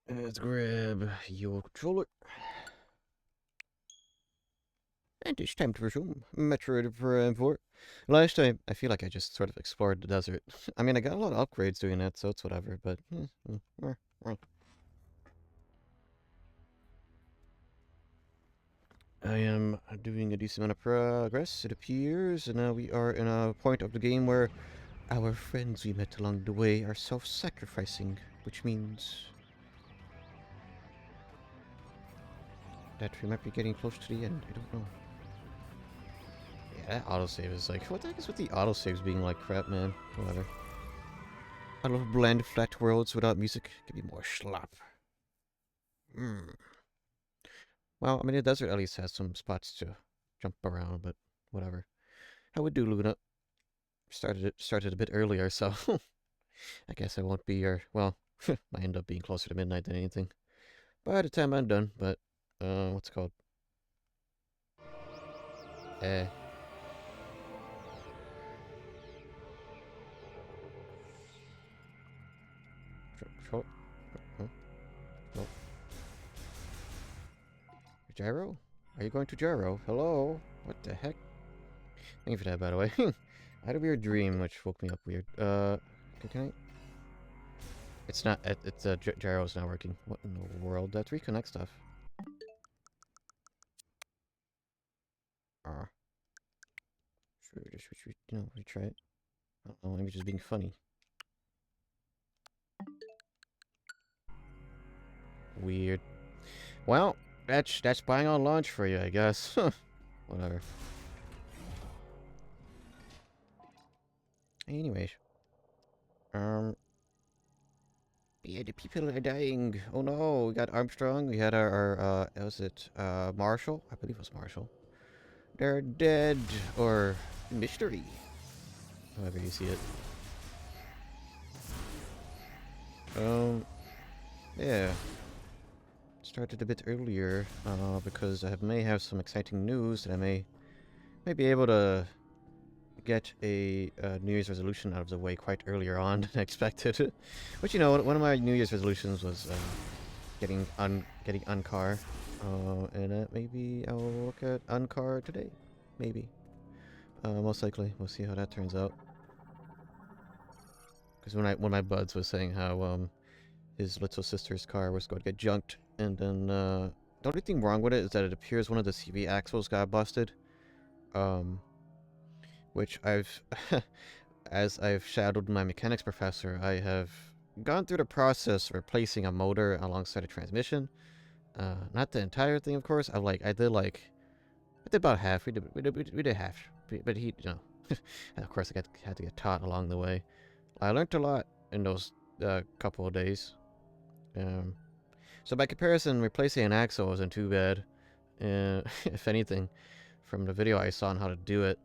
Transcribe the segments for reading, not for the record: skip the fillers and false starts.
Let's grab your controller. And it's time to resume Metroid Prime 4. Last time, I feel like I just sort of explored the desert. I mean, I got a lot of upgrades doing that, so it's whatever, but... I am doing a decent amount of progress, it appears, and now we are in a point of the game where our friends we met along the way are self-sacrificing, which means that we might be getting close to the end. I don't know. Yeah, that autosave is like, what the heck is with the autosaves being like crap, man? Whatever. I love bland, flat worlds without music. Give me more slop. Mm. Well, I mean, the desert at least has some spots to jump around, but whatever. How would do, Luna? Started a bit earlier, so I guess I won't be here. Well, might end up being closer to midnight than anything. By the time I'm done, but what's it called? Eh, control. Huh? No, gyro? Are you going to gyro? Hello? What the heck? Thank you for that, by the way. I had a weird dream which woke me up weird. Can I? It's not. It's gyro's not working. What in the world? Let's reconnect stuff. Ah, sure. Just retry it. I don't know. Maybe just being funny. Weird. Well, that's buying on launch for you, I guess. Whatever. Anyways, um, yeah, the people are dying. Oh no, we got Armstrong. We had our was it Marshall? I believe it was Marshall. They're dead or mystery, however you see it. Um, yeah. Started a bit earlier because I may have some exciting news that I may be able to get a New Year's resolution out of the way quite earlier on than expected. But you know, one of my New Year's resolutions was getting Uncar, and maybe I'll look at Uncar today, maybe. Most likely, we'll see how that turns out. Because when my buds was saying how his little sister's car was going to get junked, and then the only thing wrong with it is that it appears one of the CV axles got busted. Um, which I've, as I've shadowed my mechanics professor, I have gone through the process of replacing a motor alongside a transmission. Not the entire thing, of course. I did about half. We did half, but he, of course, had to get taught along the way. I learned a lot in those couple of days. Um, so by comparison, replacing an axle wasn't too bad. If anything, from the video I saw on how to do it,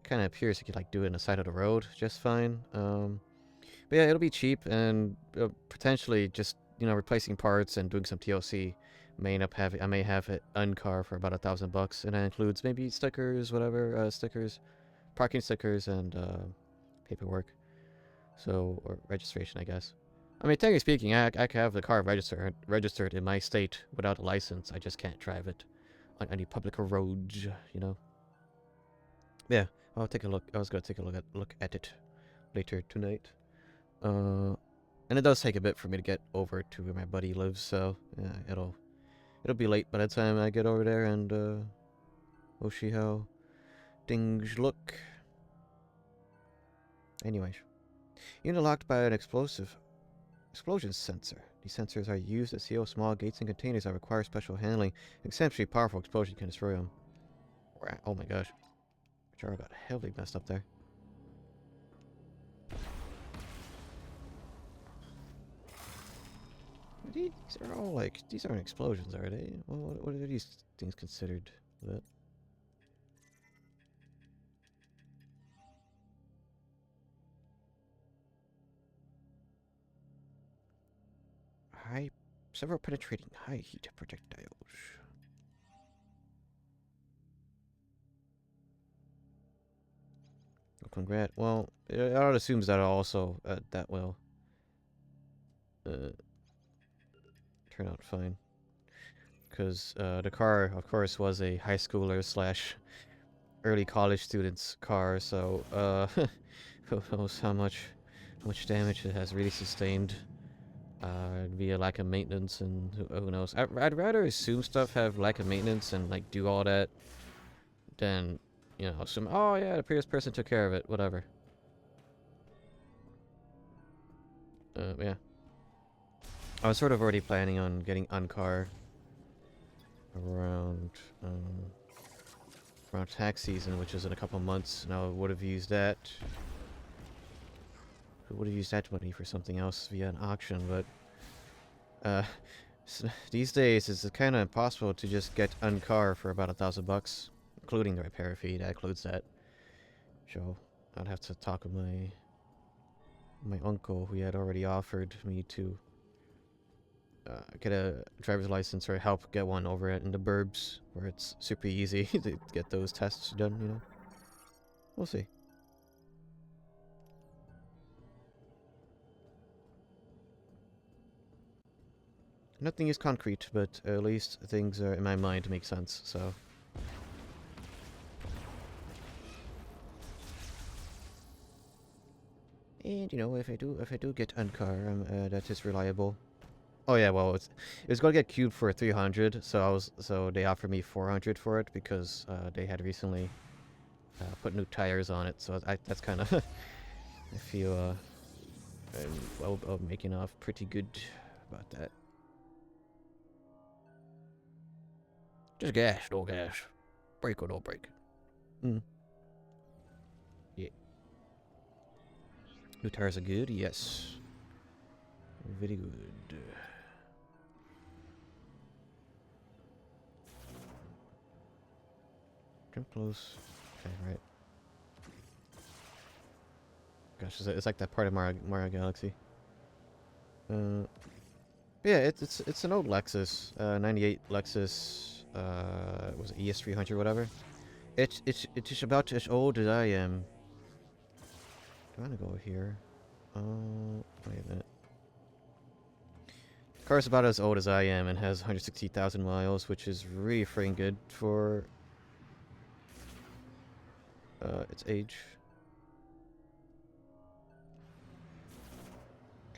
kind of appears you could like do it on the side of the road just fine. But yeah, it'll be cheap and potentially just replacing parts and doing some TLC. I may have it uncar for about $1,000, and that includes maybe stickers, whatever stickers, parking stickers, and paperwork. So or registration, I guess. I mean, technically speaking, I can have the car registered in my state without a license. I just can't drive it on any public roads, you know. Yeah, I'll take a look. I was gonna take a look at it later tonight. Uh, and it does take a bit for me to get over to where my buddy lives, so yeah, it'll be late by the time I get over there, and we'll see how things look. Anyways, unit locked by an explosion sensor. These sensors are used to seal small gates and containers that require special handling. An exceptionally powerful explosion can destroy them. Oh my gosh, Jaro got heavily messed up there. These are all like, these aren't explosions, are they? Well, what are these things considered? That? High, several penetrating high heat projectiles. Oh, congrats. Well, I would assume that also that will. Uh, turn out fine. Because the car, of course, was a high schooler slash early college student's car, so who knows how much damage it has really sustained via lack of maintenance, and who knows. I'd rather assume stuff have lack of maintenance and like do all that than, you know, assume, oh yeah, the previous person took care of it, whatever. Yeah. I was sort of already planning on getting Uncar around around tax season, which is in a couple months, and I would have used that. I would have used that money for something else via an auction, but these days it's kind of impossible to just get Uncar for about $1,000, including the repair fee. That includes that. So I'd have to talk with my uncle, who had already offered me to get a driver's license or help get one over in the burbs, where it's super easy to get those tests done, you know. We'll see. Nothing is concrete, but at least things are in my mind make sense, so. And you know, if I do get Uncar, that is reliable. Oh yeah, well, it was gonna get cubed for 300, so they offered me 400 for it because they had recently put new tires on it, so that's kind of I feel I'm making off pretty good about that. Just gas, no gas. Brake or no brake. Yeah. New tires are good, yes. Very good. Jump close. Okay, right. Gosh, it's like that part of Mario Galaxy. Yeah, it's an old Lexus, 98 Lexus. Was it ES300 or whatever? It's about as old as I am. Do I want to go here? Wait a minute. The car's about as old as I am and has 160,000 miles, which is really freaking good for its age.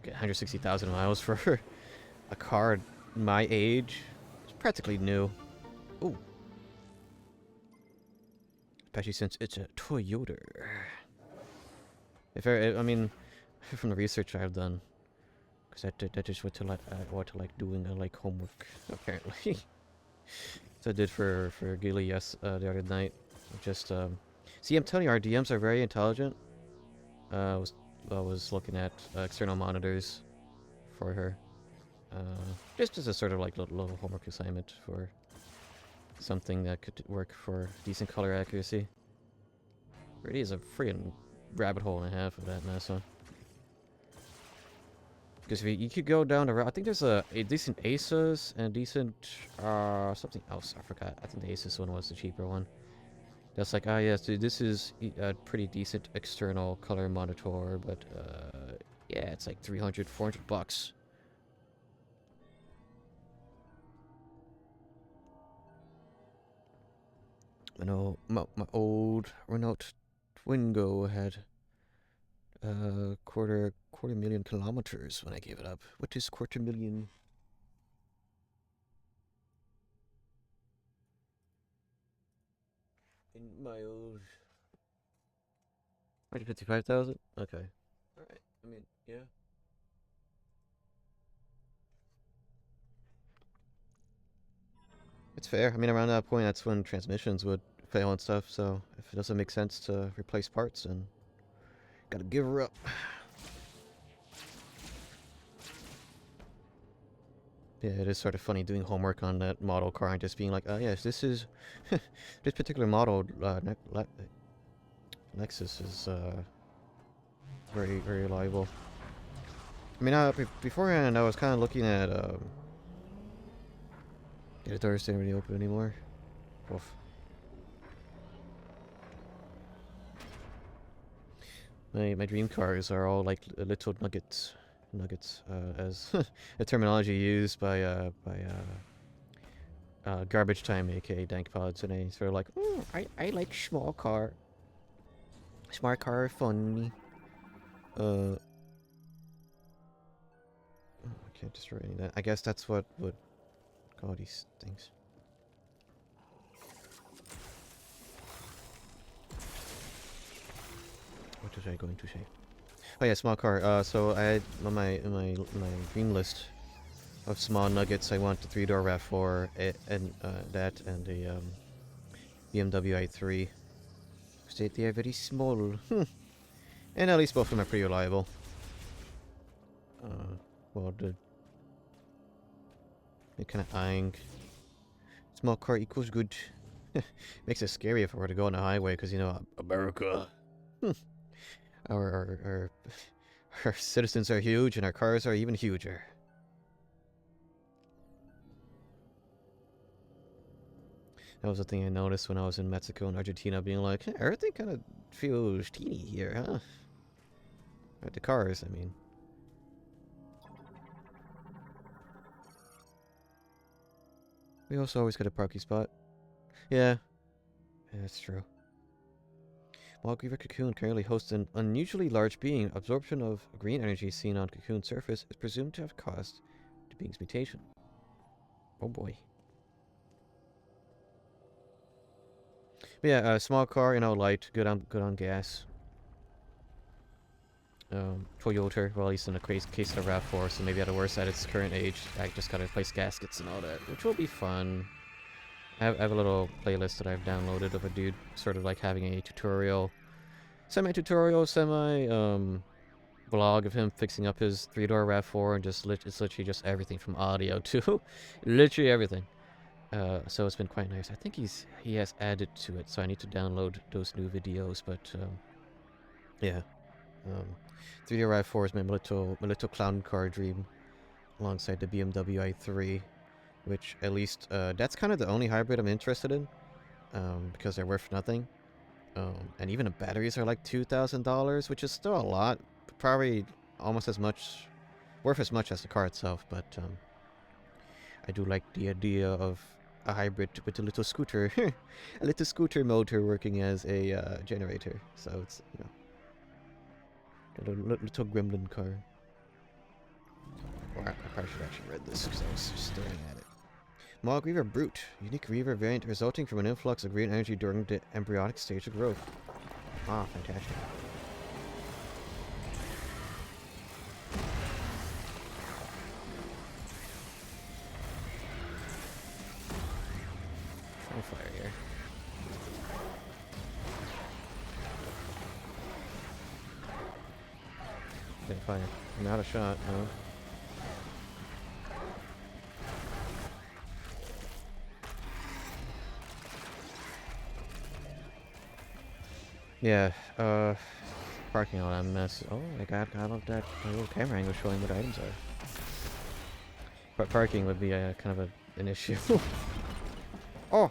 160,000 miles for a car my age. It's practically new. Ooh. Especially since it's a Toyota. I mean, from the research I've done, because that is what I like doing. I like homework, apparently. So I did for Gilly the other night. Just see, I'm telling you, our DMs are very intelligent. I was looking at external monitors for her, just as a sort of like little homework assignment for something that could work for decent color accuracy. Really is a freaking rabbit hole and a half of that mess, huh? Because you could go down the road. I think there's a decent Asus and a decent something else. I forgot. I think the Asus one was the cheaper one. That's like, ah, yes, dude, this is a pretty decent external color monitor, but yeah, it's like $300, $400. I know my old Renault Twingo had quarter million kilometers when I gave it up. What is quarter million? In miles. 155,000? Okay. Alright. I mean, yeah. It's fair. I mean, around that point, that's when transmissions would fail and stuff, so if it doesn't make sense to replace parts, then gotta give her up. Yeah, it is sort of funny doing homework on that model car and just being like, oh yes, this is... this particular model, Lexus is, very, very reliable. I mean, beforehand, I was kind of looking at, yeah, the doors didn't really open anymore. Oof. My dream cars are all like little nugget nuggets, as a terminology used by Garbage Time, aka Dank Pods, and they sort of like, I like small car. Smart car are funny. I can't destroy any of that. I guess that's what would call these things. What was I going to say? Oh yeah, small car. So I had on my green list of small nuggets. I want the 3-door RAV4 and that and the BMW i3. Because they are very small. And at least both of them are pretty reliable. Well, they're kind of eyeing. Small car equals good. Makes it scary if I were to go on the highway, because, you know, America. our our citizens are huge, and our cars are even huger. That was the thing I noticed when I was in Mexico and Argentina, being like, hey, everything kind of feels teeny here, huh? Right, the cars, I mean. We also always got a parking spot. Yeah, that's true. Malgriever Cocoon currently hosts an unusually large being. Absorption of green energy seen on Cocoon's surface is presumed to have caused the being's mutation. Oh boy. But yeah, small car, you know, light, good on gas. Toyota, well, at least in the case of RAV4, so maybe at a worse at its current age. I just gotta replace gaskets and all that, which will be fun. I have a little playlist that I've downloaded of a dude sort of like having a tutorial, semi-tutorial, vlog of him fixing up his 3-door RAV4, and just it's literally just everything from audio to literally everything. So it's been quite nice. I think he has added to it, so I need to download those new videos. But yeah, 3-door RAV4 is my little clown car dream, alongside the BMW i3, which at least that's kind of the only hybrid I'm interested in, because they're worth nothing. And even the batteries are like $2,000, which is still a lot. Probably almost as much, worth as much as the car itself. But I do like the idea of a hybrid with a little scooter, a little scooter motor working as a generator. So it's, you know, a little gremlin car. Or I probably should actually read this because I was just staring at it. Mog Reaver Brute. Unique Reaver variant resulting from an influx of green energy during the embryonic stage of growth. Ah, fantastic. On fire here. Okay, fire. I'm out of shot, no. Yeah, parking lot, I'm a mess. Oh, I got that little camera angle showing what items are. But parking would be kind of an issue. Oh!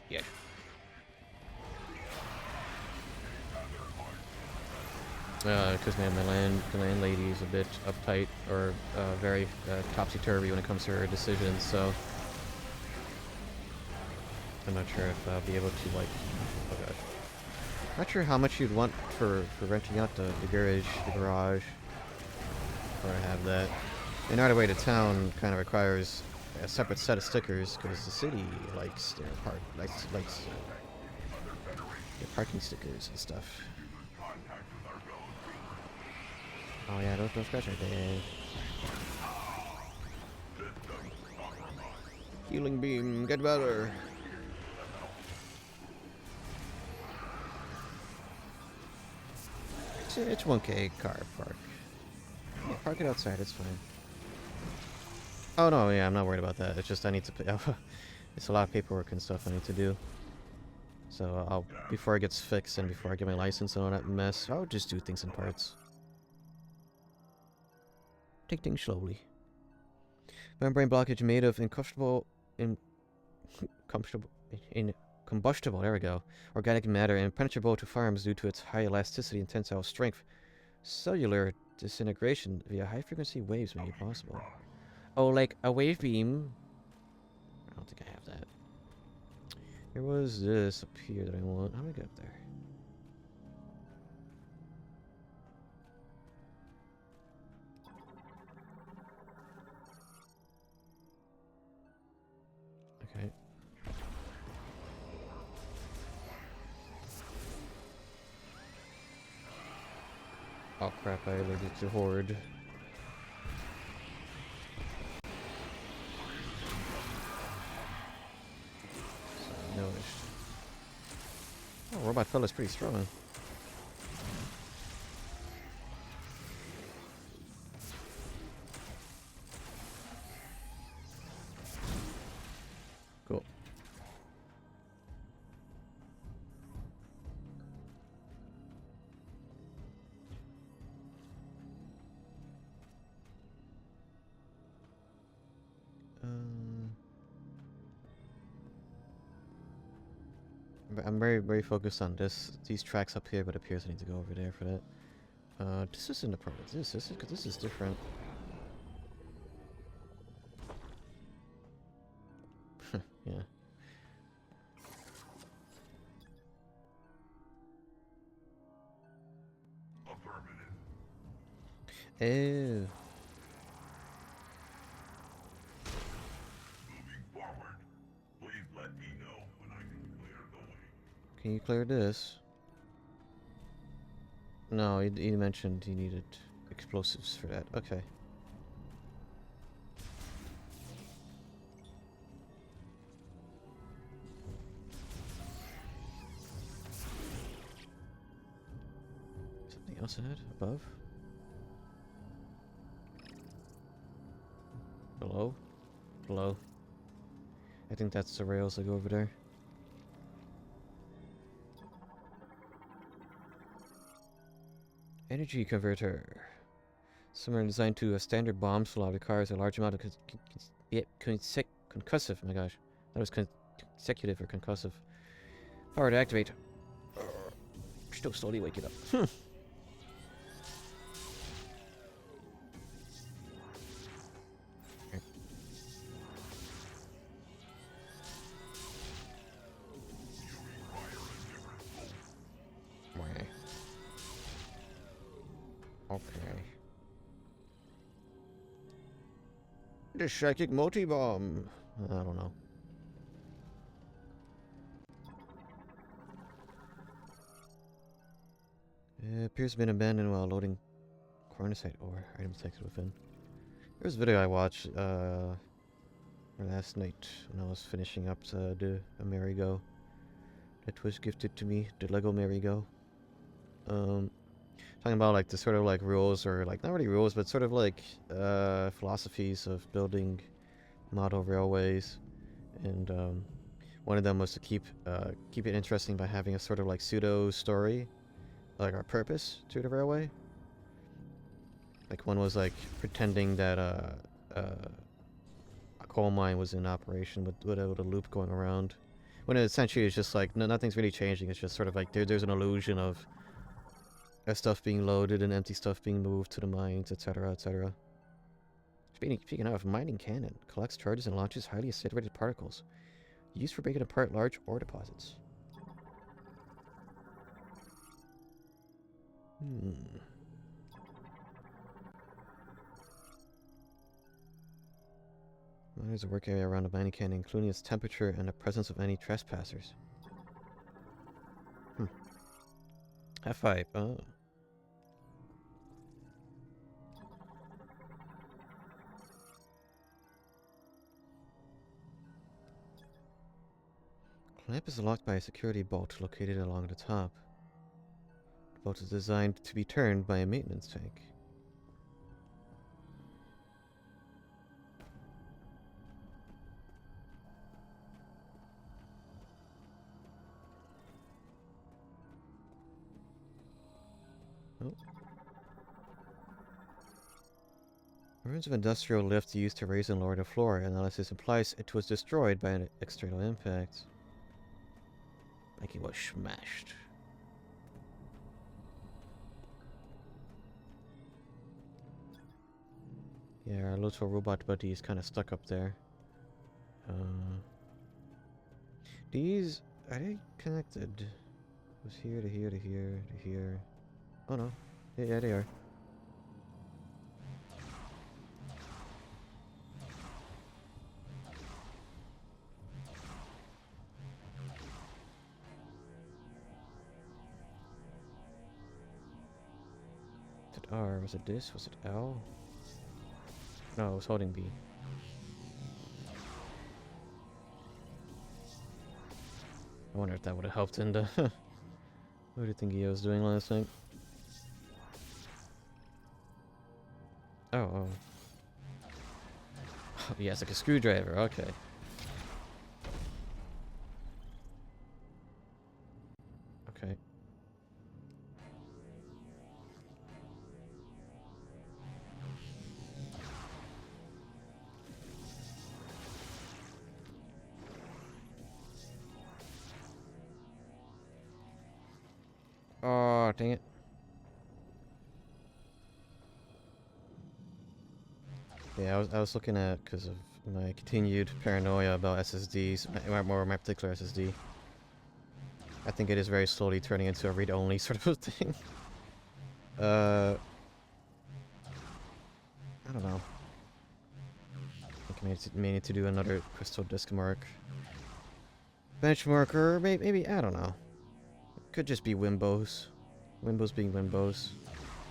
Yeah. Because man, the landlady is a bit uptight, or very topsy-turvy when it comes to her decisions, so I'm not sure if I'll be able to, like, oh gosh. Not sure how much you'd want for renting out the garage, or have that. And our way to town kind of requires a separate set of stickers, because the city likes their parking stickers and stuff. Oh yeah, those guys are dead. Healing beam, get better. It's 1K car park. Yeah, park it outside, it's fine. Oh no, yeah, I'm not worried about that. It's just I need to pay. It's a lot of paperwork and stuff I need to do. So I'll, before it gets fixed and before I get my license and all that mess, I'll just do things in parts. Take things slowly. Membrane blockage made of incombustible, there we go, organic matter, and impenetrable to firearms due to its high elasticity and tensile strength. Cellular disintegration via high-frequency waves may be possible. Oh, like a wave beam. I don't think I have that. There was this up here that I want. How do I get up there? Okay. Oh crap, I allergic to Horde. So, no. Oh, Robot Fella's pretty strong. Cool. I'm very focused on these tracks up here, but it appears I need to go over there for that. This isn't a part of this. This is different. Yeah. Ew. Can you clear this? No, he mentioned he needed explosives for that. Okay. Something else ahead? Above? Below? Below. I think that's the rails that go over there. Energy converter. Similar designed to a standard bomb slot, requires a large amount of concussive. My gosh, that was consecutive or concussive. Power to activate. Still slowly waking up. Okay. The psychic multi-bomb. I don't know. It appears to have been abandoned while loading cornicite ore. Item detected within. There was a video I watched last night when I was finishing up the merry-go that was gifted to me, the Lego merry-go. Talking about like the sort of like rules, or like not really rules, but sort of like philosophies of building model railways, and one of them was to keep it interesting by having a sort of like pseudo story, like our purpose to the railway. Like one was like pretending that a coal mine was in operation with a loop going around, when it essentially is just like nothing's really changing. It's just sort of like there's an illusion of stuff being loaded and empty stuff being moved to the mines, etc., etc. Speaking of, mining cannon collects, charges, and launches highly acidic particles used for breaking apart large ore deposits. There's a work area around the mining cannon, including its temperature and the presence of any trespassers. F5. Oh. Clamp is locked by a security bolt located along the top. The bolt is designed to be turned by a maintenance tank. Oh. Ruins of industrial lift used to raise and lower the floor. Analysis implies it was destroyed by an external impact. Like it was smashed. Yeah, our little robot buddy is kind of stuck up there. These, are they connected? It was here to here to here to here. Oh no. Yeah, they are. Was it R? Was it this? Was it L? No, it was holding B. I wonder if that would have helped in the... What do you think he was doing last night? Oh, oh. Yeah, it's like a screwdriver, okay. Okay. Oh, dang it. Yeah, I was looking at, because of my continued paranoia about SSDs, more my particular SSD. I think it is very slowly turning into a read-only sort of a thing. I don't know. I think I may need to do another crystal disk mark. Benchmarker, maybe, I don't know. It could just be Wimbos. Wimbos being Wimbos.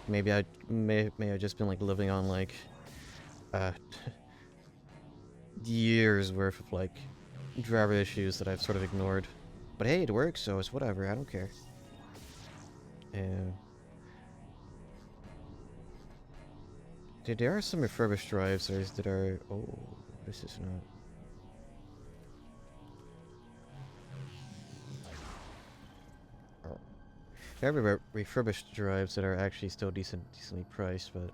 Maybe I may have just been like living on like years worth of like driver issues that I've sort of ignored. But hey, it works, so it's whatever, I don't care. And there are some refurbished drives that are... Oh, this is not... Oh. There are refurbished drives that are actually still decently priced, but...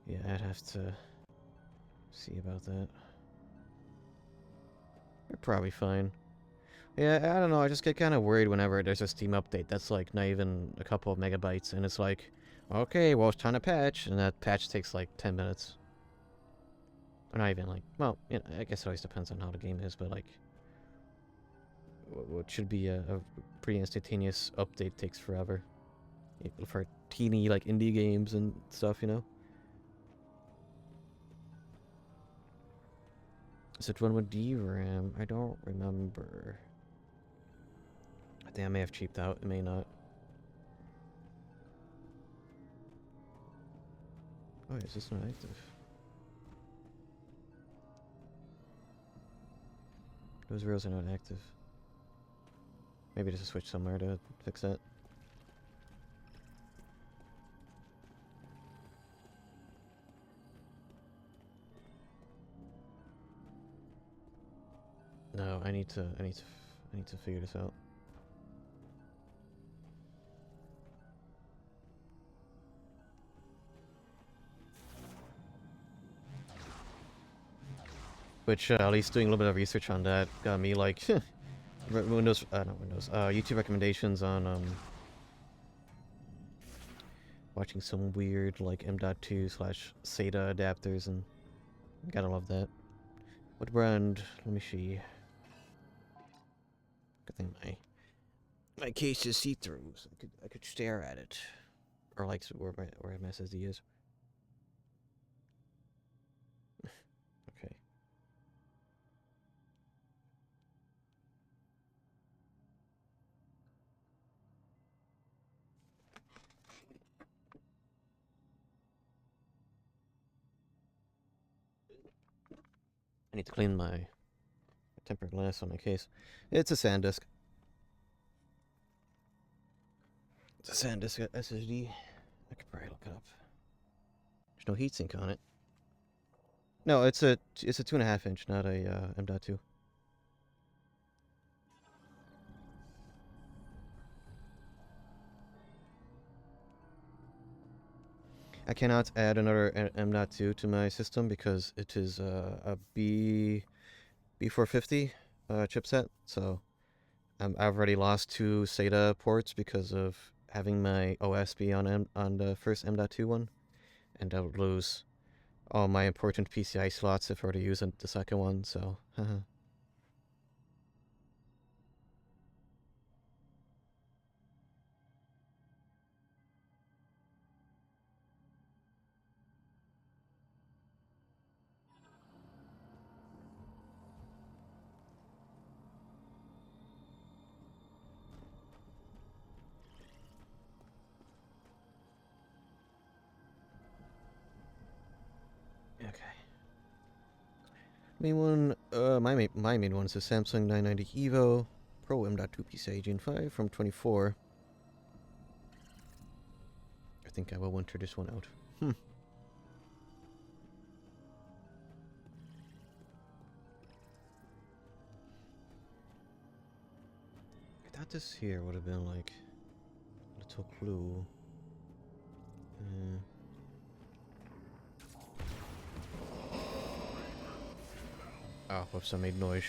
yeah, I'd have to see about that. They're probably fine. Yeah, I don't know, I just get kind of worried whenever there's a Steam update that's like not even a couple of megabytes, and it's like, okay, well, it's time to patch, and that patch takes like 10 minutes. Or not even like, well, you know, I guess it always depends on how the game is, but like, what should be a pretty instantaneous update takes forever. For teeny, like, indie games and stuff, you know? Is it one with DRAM? I don't remember. I think I may have cheaped out. It may not. Oh, is this not active? Those rails are not active. Maybe there's a switch somewhere to fix that. No, I need to figure this out. Which, at least doing a little bit of research on that got me, like, not Windows, YouTube recommendations on, watching some weird, like, M.2/SATA adapters, and gotta love that. What brand? Let me see. Good thing my case is see-through, so I could stare at it, or like where my SSD is. Okay. I need to clean my tempered glass on my case. It's a SanDisk. It's a SanDisk SSD. I could probably look it up. There's no heatsink on it. No, it's a 2.5 inch, not a M.2. I cannot add another M.2 to my system because it is a B450 chipset, so I've already lost 2 SATA ports because of having my OS be on the first M.2 one, and I would lose all my important PCI slots if I were to use the second one. So, okay. My main one is the Samsung 990 Evo Pro M.2 PCIe Gen 5 from 24. I think I will winter this one out. I thought this here would have been like a little clue. Oh, whoops, I made noise.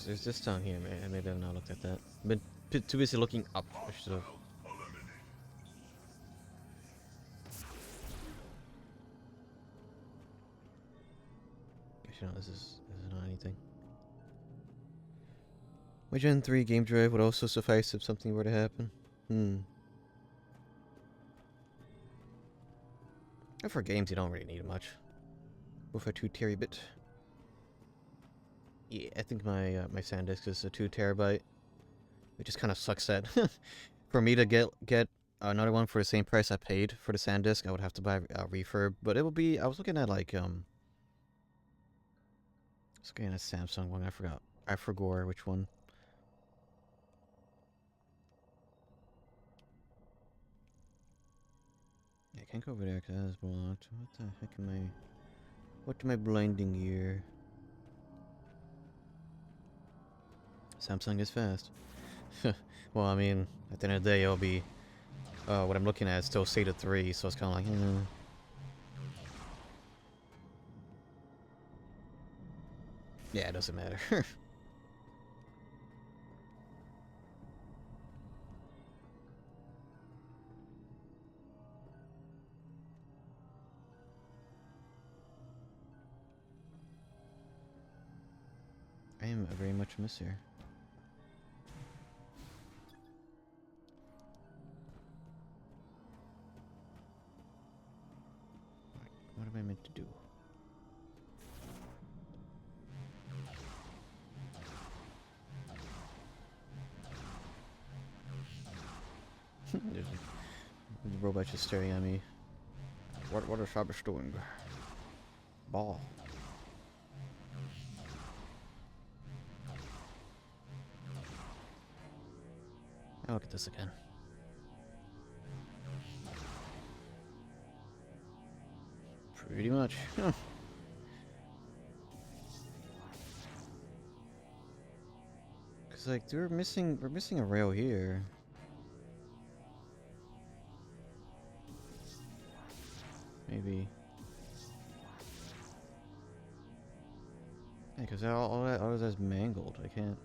There's this down here, man. Maybe I've not looked at that. Been too busy looking up. I should have. Actually, no, this is not anything. My Gen 3 game drive would also suffice if something were to happen. And for games, you don't really need much. With a 2 terabit. Yeah, I think my my SanDisk is a 2 terabyte. It just kind of sucks that for me to get another one for the same price I paid for the SanDisk, I would have to buy a refurb. But it would be. I was looking at like I was looking at a Samsung one. I forgot. I forgot which one. Yeah, I can't go over there because that is blocked. What the heck am I? What am I blinding here? Samsung is fast. Well, I mean, at the end of the day, it'll be what I'm looking at is still SATA 3, so it's kind of like, yeah, it doesn't matter. I am very much a miss here. What am I meant to do? There's the robot just staring at me. What is Shabbos doing? Ball. I'll look at this again. Pretty much. Cause like we're missing a rail here. Maybe. Yeah, cause all of that's mangled. I can't.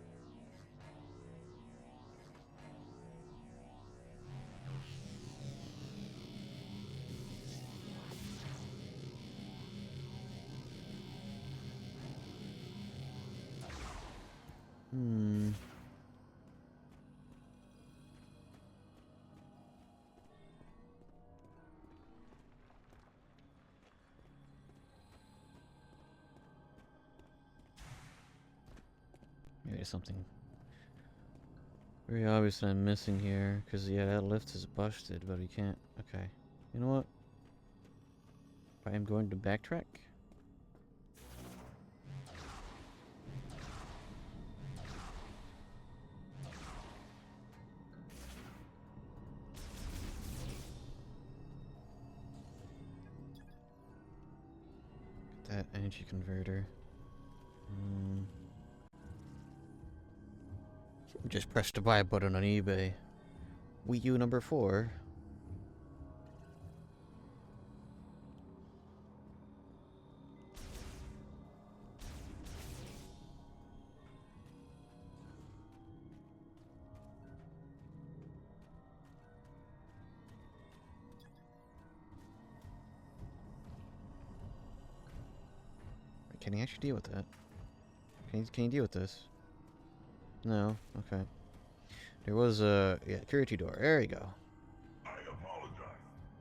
Maybe there's something very obvious that I'm missing here. Cause yeah, that lift is busted, but we can't. Okay. You know what? I am going to backtrack. That energy converter. Just press the buy button on eBay. Wii U number 4. Can he actually deal with that? Can you deal with this? No? Okay. There was a... yeah, security door. There you go. I apologize,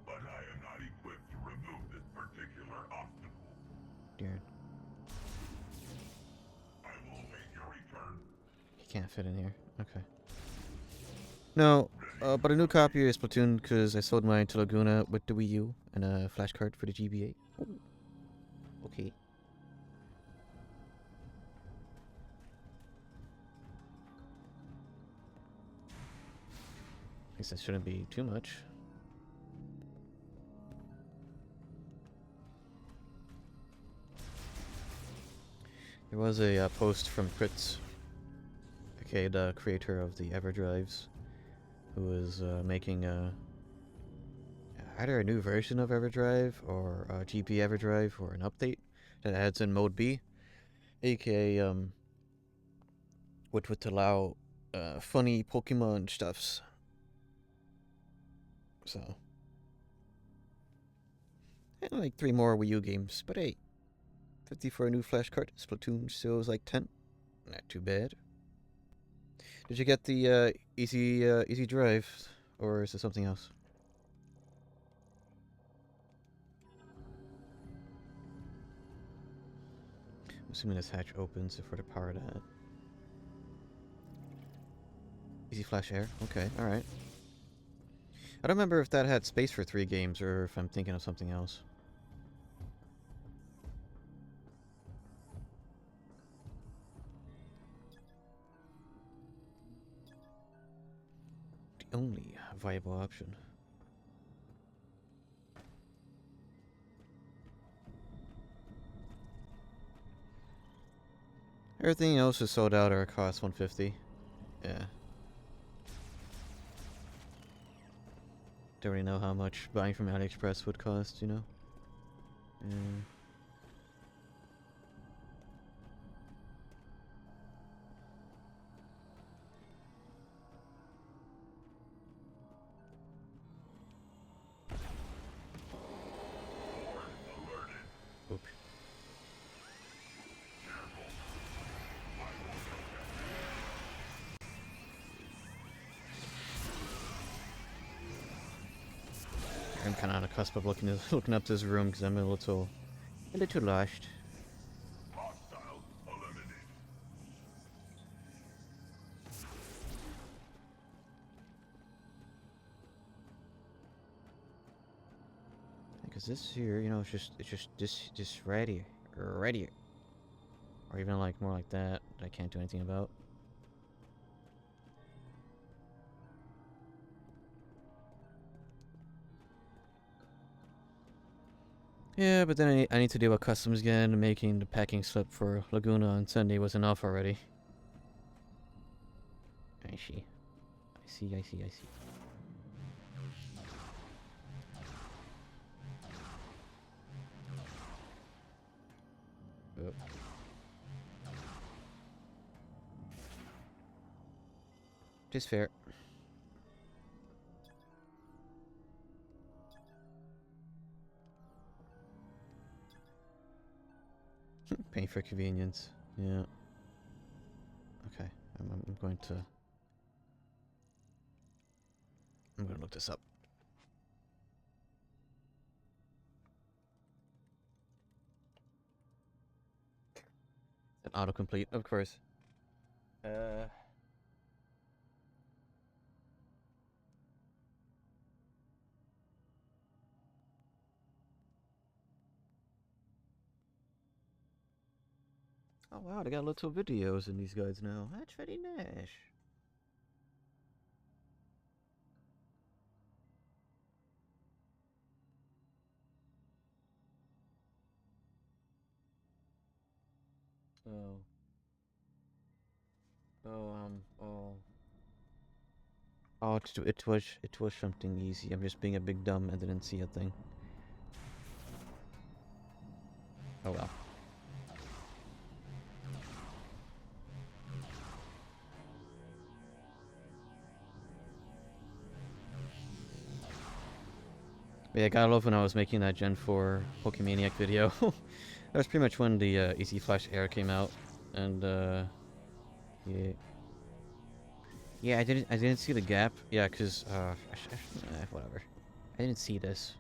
but I am not equipped to remove this particular obstacle. Dear. I will await your return. He can't fit in here. Okay. No, but a new copy of Splatoon because I sold mine to Laguna with the Wii U and a flash card for the GBA. Ooh. Okay. I guess that shouldn't be too much. There was a post from Fritz, okay, the creator of the EverDrives, who was making either a new version of EverDrive or a GP EverDrive or an update that adds in Mode B, aka which would allow funny Pokemon stuffs. So, and like 3 more Wii U games, but hey, 50 for a new flash card. Splatoon still is like 10. Not too bad. Did you get the easy drive, or is it something else? I'm assuming this hatch opens for the power that. Easy flash air. Okay, all right. I don't remember if that had space for 3 games or if I'm thinking of something else. The only viable option. Everything else is sold out or it costs $150. Yeah. Don't really know how much buying from AliExpress would cost, you know? Yeah. Oop. I'm kind of on the cusp of looking up this room because I'm a little lost. Hostiles eliminated. Because this here, you know, it's just this right here, or even like more like that I can't do anything about. Yeah, but then I need to deal with customs again, and making the packing slip for Laguna on Sunday was enough already. I see. I see. Oh. Just fair. Paying for convenience. Yeah. Okay. I'm going to... I'm going to look this up. An autocomplete, of course. Oh wow, they got little videos in these guides now. That's very nice. Oh. Oh. Oh, it was something easy. I'm just being a big dumb and didn't see a thing. Oh well. But yeah, gotta love when I was making that Gen 4 Pokemaniac video. That was pretty much when the Easy Flash Air came out, and yeah, yeah, I didn't see the gap. Yeah, cause whatever, I didn't see this.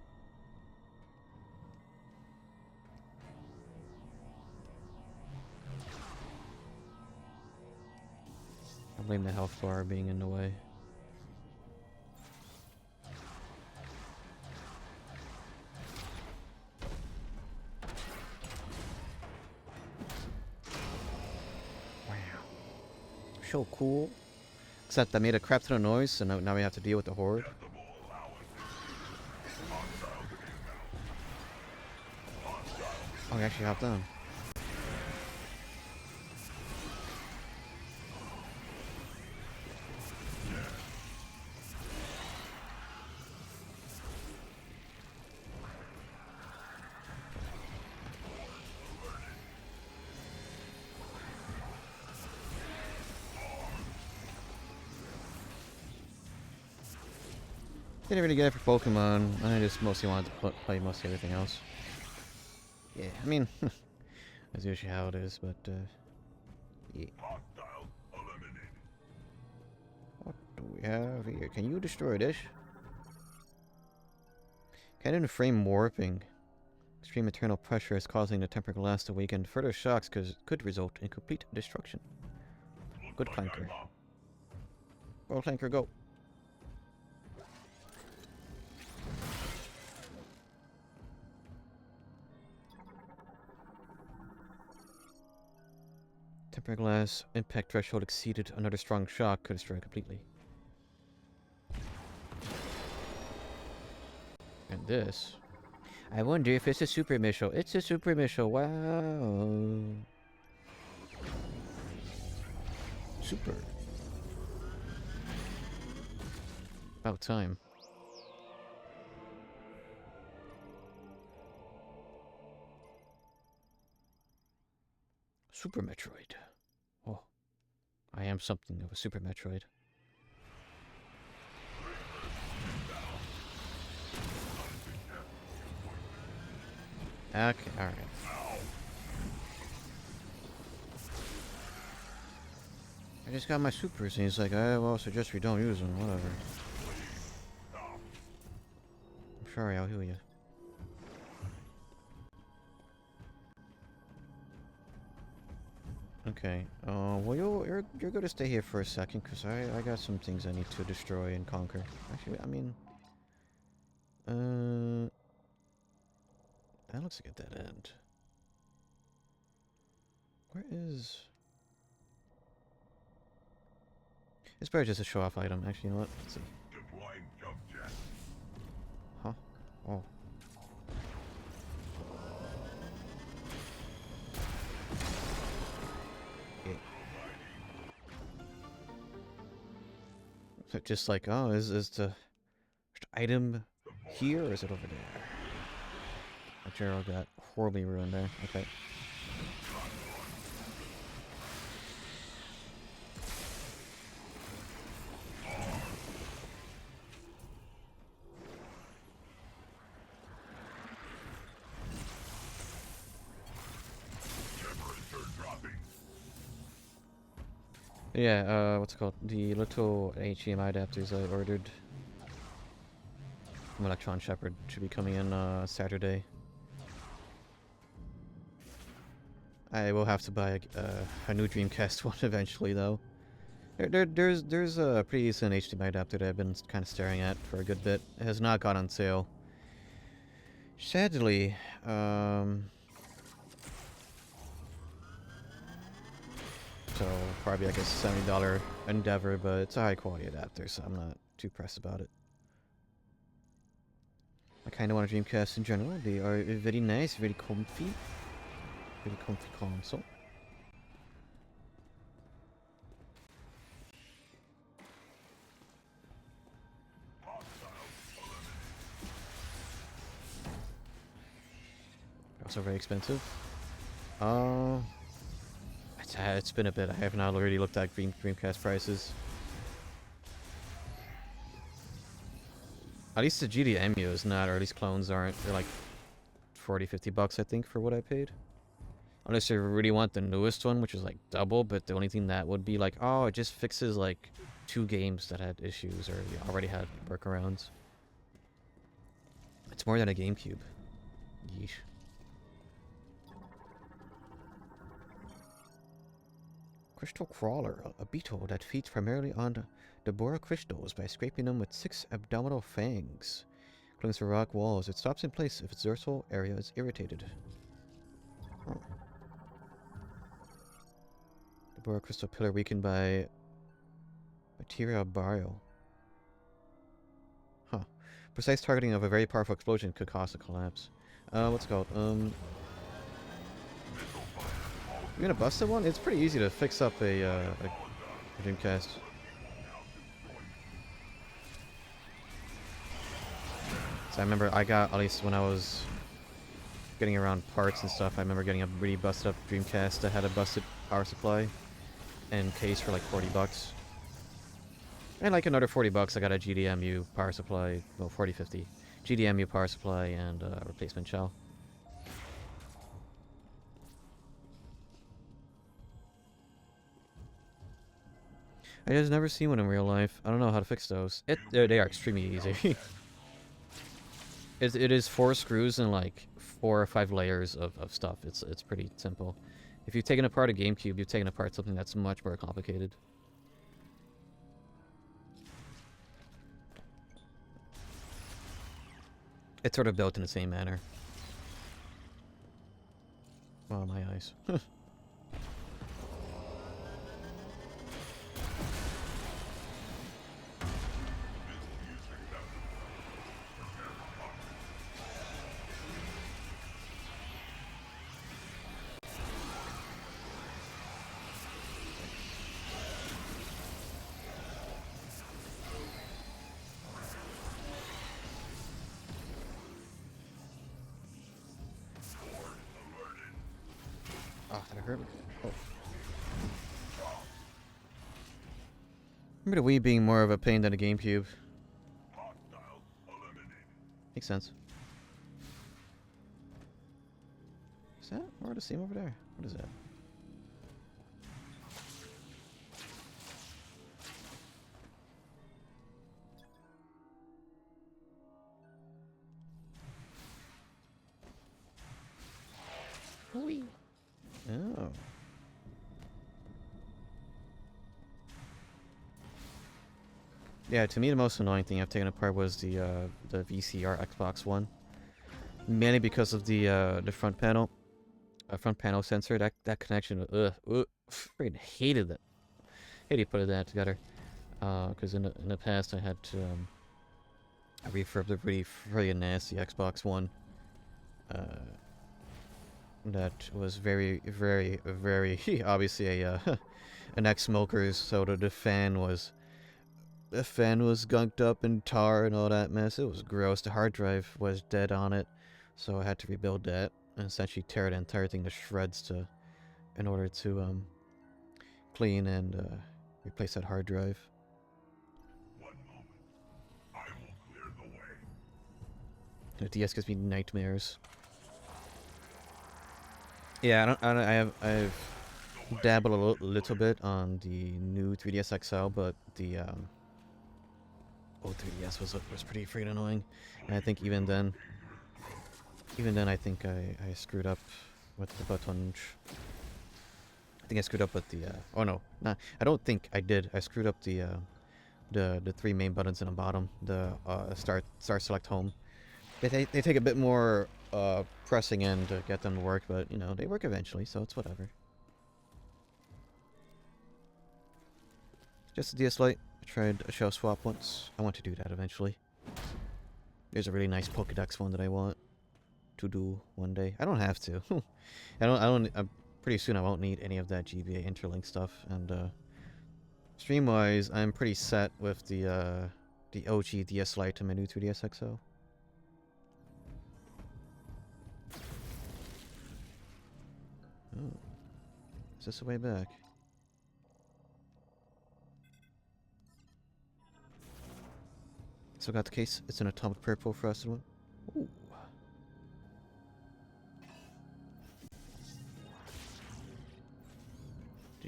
I blame the health bar being in the way. Wow, so cool. Except I made a crap ton of noise, so now we have to deal with the horde. Oh, we actually hopped on. Didn't really get it for Pokemon. I just mostly wanted to play mostly everything else. Yeah, I mean, that's usually how it is, but yeah. What do we have here? Can you destroy this? Cannon frame warping. Extreme internal pressure is causing the temper glass to weaken. Further shocks could result in complete destruction. Good Clanker. Go Clanker, go. Temper glass impact threshold exceeded. Another strong shock could destroy it completely. And this. I wonder if it's a super missile. It's a super missile. Wow. Super. About time. Super Metroid. Oh, I am something of a Super Metroid. Okay, alright. I just got my supers and he's like, I will suggest we don't use them, whatever. I'm sorry, I'll heal you. Okay, well you're going to stay here for a second, because I got some things I need to destroy and conquer. Actually, I mean... that looks like a dead end. Where is... It's probably just a show-off item. Actually, you know what? Let's see. Huh? Oh. Yeah. So just like, oh, is the item here, or is it over there? My Gerald got horribly ruined there. Okay. Yeah, what's it called? The little HDMI adapters I ordered from Electron Shepherd should be coming in Saturday. I will have to buy a new Dreamcast one eventually, though. There's a pretty decent HDMI adapter that I've been kind of staring at for a good bit. It has not gone on sale. Sadly, so probably like a $70 endeavor, but it's a high quality adapter, so I'm not too pressed about it. I kind of want a Dreamcast in general. They are very nice, very comfy console. also very expensive. It's been a bit. I have not already looked at Dreamcast prices. At least the GDMU is not, or at least clones aren't. They're like 40, 50 bucks, I think, for what I paid. Unless you really want the newest one, which is like double, but the only thing that would be like, oh, it just fixes like 2 games that had issues or you already had workarounds. It's more than a GameCube. Yeesh. Crystal Crawler, a beetle that feeds primarily on the Bora crystals by scraping them with 6 abdominal fangs. Clings to rock walls. It stops in place if its dorsal area is irritated. Huh. The Bora crystal pillar weakened by materia bile. Huh. Precise targeting of a very powerful explosion could cause a collapse. What's it called? You gonna bust one? It's pretty easy to fix up a Dreamcast. So I remember I got, at least when I was getting around parts and stuff, I remember getting a really busted up Dreamcast that had a busted power supply and case for like 40 bucks. And like another 40 bucks, I got a GDMU power supply, well 40, 50. GDMU power supply and replacement shell. I just never seen one in real life. I don't know how to fix those. They are extremely easy. It is 4 screws and like 4 or 5 layers of stuff. It's pretty simple. If you've taken apart a GameCube, you've taken apart something that's much more complicated. It's sort of built in the same manner. Oh, my eyes. Oh, that hurt me. Oh. Remember the Wii being more of a pain than a GameCube. Makes sense. Is that more the same over there? What is that? Wee. Oh. Yeah, to me the most annoying thing I've taken apart was the VCR Xbox One. Mainly because of the front panel sensor. That connection, freaking hated it. Hated putting that together. Because in the past I had to refurb the really nasty Xbox One. That was very, very, very obviously a an ex-smoker's. So the fan was gunked up and tar and all that mess. It was gross. The hard drive was dead on it, so I had to rebuild that and essentially tear the entire thing to shreds in order to clean and replace that hard drive. One moment. I will clear the way. The DS gives me nightmares. Yeah, I've dabbled a little bit on the new 3DS XL, but the old 3DS was pretty freaking annoying, and I think even then I think I screwed up with the button. I think I screwed up with the oh no, nah, I don't think I did. I screwed up the 3 main buttons in the bottom, the start, select, home. They take a bit more pressing in to get them to work, but you know they work eventually, so it's whatever. Just a DS Lite. I tried a shell swap once. I want to do that eventually. There's a really nice Pokédex one that I want to do one day. I don't have to. Pretty soon I won't need any of that GBA interlink stuff. And stream-wise, I'm pretty set with the OG DS Lite and my new 3DS XL. Is this the way back? So got the case. It's an atomic purple frosted one. Ooh.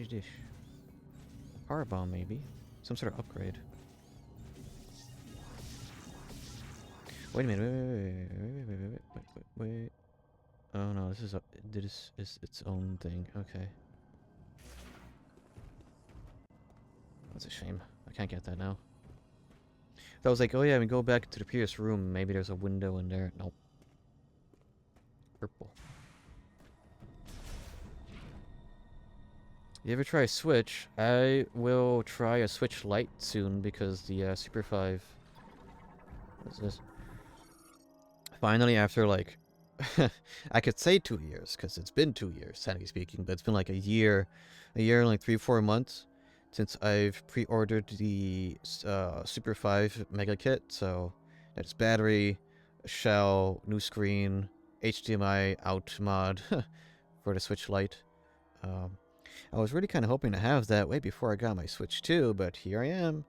Dish. Power bomb, maybe. Some sort of upgrade. Wait a minute. Wait. Oh no, this is its own thing. Okay. That's a shame. I can't get that now. I was like, oh yeah, we go back to the previous room. Maybe there's a window in there. Nope. Purple. You ever try a Switch? I will try a Switch Lite soon because the Super 5. What's this? Finally, after like, I could say 2 years because it's been 2 years, technically speaking, but it's been like a year and like 3-4 months since I've pre-ordered the Super 5 Mega Kit. So that's battery, shell, new screen, HDMI out mod for the Switch Lite. I was really kind of hoping to have that way before I got my Switch 2, but here I am.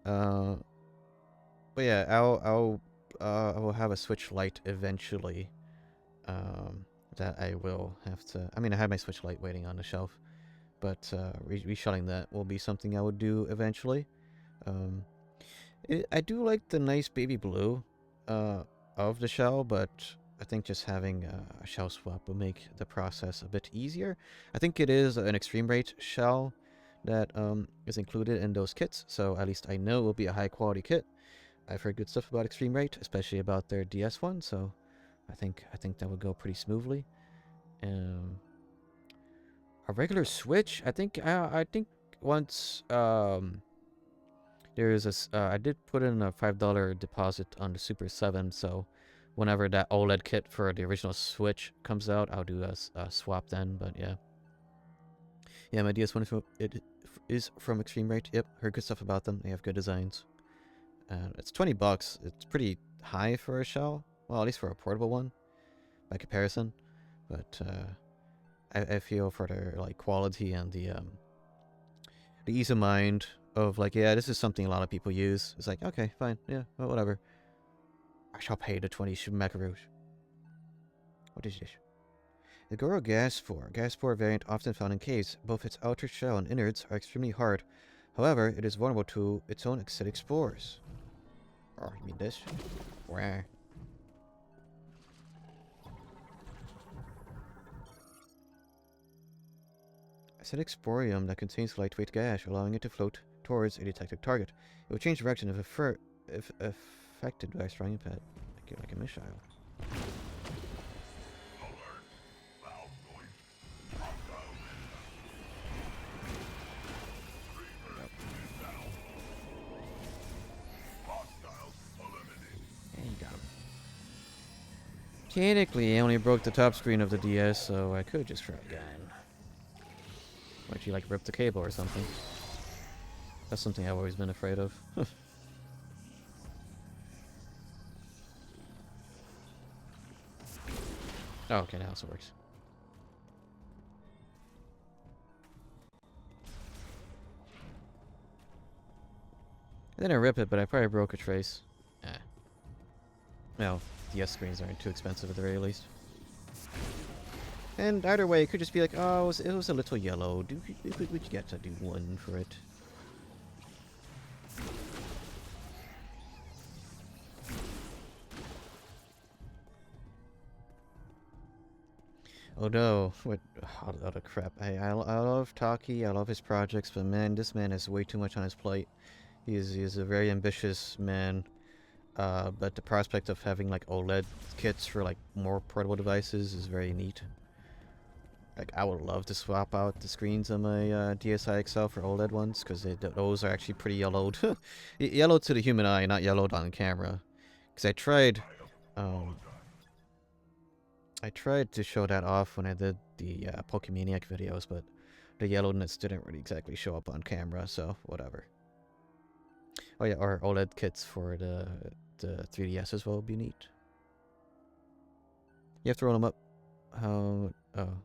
But yeah, I will have a Switch Lite eventually. That I will have to. I mean, I have my Switch Lite waiting on the shelf, but reshelling that will be something I would do eventually. I do like the nice baby blue of the shell, but I think just having a shell swap will make the process a bit easier. I think it is an extreme rate shell that is included in those kits, so at least I know it will be a high quality kit. I've heard good stuff about extreme rate, especially about their DS one, so I think that would go pretty smoothly. A regular Switch, I think once there is I did put in a $5 deposit on the Super 7, so whenever that OLED kit for the original Switch comes out, I'll do a swap then. But yeah, my DS1 is from Extreme Rate. Yep, heard good stuff about them. They have good designs. It's $20. It's pretty high for a shell. Well, at least for a portable one, by comparison. But I feel for their like quality and the ease of mind of like, yeah, this is something a lot of people use. It's like, okay, fine, yeah, well, whatever. I shall pay the 20 macaroons. What is this? The Gore gas spore variant often found in caves. Both its outer shell and innards are extremely hard. However, it is vulnerable to its own acidic spores. Oh, you mean this? Where? Acidic sporium that contains lightweight gas, allowing it to float towards a detected target. It will change direction if affected by a strong impact, like a missile. Technically, I only broke the top screen of the DS, so I could just try again. Like you like rip the cable or something. That's something I've always been afraid of. Oh, okay, now it works. I didn't rip it, but I probably broke a trace. Well, DS screens aren't too expensive at the very least. And either way, it could just be like, oh, it was a little yellow. We'd get to do one for it. Oh no, what other crap. I love Taki, I love his projects, but man, this man has way too much on his plate. He is a very ambitious man. But the prospect of having like OLED kits for like more portable devices is very neat. Like I would love to swap out the screens on my DSi XL for OLED ones because those are actually pretty yellowed. Yellowed to the human eye, not yellowed on camera. Because I tried to show that off when I did the Pokemaniac videos, but the yellowedness didn't really exactly show up on camera, so whatever. Oh yeah, or OLED kits for the 3DS as well would be neat. You have to roll them up. How? Oh.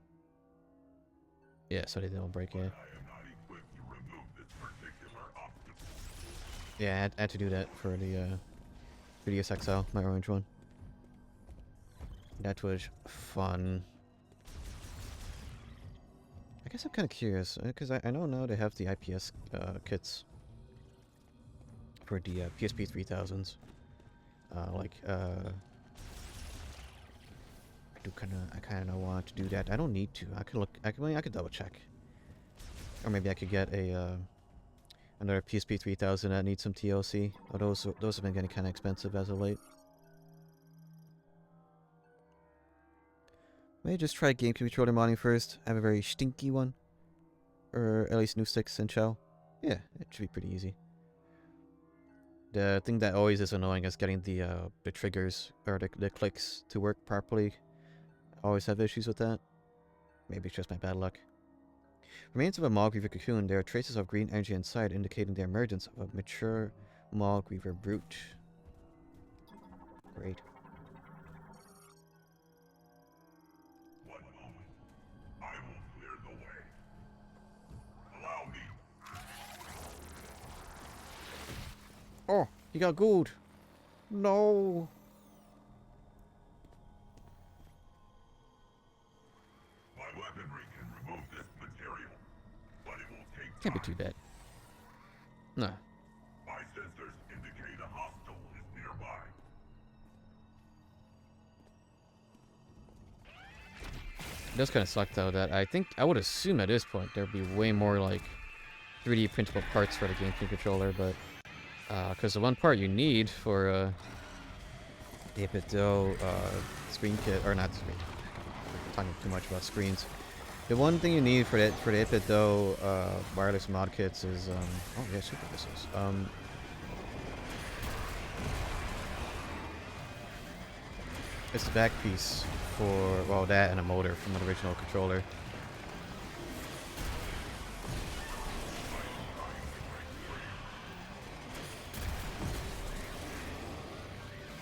Yeah, so they don't break but it. I am not equipped to remove this particular obstacle. Yeah, I had to do that for the 3DS XL, my orange one. That was fun. I guess I'm kind of curious, because I know now they have the IPS kits for the PSP 3000s. I kind of want to do that. I don't need to. I could look. I could double check, or maybe I could get a another PSP 3000 that needs some TLC. Oh, those have been getting kind of expensive as of late. Maybe just try GameCube controller modding first. I have a very stinky one, or at least new sticks and shell. Yeah, it should be pretty easy. The thing that always is annoying is getting the triggers or the clicks to work properly. I always have issues with that. Maybe it's just my bad luck. Remains of a Maw Griever cocoon. There are traces of green energy inside, indicating the emergence of a mature Maw Griever brute. Great. One moment. I will clear the way. Allow me. Oh, he got gold. No. My weaponry can remove this material, but it will take Can't be time. too bad. No. My sensors indicate a hostile is nearby. It does kind of suck though that I would assume at this point there'd be way more like 3D printable parts for the GameCube controller, but because the one part you need for the Epido screen kit, or not screen, I'm talking too much about screens. The one thing you need for the Epido wireless mod kits is oh yeah, super missiles. It's the back piece for, well, that and a motor from the original controller.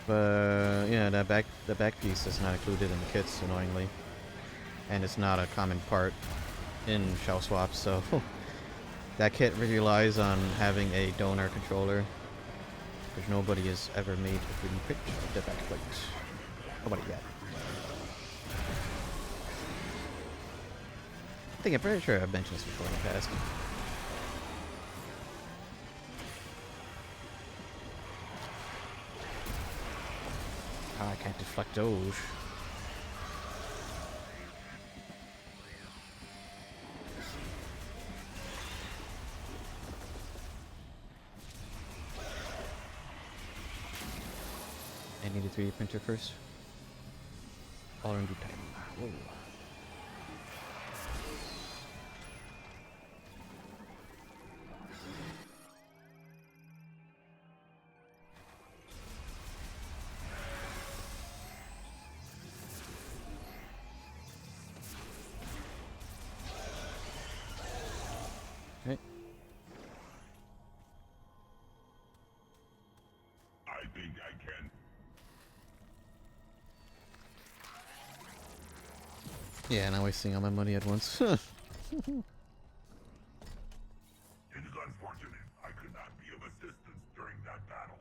But yeah, the back piece is not included in the kits, annoyingly, and it's not a common part in shell swaps. So that kit relies on having a donor controller, which nobody has ever made a 3D print of the back plate. Nobody yet. I'm pretty sure I've mentioned this before in the past. I can't deflect those. I need a 3D printer first. All in due time. Whoa. Okay. I think I can. Yeah, not wasting all my money at once. It is unfortunate I could not be of assistance during that battle.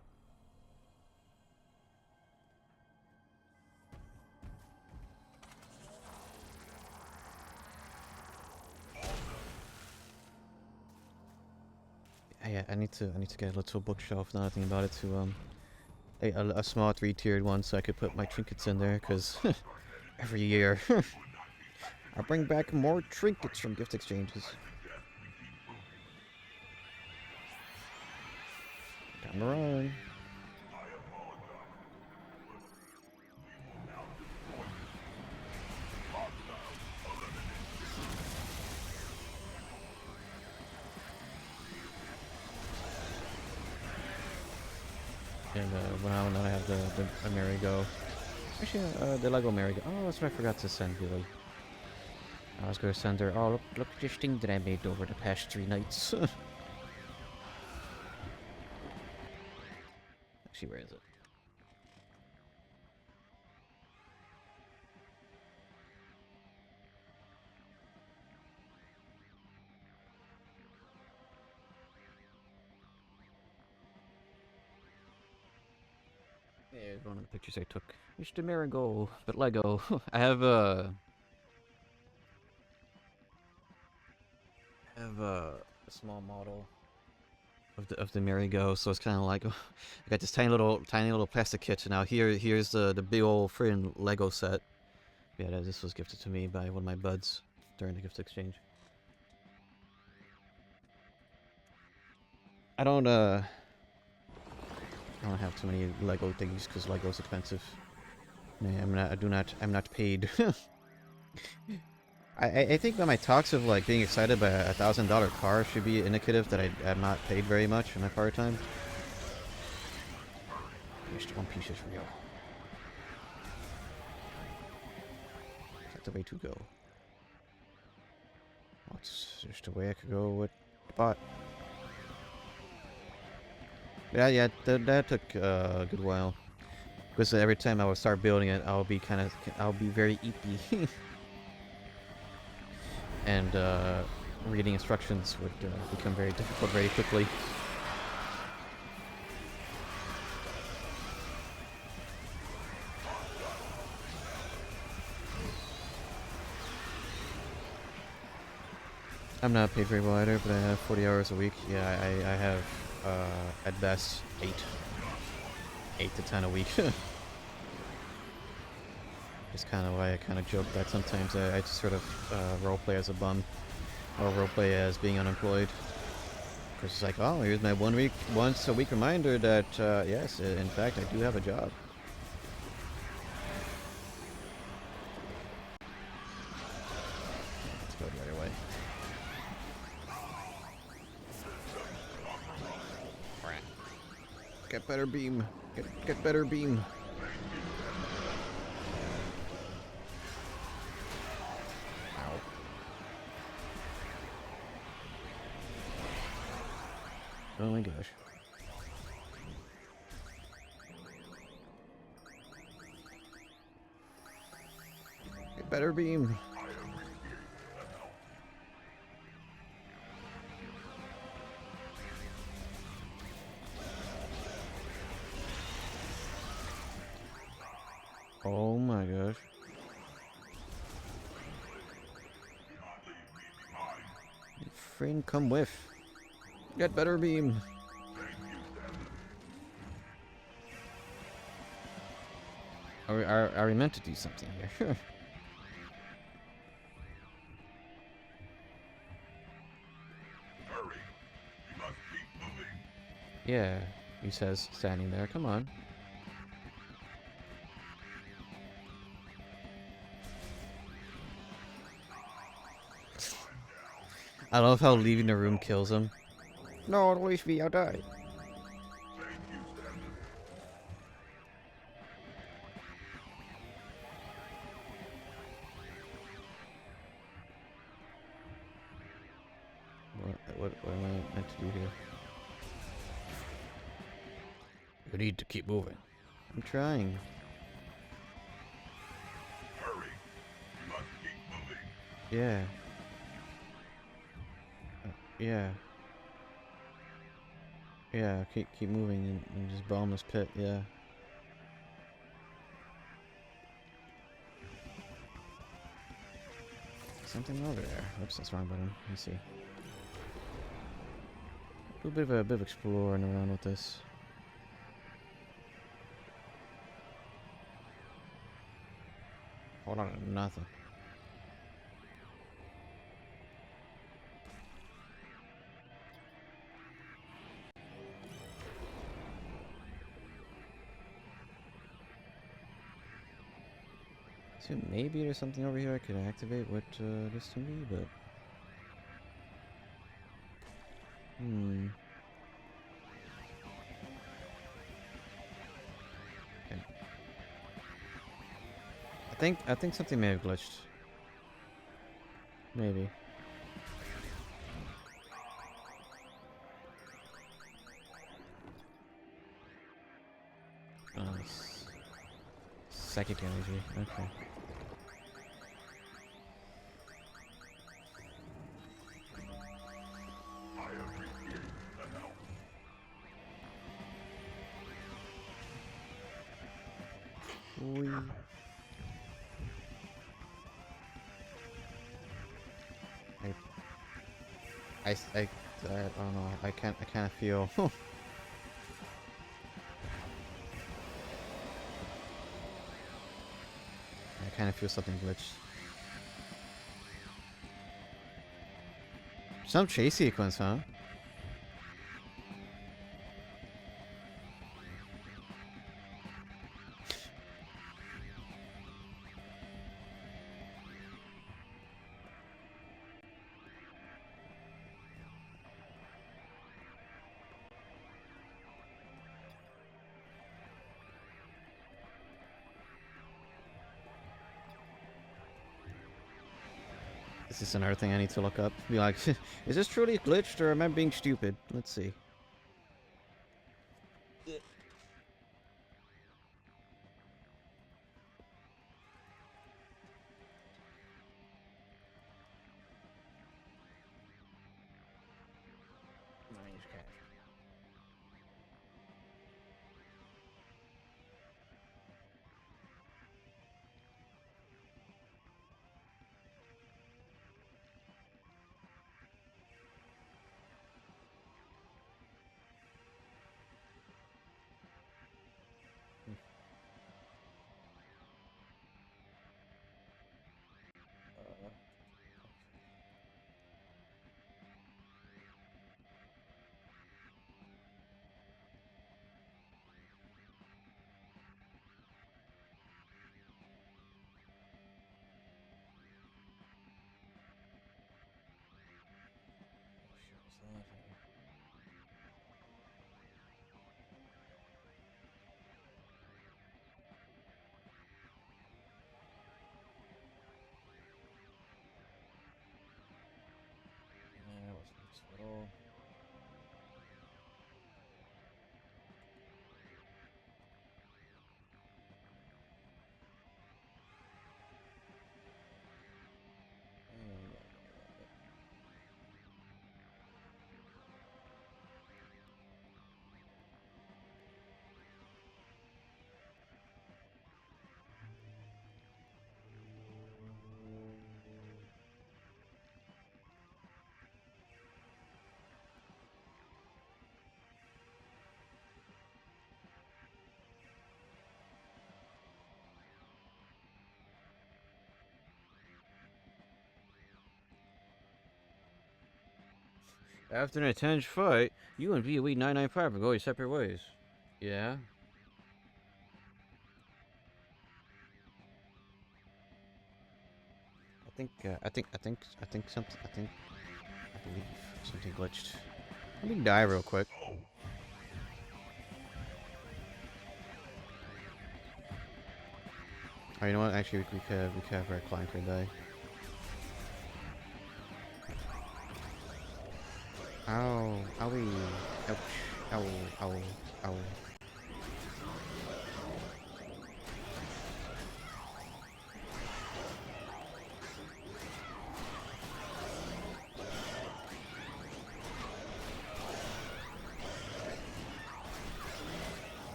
Yeah, I need to get a little bookshelf. Now that I think about it, to a small 3-tiered one, so I could put my trinkets in there. Cause every year I bring back more trinkets from gift exchanges. Time to run. And when I have the merry-go. Actually, the Lego merry-go. Oh, that's what I forgot to send Billy. I was gonna send her. Oh, look at this thing that I made over the past 3 nights. Actually, where is it? Yeah, one of the pictures I took. It's the Marigold, but Lego. I have a small model of the merry-go, so it's kind of like I got this tiny little plastic kit. Now here's the big old friggin' Lego set. Yeah, this was gifted to me by one of my buds during the gift exchange. I don't have too many Lego things because Lego's expensive. Man, I'm not paid. I think that my talks of like being excited by a $1,000 car should be indicative that I'm not paid very much in my part time. Just one piece is real. That's the way to go. Well, it's just the way I could go with the bot. Yeah, that took a good while. Because every time I would start building it, I'll be very eepy. And reading instructions would become very difficult very quickly. I'm not paid very well either, but I have 40 hours a week. Yeah, I have at best 8 to 10 a week. It's kind of why I kind of joke that sometimes I just sort of roleplay as a bum, or roleplay as being unemployed. Because it's like, oh, here's my once a week reminder that yes, in fact, I do have a job. Let's go right away. Get better beam. Get better beam. Oh my gosh. Get better beam. Oh my gosh. Friend, come with. Get better beam. Are we meant to do something here? Hurry! You must keep moving. Yeah, he says, standing there. Come on. I love how leaving the room kills him. No, at least me, I'll die. What am I meant to do here? You need to keep moving. I'm trying. Hurry! You must keep moving. Yeah. Yeah. Yeah, keep moving and just bomb this pit, yeah. Something over there. Oops, that's the wrong button. Let me see. Do a bit of exploring around with this. Hold on to nothing. So maybe there's something over here I could activate what this to me, but Okay. I think something may have glitched. Maybe. Psychic energy. Okay. Wee. I don't know. I kind of feel. I kind of feel something glitched. Some chase sequence, huh? This is another thing I need to look up. Be like, is this truly glitched or am I being stupid? Let's see. After an intense fight, you and VOE 995 are going separate ways. Yeah. I think something. I believe something glitched. Let me die real quick. Oh, you know what? Actually, we could have our clanker die. Ow! Owie! Ouch! Ow! Ow! Ow!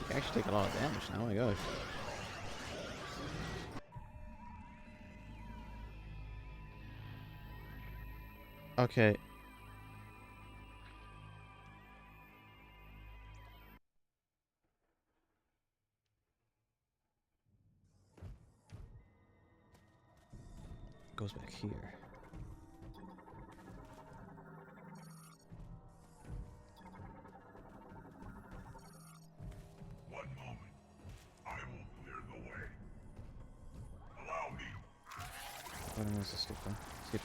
I actually take a lot of damage now. Oh my gosh! Okay. Goes back here. One moment. I will clear the way. Allow me. What was this stupid? Skip.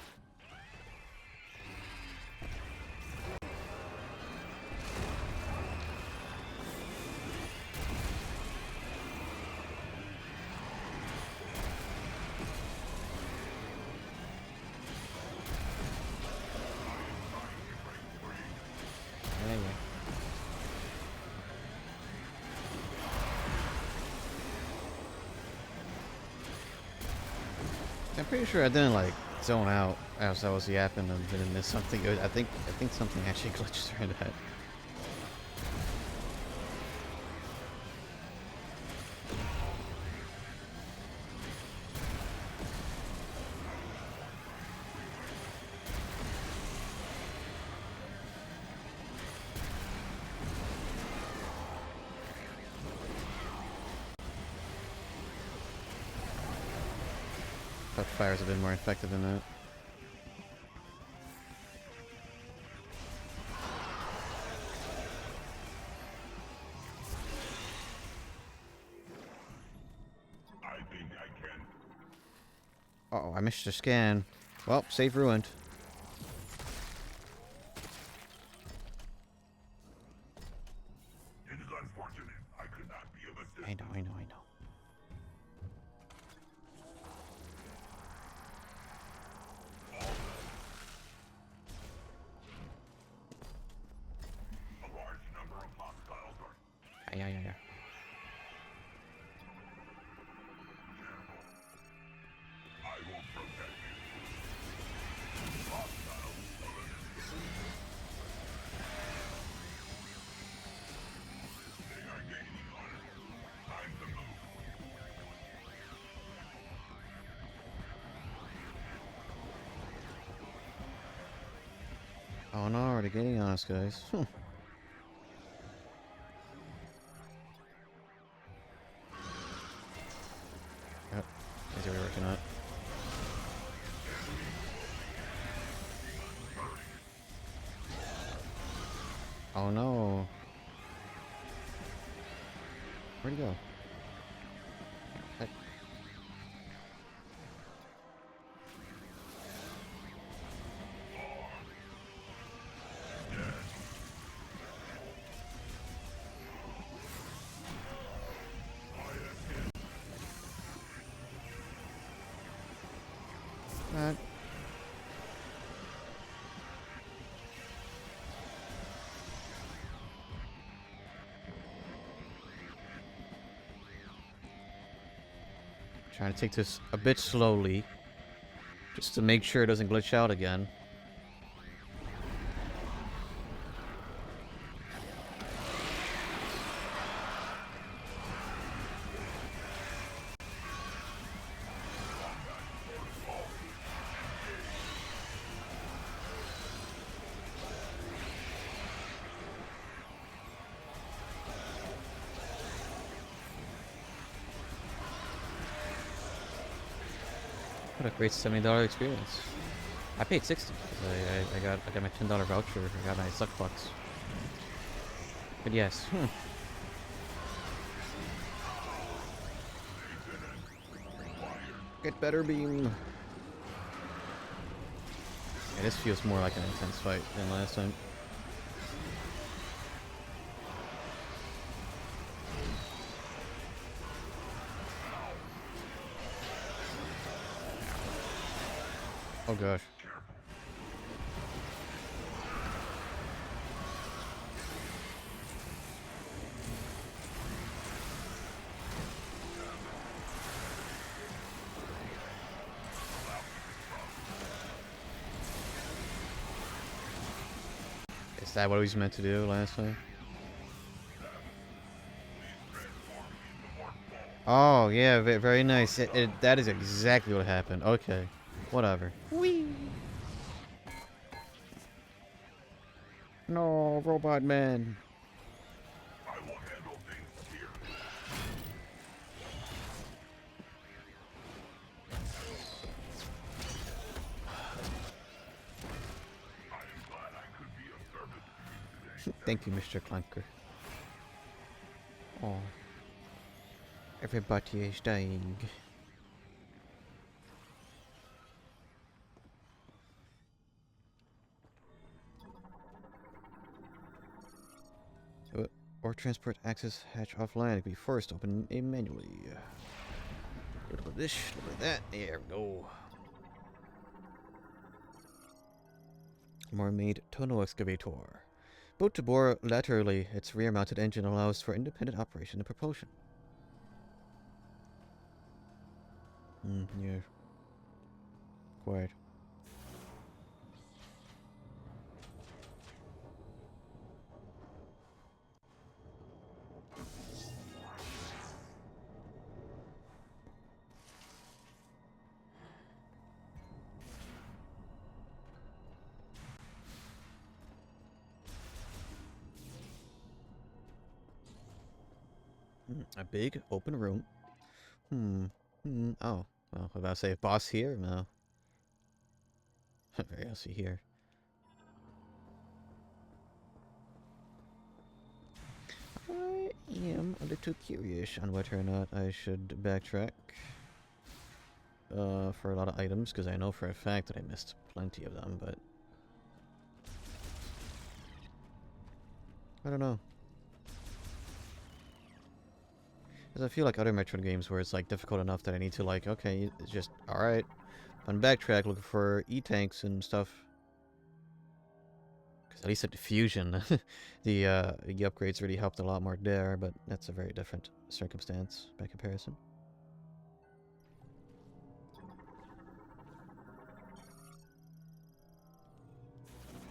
I'm pretty sure I didn't like zone out as I was yapping and didn't miss something. I think something actually glitched through that. But fire's a bit more effective than that. I think I can. Uh oh, I missed a scan. Well, save ruined. It is unfortunate I could not be of assistance. I know. A large number of hostiles are Yeah. careful. I will protect you. Hostiles eliminated. They are gaining on us. Time to move. Oh no, they're getting on us, guys. Yep. Is already working on it. Oh no. Where'd he go? I... What? Trying to take this a bit slowly, just to make sure it doesn't glitch out again. What a great $70 experience. I paid $60 because I got my $10 voucher. I got my suck bucks. But yes. Get better beam. Yeah, this feels more like an intense fight than last time. Oh gosh. Is that what he was meant to do last time? Oh yeah, very nice. That is exactly what happened. Okay, whatever. Whee! No, robot man. I will handle things here. I am glad I could be of service to you today. Thank you, Mr. Clunker. Oh, everybody is dying. Or transport access hatch offline to be first open manually. A little bit of this, a little bit of that. There we go. Mermaid tunnel excavator. Built to bore laterally, its rear-mounted engine allows for independent operation and propulsion. Yeah. Quite. A big open room. Oh, Well, what about to say boss here? No. Very else here. I am a little curious on whether or not I should backtrack for a lot of items, because I know for a fact that I missed plenty of them, but I don't know. Because I feel like other Metroid games where it's like difficult enough that I need to like, okay, it's just, alright, on backtrack looking for E-tanks and stuff. Because at least at Diffusion, the upgrades really helped a lot more there, but that's a very different circumstance by comparison.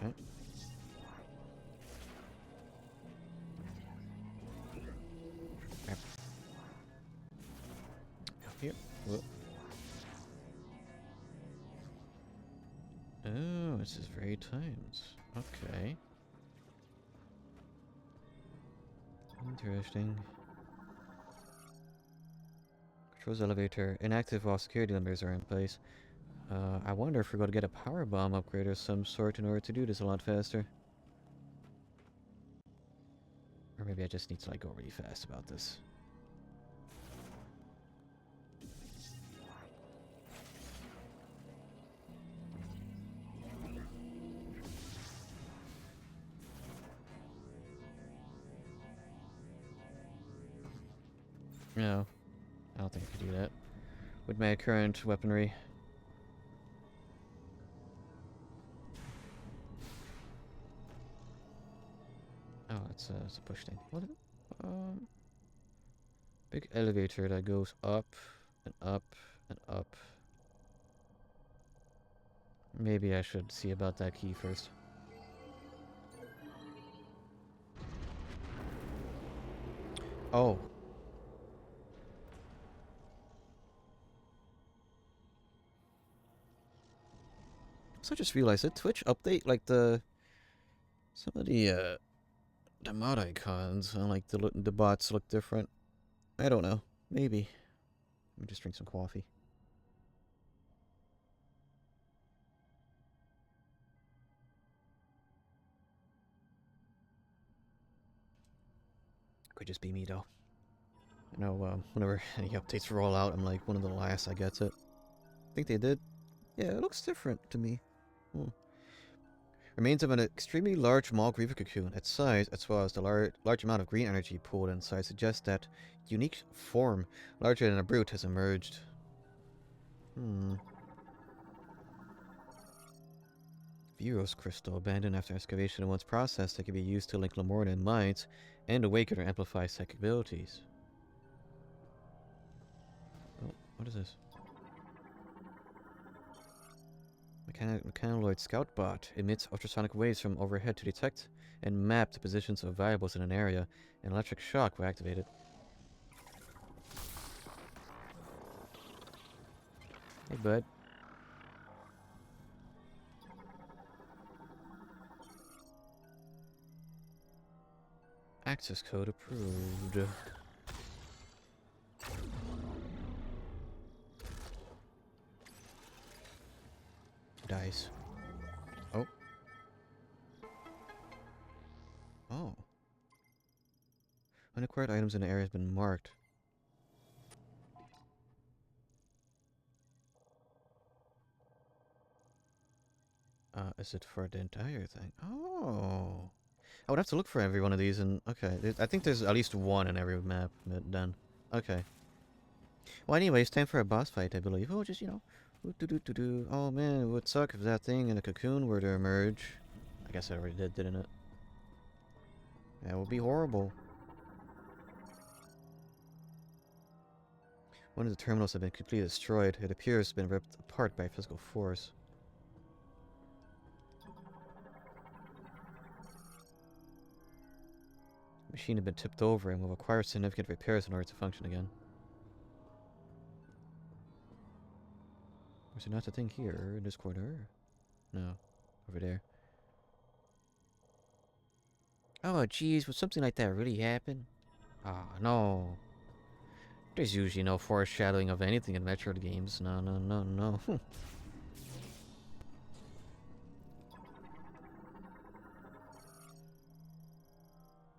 Okay. Up here. Whoa. Oh, this is very timed. Okay. Interesting. Controls elevator. Inactive while security limiters are in place. I wonder if we're going to get a power bomb upgrade or some sort in order to do this a lot faster. Or maybe I just need to like go really fast about this. No, I don't think I could do that with my current weaponry. Oh, it's a push thing. What is it? Big elevator that goes up and up and up. Maybe I should see about that key first. Oh. So I just realized that Twitch update, like some of the mod icons, like the bots look different. I don't know. Maybe. Let me just drink some coffee. Could just be me though. I know whenever any updates roll out, I'm like one of the last I gets it. I think they did. Yeah, it looks different to me. Remains of an extremely large mall graphical cocoon. Its size, as well as the large amount of green energy pooled inside, suggests that unique form, larger than a brute, has emerged. Viros crystal, abandoned after excavation, and once processed, it can be used to link Lamorna and minds, and awaken or amplify psychic abilities. Oh, what is this? Mechanaloid scout bot emits ultrasonic waves from overhead to detect and map the positions of variables in an area. An electric shock will activate it. Hey, bud. Access code approved. Dice. Oh. Oh. Unacquired items in the area has been marked. Is it for the entire thing? Oh. I would have to look for every one of these, and okay. I think there's at least one in every map done. Okay. Well, anyway, it's time for a boss fight, I believe. Oh, just, you know. Oh man, it would suck if that thing in the cocoon were to emerge. I guess it already did, didn't it? That would be horrible. One of the terminals have been completely destroyed. It appears to have been ripped apart by physical force. The machine had been tipped over and will require significant repairs in order to function again. Was there not a thing here in this corner? No. Over there. Oh, jeez, would something like that really happen? Ah, no. There's usually no foreshadowing of anything in Metroid games. No, no, no, no.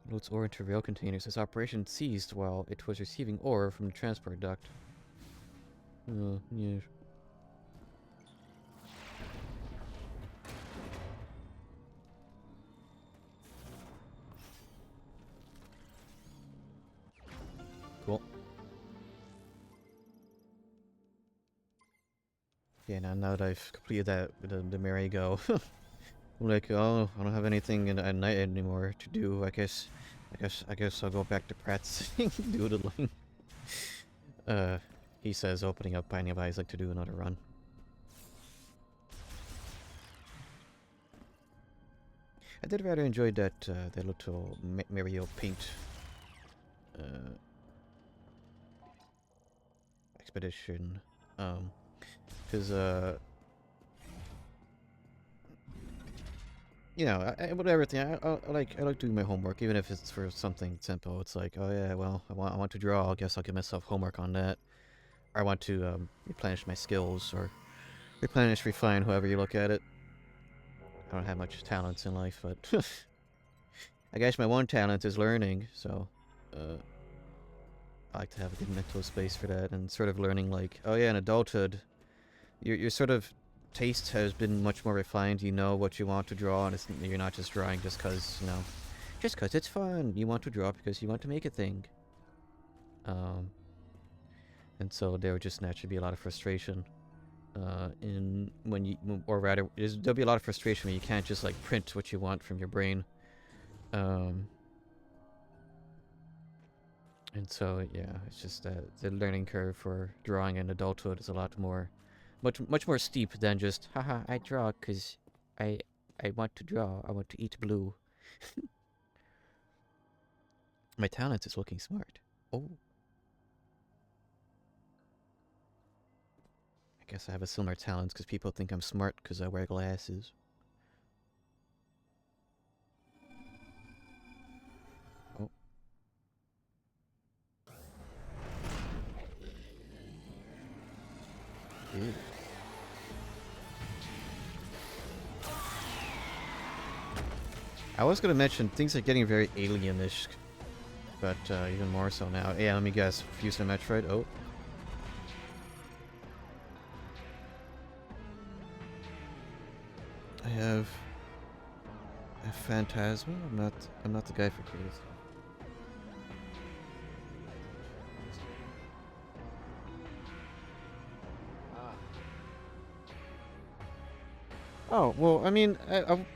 Loads ore into rail containers. This operation ceased while it was receiving ore from the transport duct. Yeah. Cool. Yeah, now that I've completed that with the merry-go, I'm like, oh, I don't have anything at night anymore to do. I guess I'll go back to practicing doodling. He says, opening up Binding of Isaac to do another run. I did rather enjoy that little Mario Paint expedition, because you know, with everything, I like doing my homework, even if it's for something simple. It's like, oh yeah, well, I want to draw. I guess I'll give myself homework on that. Or I want to replenish my skills, or refine, however you look at it. I don't have much talents in life, but I guess my one talent is learning. So, I like to have a good mental space for that, and sort of learning, like, oh yeah, in adulthood, your sort of taste has been much more refined. You know what you want to draw, and you're not just drawing just because, you know, just because it's fun. You want to draw because you want to make a thing. And so there would just naturally be a lot of frustration or rather, there'll be a lot of frustration when you can't just like print what you want from your brain. And so yeah, it's just that the learning curve for drawing in adulthood is a lot more, much more steep than just, haha, I draw because I want to draw. I want to eat blue. My talent is looking smart. Oh. I guess I have a similar talent because people think I'm smart because I wear glasses. Oh. Ew. I was gonna mention things are getting very alien-ish, but even more so now. Yeah, let me guess. Fused to Metroid. Oh. I have a Phantasma. I'm not the guy for creative. Oh, well, I mean,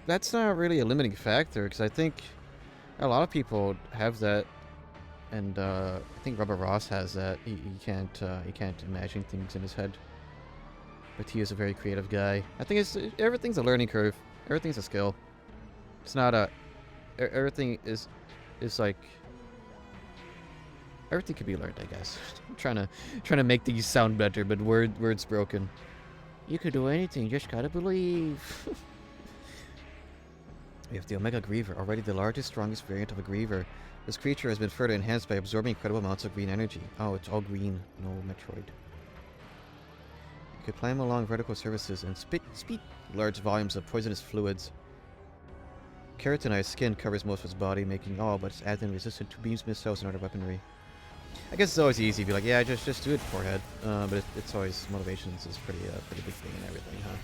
that's not really a limiting factor, because I think a lot of people have that, and I think Rubber Ross has that. He can't imagine things in his head, but he is a very creative guy. I think everything's a learning curve. Everything's a skill. It's not a everything is like everything can be learned, I guess. I'm trying to make these sound better, but words broken. You could do anything, just gotta believe. We have the Omega Griever, already the largest, strongest variant of a Griever. This creature has been further enhanced by absorbing incredible amounts of green energy. Oh, it's all green, no Metroid. You could climb along vertical surfaces and spit large volumes of poisonous fluids. Keratinized skin covers most of its body, making all but its admin resistant to beams, missiles, and other weaponry. I guess it's always easy to be like, yeah, just do it, forehead. But it's always, motivations is pretty big thing and everything, huh?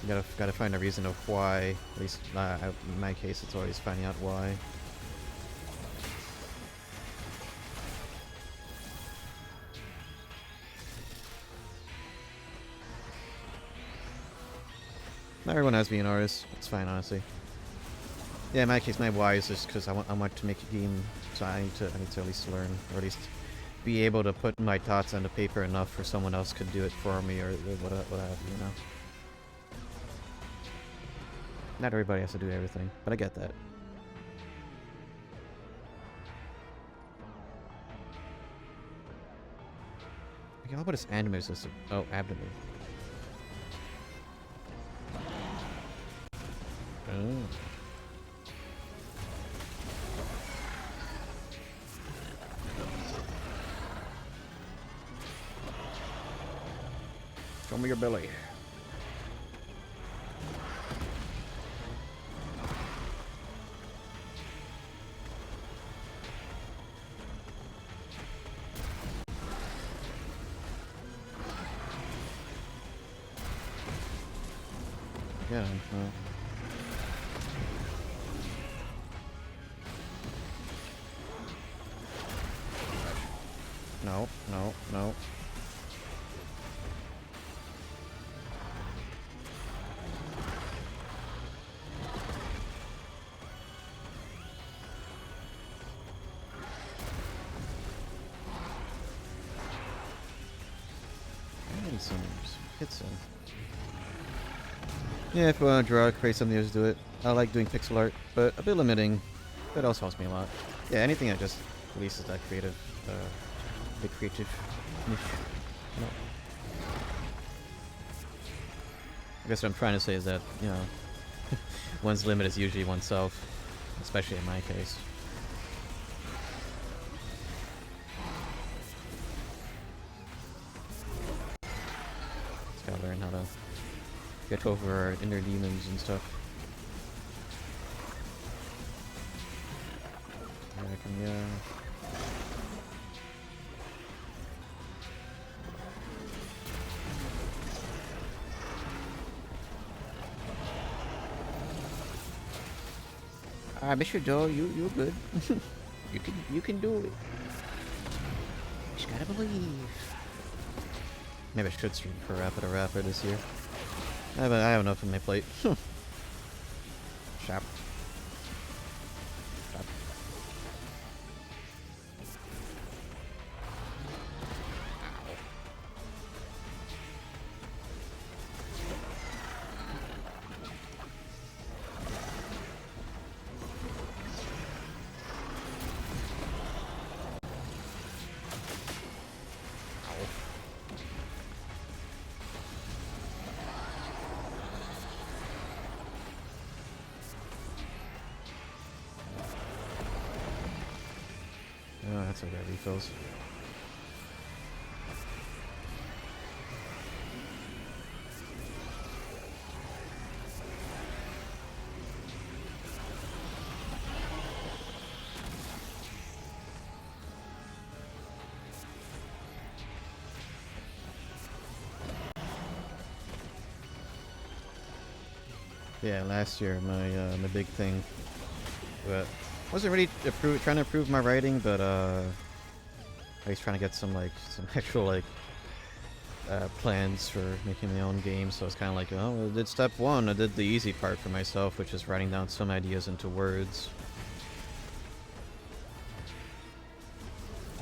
You gotta find a reason of why. At least in my case, it's always finding out why. Not everyone has to be an artist. It's fine, honestly. Yeah, in my case, my why is just because I want to make a game, so I need to at least learn, or at least be able to put my thoughts on the paper enough for someone else could do it for me, or what have you, you know. Not everybody has to do everything, but I get that. Okay, how about this anime system? Oh, abdomen. Oh. Show me your belly. Yeah. No, no, no. And some hits in. Yeah, if you want to draw, create something, just do it. I like doing pixel art, but a bit limiting. But it also helps me a lot. Yeah, anything that just releases that creative, the creative niche. No. I guess what I'm trying to say is that, you know, one's limit is usually oneself, especially in my case. Just gotta learn how to get over our inner demons and stuff. Yeah. Mr. Joe, you're good. you can do it. Just gotta believe. Maybe I should stream for Rapper this year. I have enough on my plate. Shop. Oh, that's okay, refills. Yeah, last year my big thing, but wasn't really trying to improve my writing, but I was trying to get some actual plans for making my own game. So it's kind of like, oh, I did step one. I did the easy part for myself, which is writing down some ideas into words.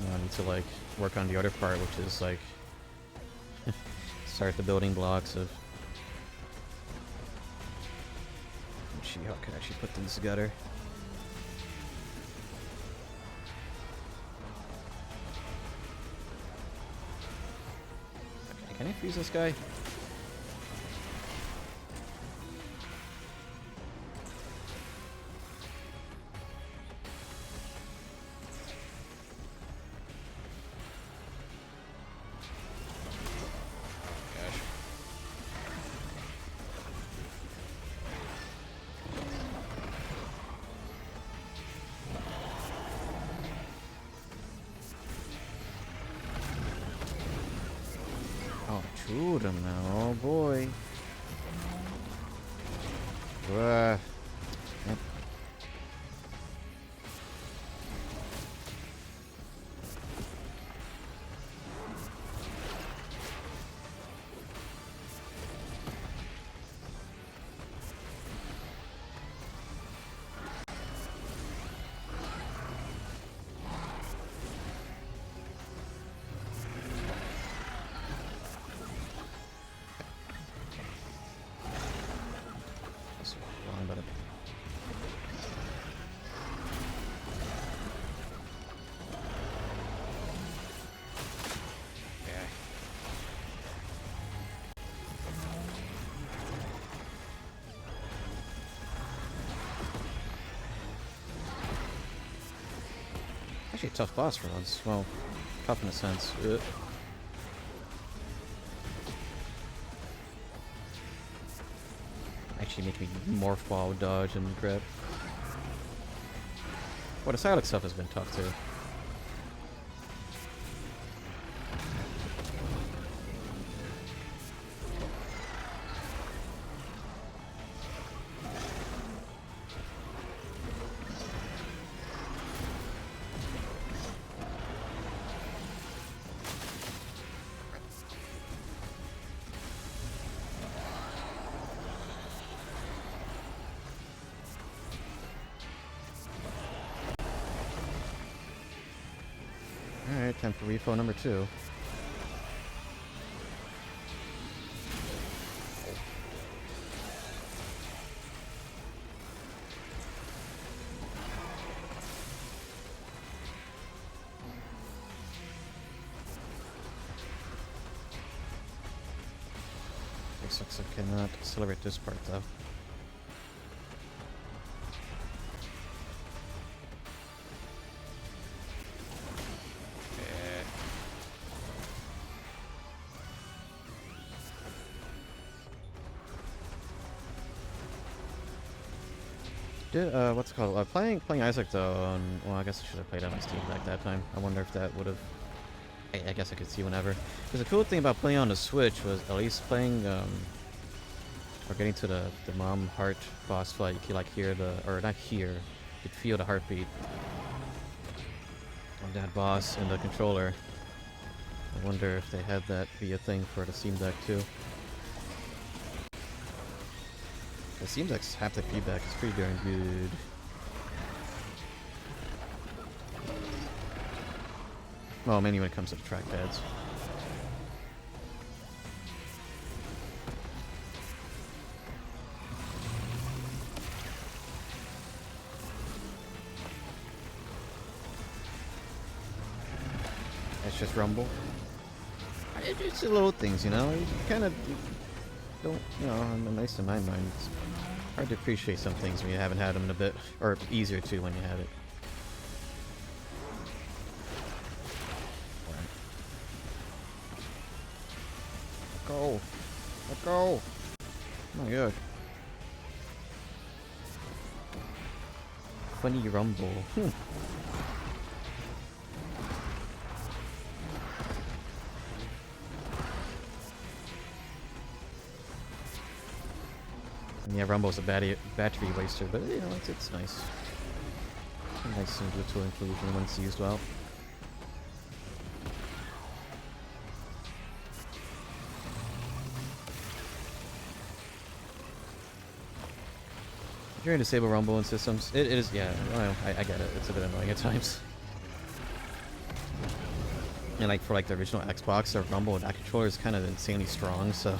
Now I need to work on the other part, which is start the building blocks of. Let's see how I can actually put these together. Okay, can I freeze this guy? Shoot him now, oh boy. Yep. Actually a tough boss for once. Well, tough in a sense. actually make me morph while dodge and grab. Well, the Silex stuff has been tough too. Alright, time for refill number 2. Looks like I cannot accelerate this part though. What's it called? Playing Isaac though. Well, I guess I should have played on my Steam Deck that time. I wonder if that would have. I guess I could see whenever. Because the cool thing about playing on the Switch was at least playing or getting to the mom heart boss fight. You could like hear or not hear. You could feel the heartbeat of that boss in the controller. I wonder if they had that be a thing for the Steam Deck too. It seems like haptic feedback is pretty darn good. Well, mainly when it comes to the trackpads. That's just rumble. It's the little things, you know. You kind of don't, you know, at least in my mind, it's hard to appreciate some things when you haven't had them in a bit, or easier to when you had it. Let go! Let go! Oh my god. Funny rumble. Yeah, Rumble's a battery waster, but you know, it's nice. A nice tool inclusion when it's used well. If you're going to disable Rumble in systems, it is, yeah, well, I get it. It's a bit annoying at times. And like for like the original Xbox, the Rumble with that controller is kind of insanely strong, so...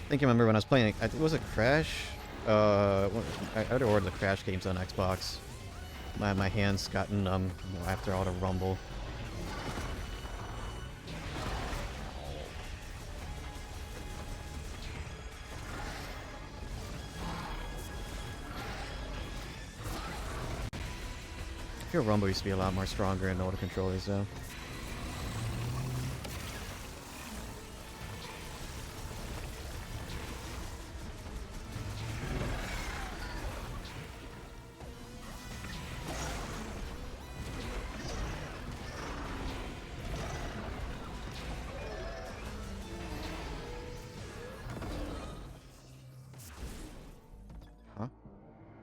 I think I remember when I was playing, I think it was a Crash. I would order the Crash games on Xbox. My hands gotten numb after all the rumble. I feel Rumble used to be a lot more stronger in older controllers though.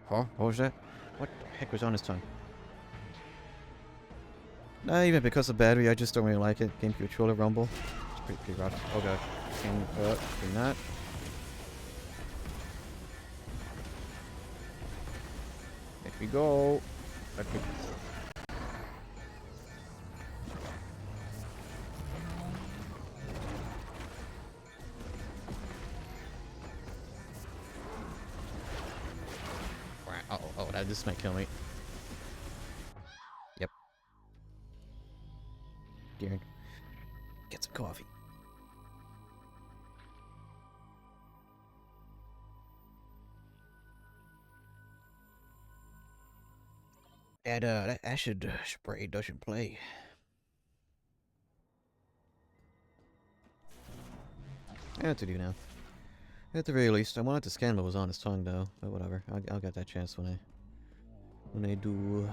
Huh? What was that? What the heck was on his tongue? Not even because of battery, I just don't really like it. GameCube controller rumble. It's pretty rough. Oh god. Can not. Let me go. Let me... Oh, this might kill me. Yep. Darren, get some coffee. That acid spray doesn't play. I know what to do now. At the very least, I wanted to scan what was on his tongue, though. But whatever, I'll get that chance when I do.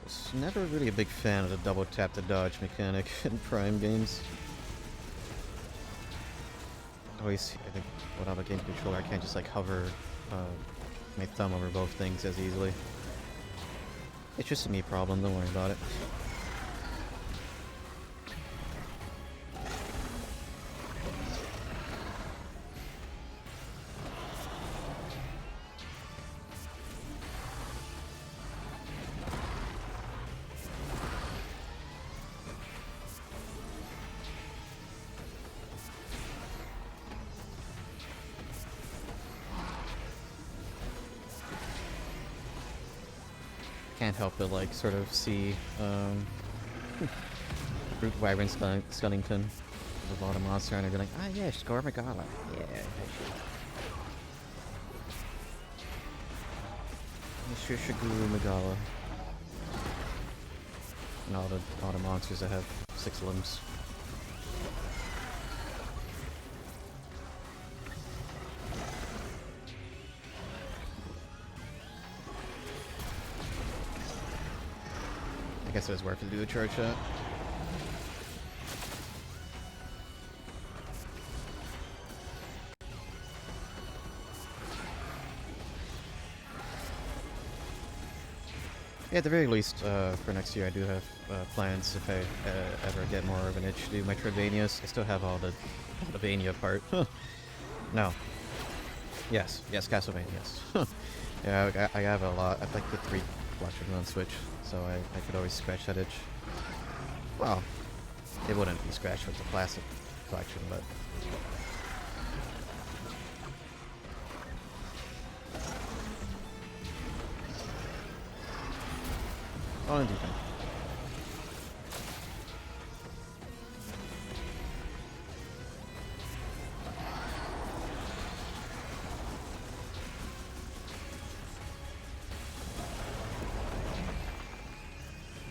Was never really a big fan of the double tap to dodge mechanic in Prime games. Always, I think, without a game controller, I can't just like hover my thumb over both things as easily. It's just a me problem, don't worry about it. Can't help but like sort of see Brute Wyvern Skunnington, the bottom monster, and I'd be like, ah yes, Gore Magala, yeah. Mr. Shiguru Magala. And all the monsters that have 6 limbs. I guess it was worth it to do the charge shot. Yeah, at the very least, for next year I do have plans if I ever get more of an itch to do Metroidvanias. I still have all the Vania part. No. Yes, Castlevania, yes. Yeah, I have a lot. I've like the 3 collections on Switch, so I could always scratch that itch. Well, it wouldn't be scratched with the classic collection, but... I'll do that.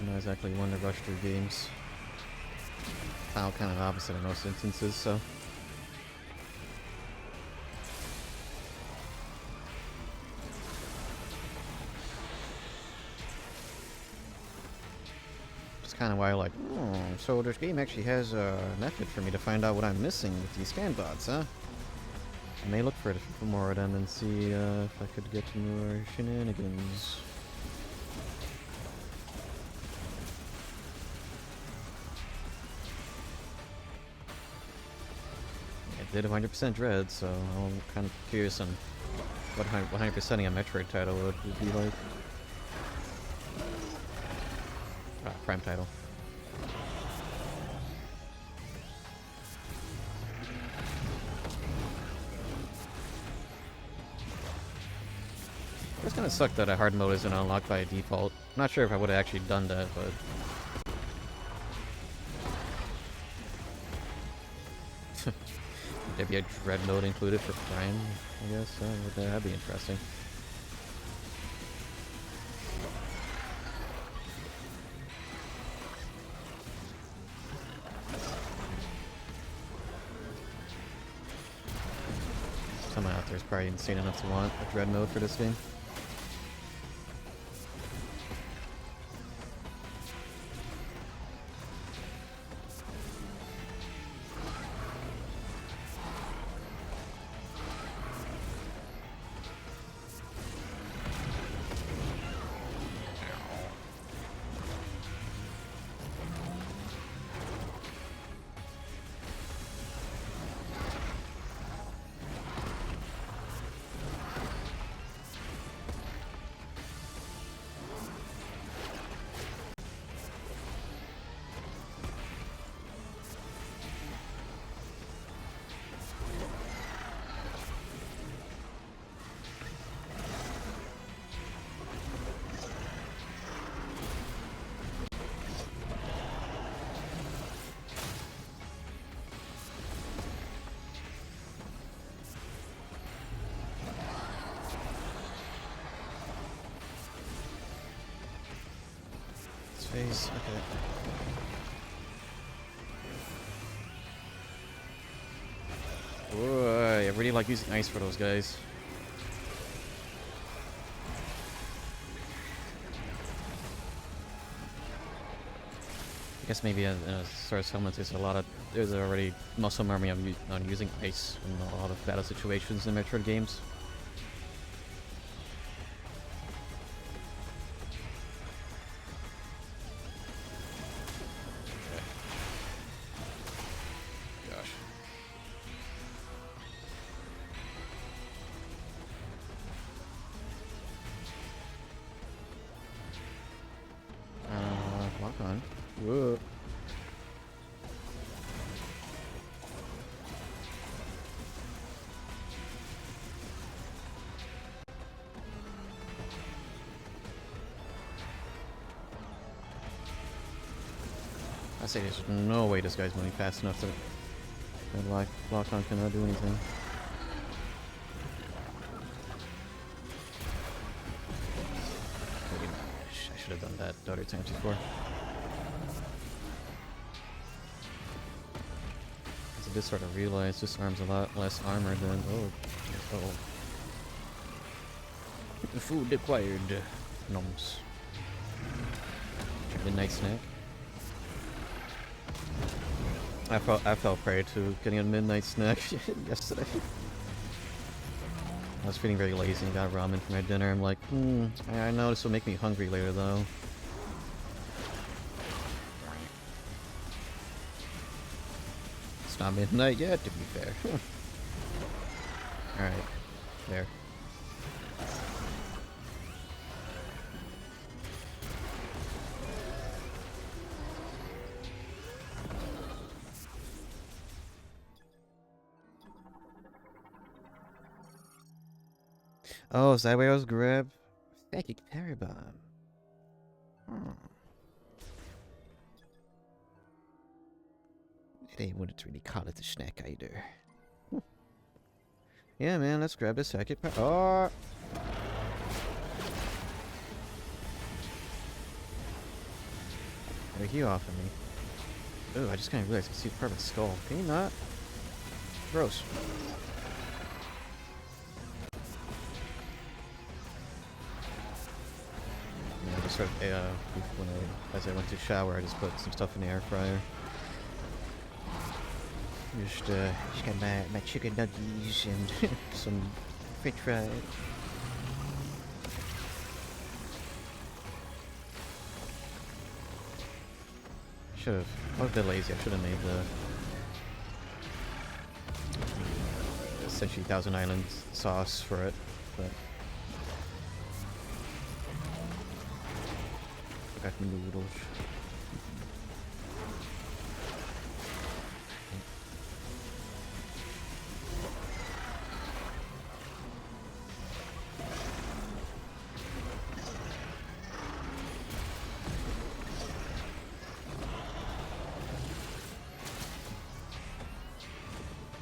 I'm not exactly one to rush through games. I'm kind of opposite in most instances, so... kind of why I like, so this game actually has a method for me to find out what I'm missing with these scan bots, huh? I may look for more of them and see if I could get more shenanigans. I did 100% Dread, so I'm kind of curious on what 100%ing a Metroid title would be like. Prime title. It's gonna suck that a hard mode isn't unlocked by default. I'm not sure if I would have actually done that, but... Would there be a Dread mode included for Prime, I guess? That'd be interesting. Someone out there is probably insane enough to want a Dread mode for this game. Phase, okay. Ooh, I really like using ice for those guys. I guess maybe in a Source helmet there's already muscle memory on using ice in a lot of battle situations in Metroid games. Gosh. Lock on. Whoa. I say there's no way this guy's moving fast enough to lock on cannot do anything. I should have done that the other times before. I did sort of realize this arm's a lot less armor than food acquired. Noms. Midnight snack. I fell prey to getting a midnight snack yesterday. I was feeling very lazy and got ramen for my dinner. I'm like, I know this will make me hungry later though. It's not midnight yet, to be fair. Alright, there. Oh, is that where I was grab? Psychic Parabomb. They wouldn't really call it a snack either. Yeah, man, let's grab this psychic power. Oh! What are you offering me? Oh, I just kind of realized I see the perfect skull. Can you not? Gross. Yeah, I just sort of, as I went to shower, I just put some stuff in the air fryer. Just got my chicken nuggies and some french fries. Should've. I was a bit lazy. I should've made the essentially Thousand Island sauce for it, but I got the noodles.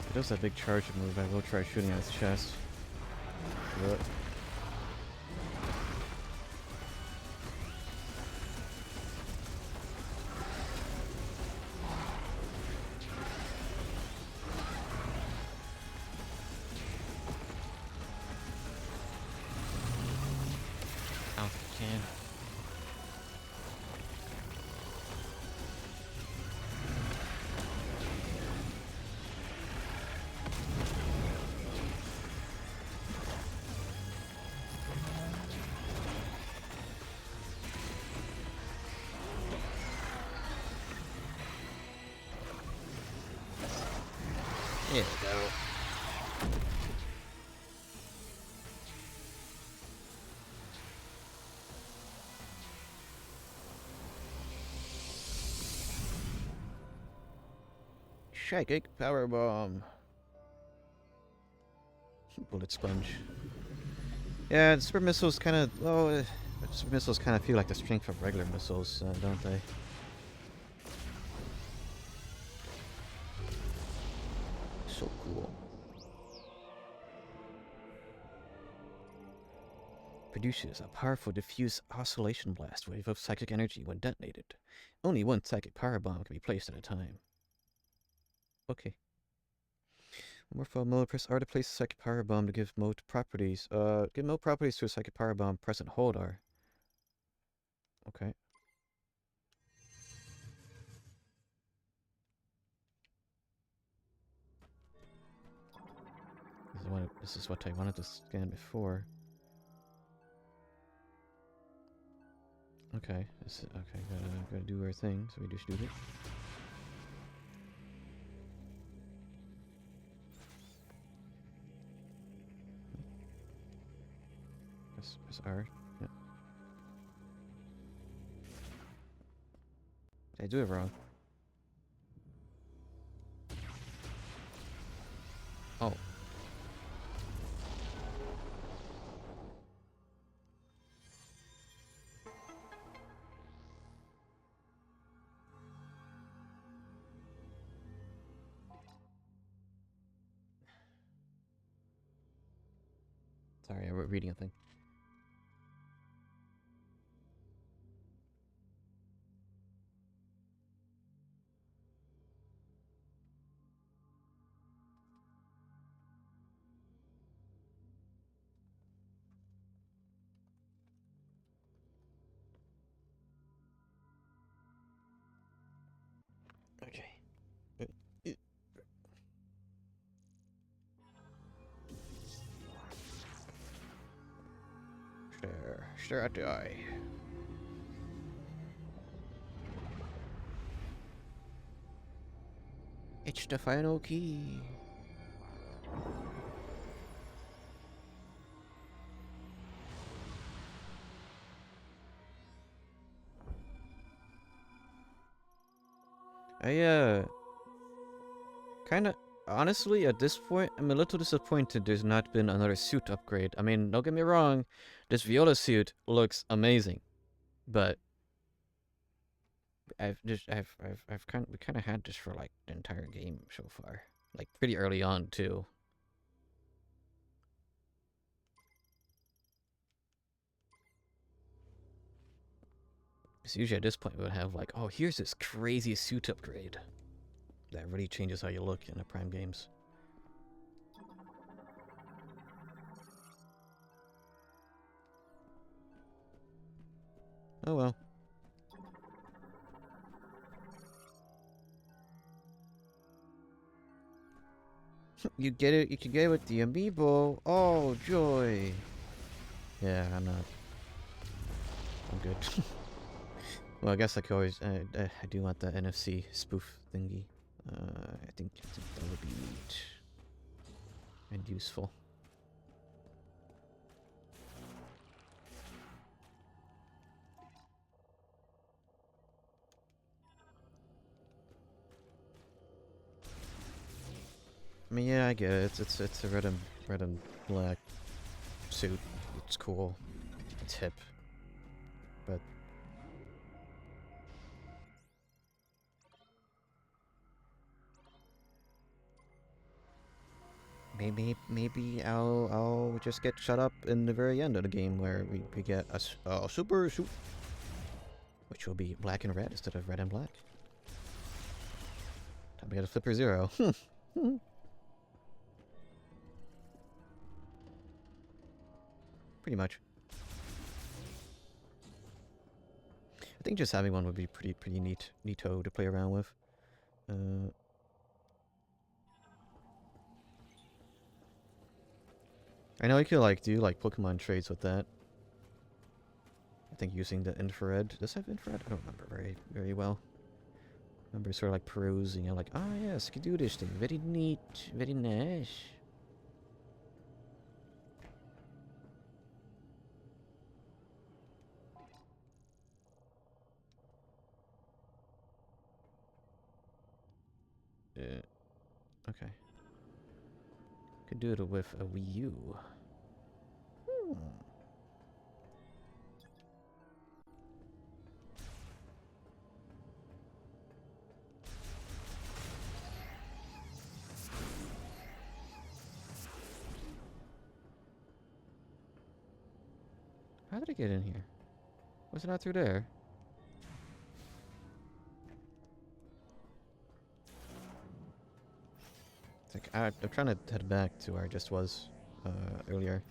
It does that big charge move. I will try shooting at his chest. Yep. Out the can. There we go. Psychic power bomb. Bullet sponge. Yeah, the super missiles kind of. Well, super missiles kind of feel like the strength of regular missiles, don't they? So cool. Produces a powerful diffuse oscillation blast wave of psychic energy when detonated. Only one psychic power bomb can be placed at a time. Okay. Morpho mode, press R to place a psychic power bomb to give mode properties. Give mode properties to a psychic power bomb, press and hold R. Okay. This is what I wanted to scan before. Okay, okay, gotta do our thing, so we just do it. Press R. Yeah. Did I do it wrong? Oh. Sorry, I'm reading a thing. Okay. Stare at the eye. It's the final key. I kinda honestly at this point I'm a little disappointed there's not been another suit upgrade. I mean, don't get me wrong, this Viola suit looks amazing, but we kind of had this for like the entire game so far, like pretty early on too. Because usually at this point we would have like, oh, here's this crazy suit upgrade that really changes how you look in the Prime games. Oh well. You get it. You can get it with the amiibo. Oh joy! Yeah, I'm not. I'm good. Well, I guess I could always. I do want the NFC spoof thingy. I think that would be neat and useful. I mean, yeah, I get it. It's a red and black suit. It's cool. It's hip. But maybe I'll just get shut up in the very end of the game where we get a super suit, which will be black and red instead of red and black. Time to get a Flipper Zero. Pretty much. I think just having one would be pretty neato to play around with. I know you could like do like Pokemon trades with that. I think using the infrared. Does it have infrared? I don't remember very well. I remember sort of like perusing. I'm like, ah yes, I could do this thing. Very neat, very nice. Okay. Could do it with a Wii U. did I get in here? Was it not through there? It's like, I'm trying to head back to where I just was earlier.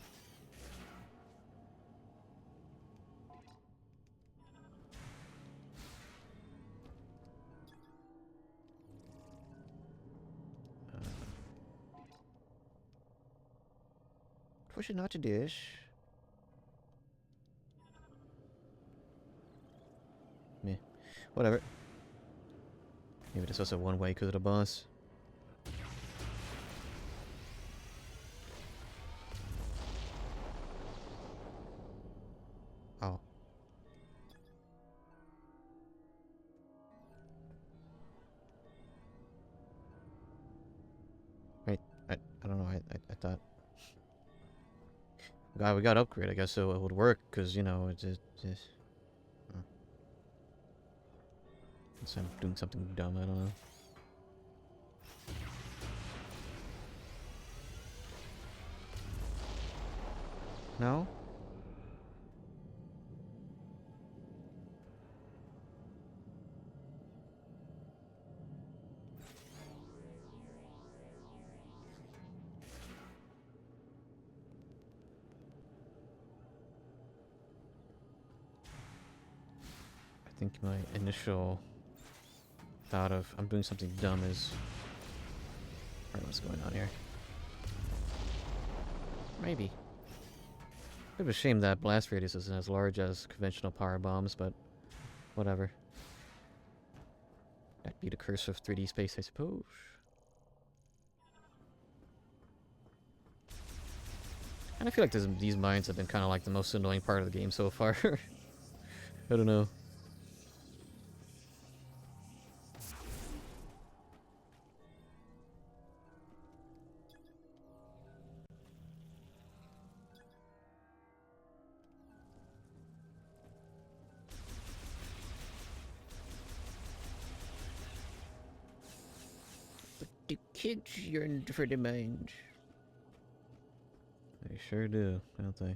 Push it not to dish. Meh. Whatever. Maybe this was a one way because of the boss. Oh. Wait, I don't know, I thought... God, we got upgrade, I guess so it would work, because, you know, it's just... Unless I'm doing something dumb, I don't know. No? I think my initial thought of I'm doing something dumb is... Alright, what's going on here? Maybe. Bit of a shame that blast radius isn't as large as conventional power bombs, but whatever. That'd be the curse of 3D space, I suppose. And I feel like these mines have been kind of like the most annoying part of the game so far. I don't know. But the kids yearn for the mines. They sure do, don't they?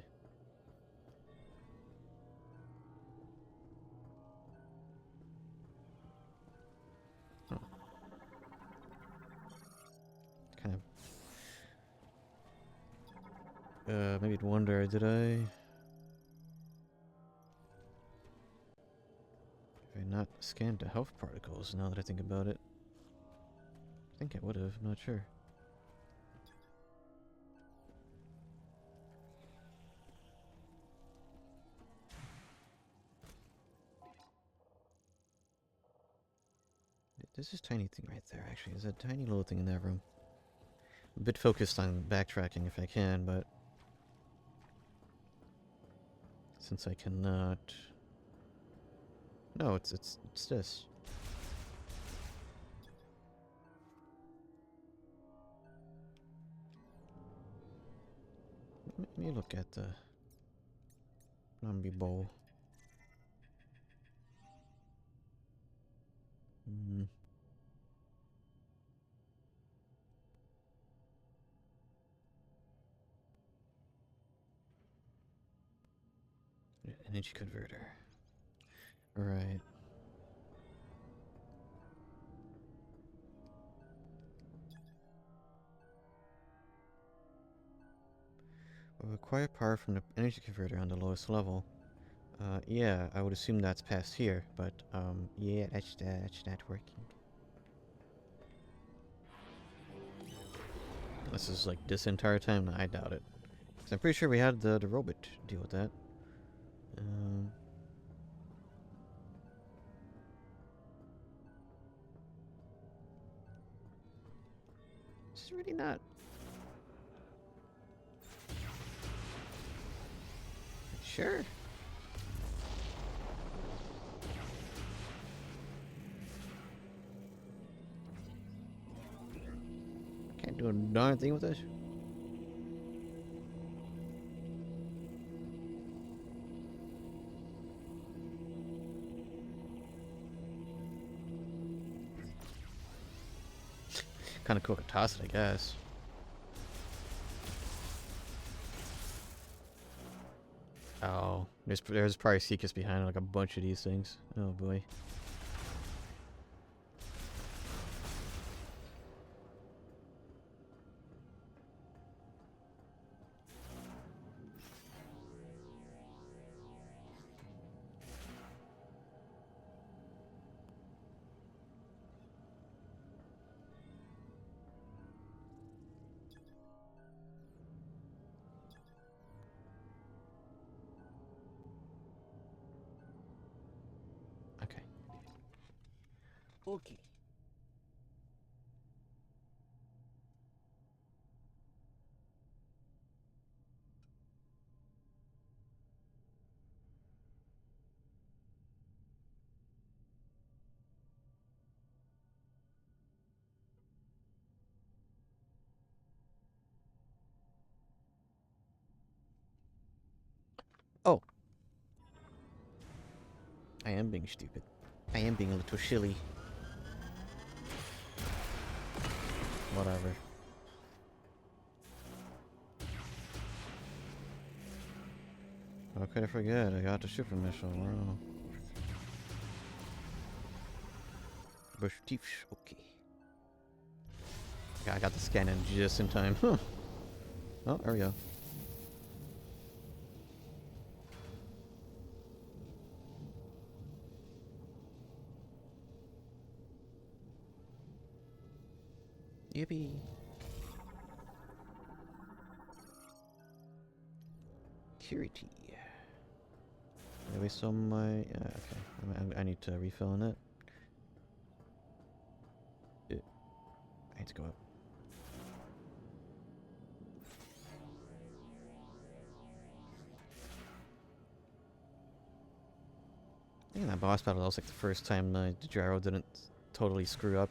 Oh. Kind of... maybe I'd wonder, did I... Have I not scanned the health particles now that I think about it? I think I would have, I'm not sure. There's this tiny thing right there, actually. There's a tiny little thing in that room. I'm a bit focused on backtracking if I can, but... Since I cannot... No, it's this. Let me look at the... Nambi bowl. Energy converter. Right. Will require power from the energy converter on the lowest level. Yeah, I would assume that's past here, but, yeah, that's not working. This is like this entire time? I doubt it. 'Cause I'm pretty sure we had the robot deal with that. This is really not... Sure. Can't do a darn thing with this. Kind of cool to toss it, I guess. Oh, there's probably secrets behind like a bunch of these things. Oh boy. Okay. Okay. Oh, I am being stupid. I am being a little shilly. Whatever. How could I forget? I got the super missile. Wow. Brutish. Okay. Yeah, I got the scan in just in time. Huh. Oh, there we go. Yippee. Security. Did I waste some my... okay. I need to refill in it. I need to go up. I think in that boss battle, that was like the first time the gyro didn't totally screw up.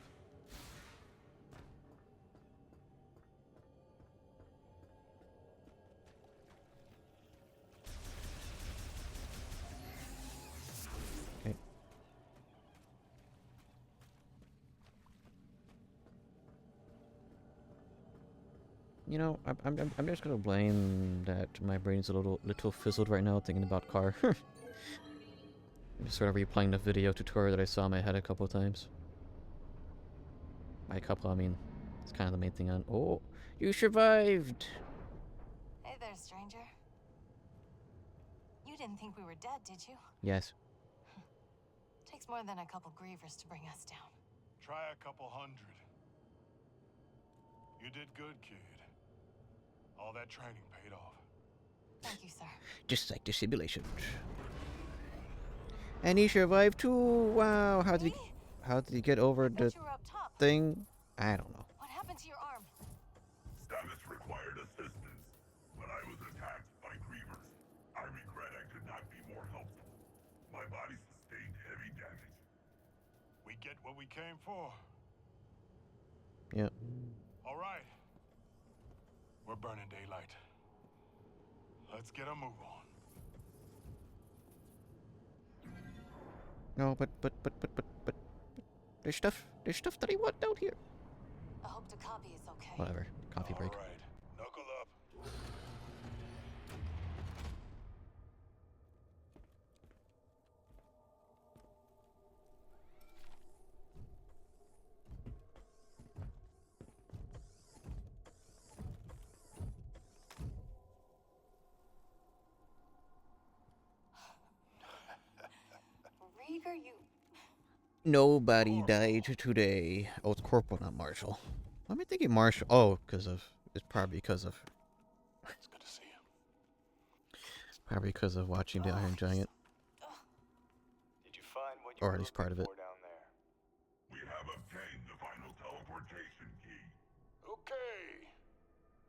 Okay. You know, I'm just gonna blame that my brain's a little fizzled right now thinking about car. I'm just sort of replaying the video tutorial that I saw in my head a couple of times. By a couple, I mean, it's kind of the main thing on. Oh, you survived! Hey there, stranger. You didn't think we were dead, did you? Yes. Takes more than a couple grievers to bring us down. Try a couple hundred. You did good, kid. All that training paid off. Thank you, sir. Just like the simulation. And he survived too! Wow, how did he get over I the thought you were up top. thing? I don't know. What happened to your arm? Samus required assistance, but I was attacked by grievers. I regret I could not be more helpful. My body sustained heavy damage. We get what we came for. Yep. All right. We're burning daylight. Let's get a move on. No, but there's stuff that I want down here. I hope the copy is okay. Whatever. Coffee break. All right. Knuckle up. Rieger, you... Nobody died today. Oh, it's Corporal, not Marshall. Why am I thinking Marshall? Oh, it's probably because of... It's good to see you. Probably because of watching the Iron Giant. Did you find what you Or were at least looking part of it. for down there? We have obtained the final teleportation key. Okay.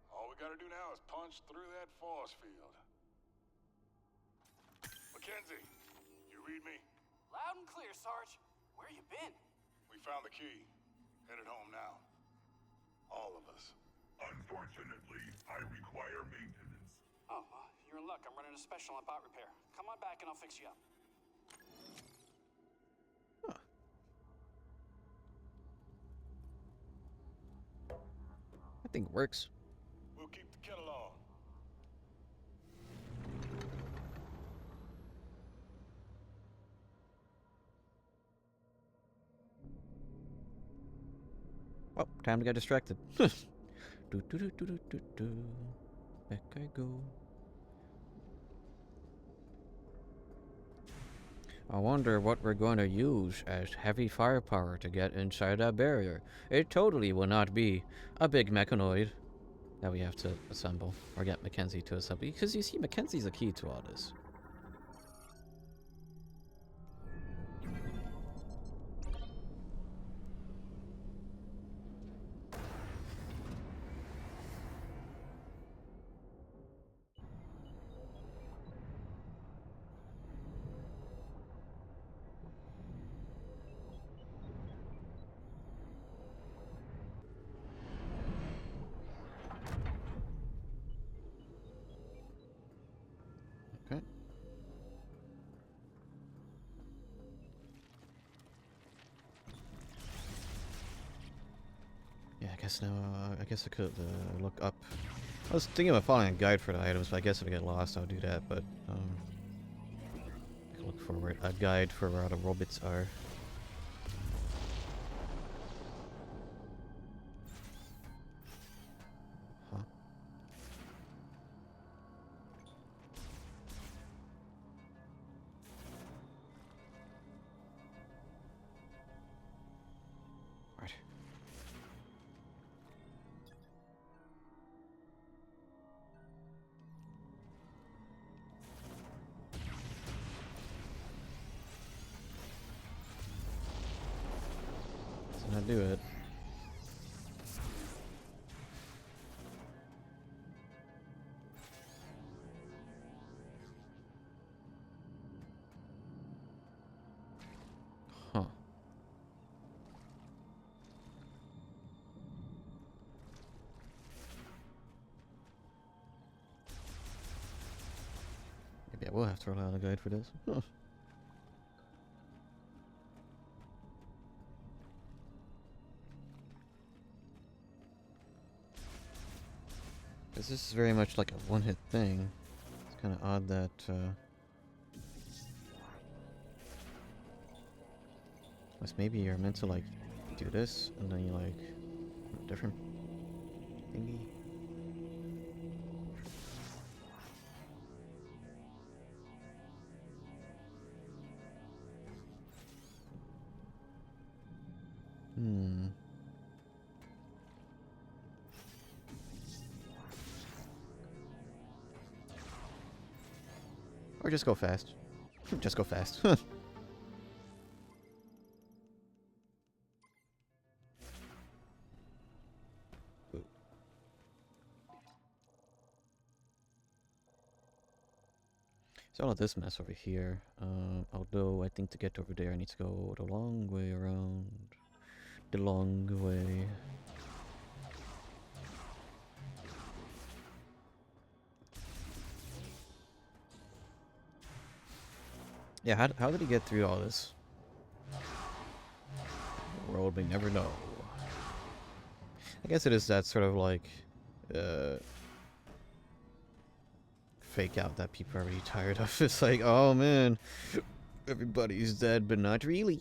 All we gotta do now is punch through that force field. Mackenzie, you read me? Loud and clear, Sarge. Where you been? We found the key. Headed home now. All of us. Unfortunately, I require maintenance. Oh, well, you're in luck. I'm running a special on bot repair. Come on back and I'll fix you up. Huh. That thing works. We'll keep the kettle on. Well, time to get distracted. Do do do do do do do. Back I go. I wonder what we're going to use as heavy firepower to get inside that barrier. It totally will not be a big mechanoid that we have to assemble, or get Mackenzie to assemble. Because you see, Mackenzie's the key to all this. Okay. Yeah, I guess now, I guess I could look up. I was thinking about following a guide for the items, but I guess if I get lost, I'll do that. But I can look for a guide for where the robots are. Huh. Right. Doesn't that do it? Huh. Maybe I will have to rely on a guide for this. Huh. Because this is very much like a one-hit thing. It's kind of odd that, unless maybe you're meant to, like, do this, and then you, like, different thingy. Hmm. Or just go fast. Just go fast. So all of this mess over here. Although I think to get over there I need to go the long way around. The long way. Yeah, how did he get through all this? The world may never know. I guess it is that sort of like fake out that people are really tired of. It's like, oh man, everybody's dead, but not really.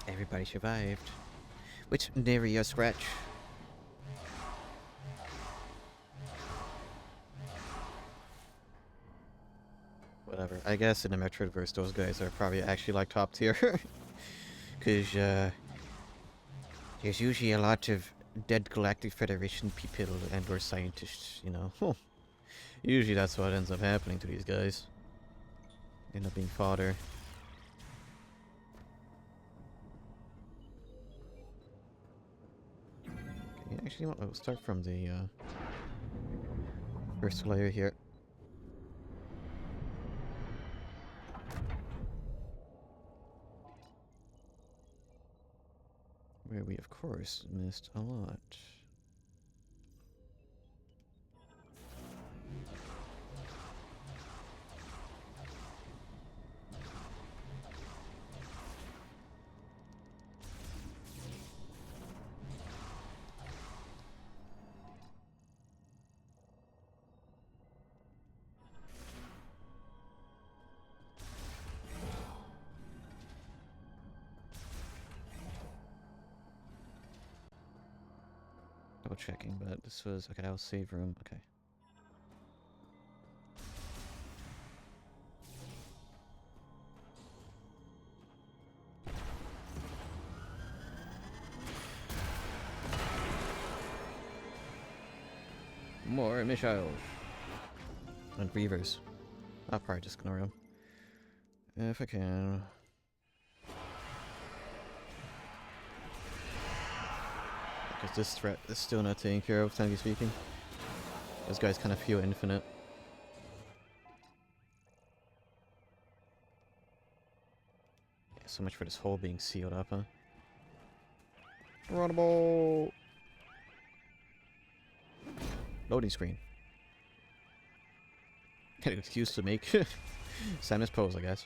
Everybody survived. Which nary a scratch. Whatever. I guess in the Metroidverse, those guys are probably actually like top tier. Because there's usually a lot of dead Galactic Federation people and or scientists, you know. Usually that's what ends up happening to these guys. End up being fodder. Okay, actually, we'll start from the first layer here. Where we, of course, missed a lot. Double checking, but this was okay. That was save room. Okay. More missiles and grievers. I'll probably just ignore them if I can. Because this threat is still not taken care of, frankly speaking. Those guys kind of feel infinite. Yeah, so much for this hole being sealed up, huh? Runnable! Loading screen. Got an excuse to make Samus pose, I guess.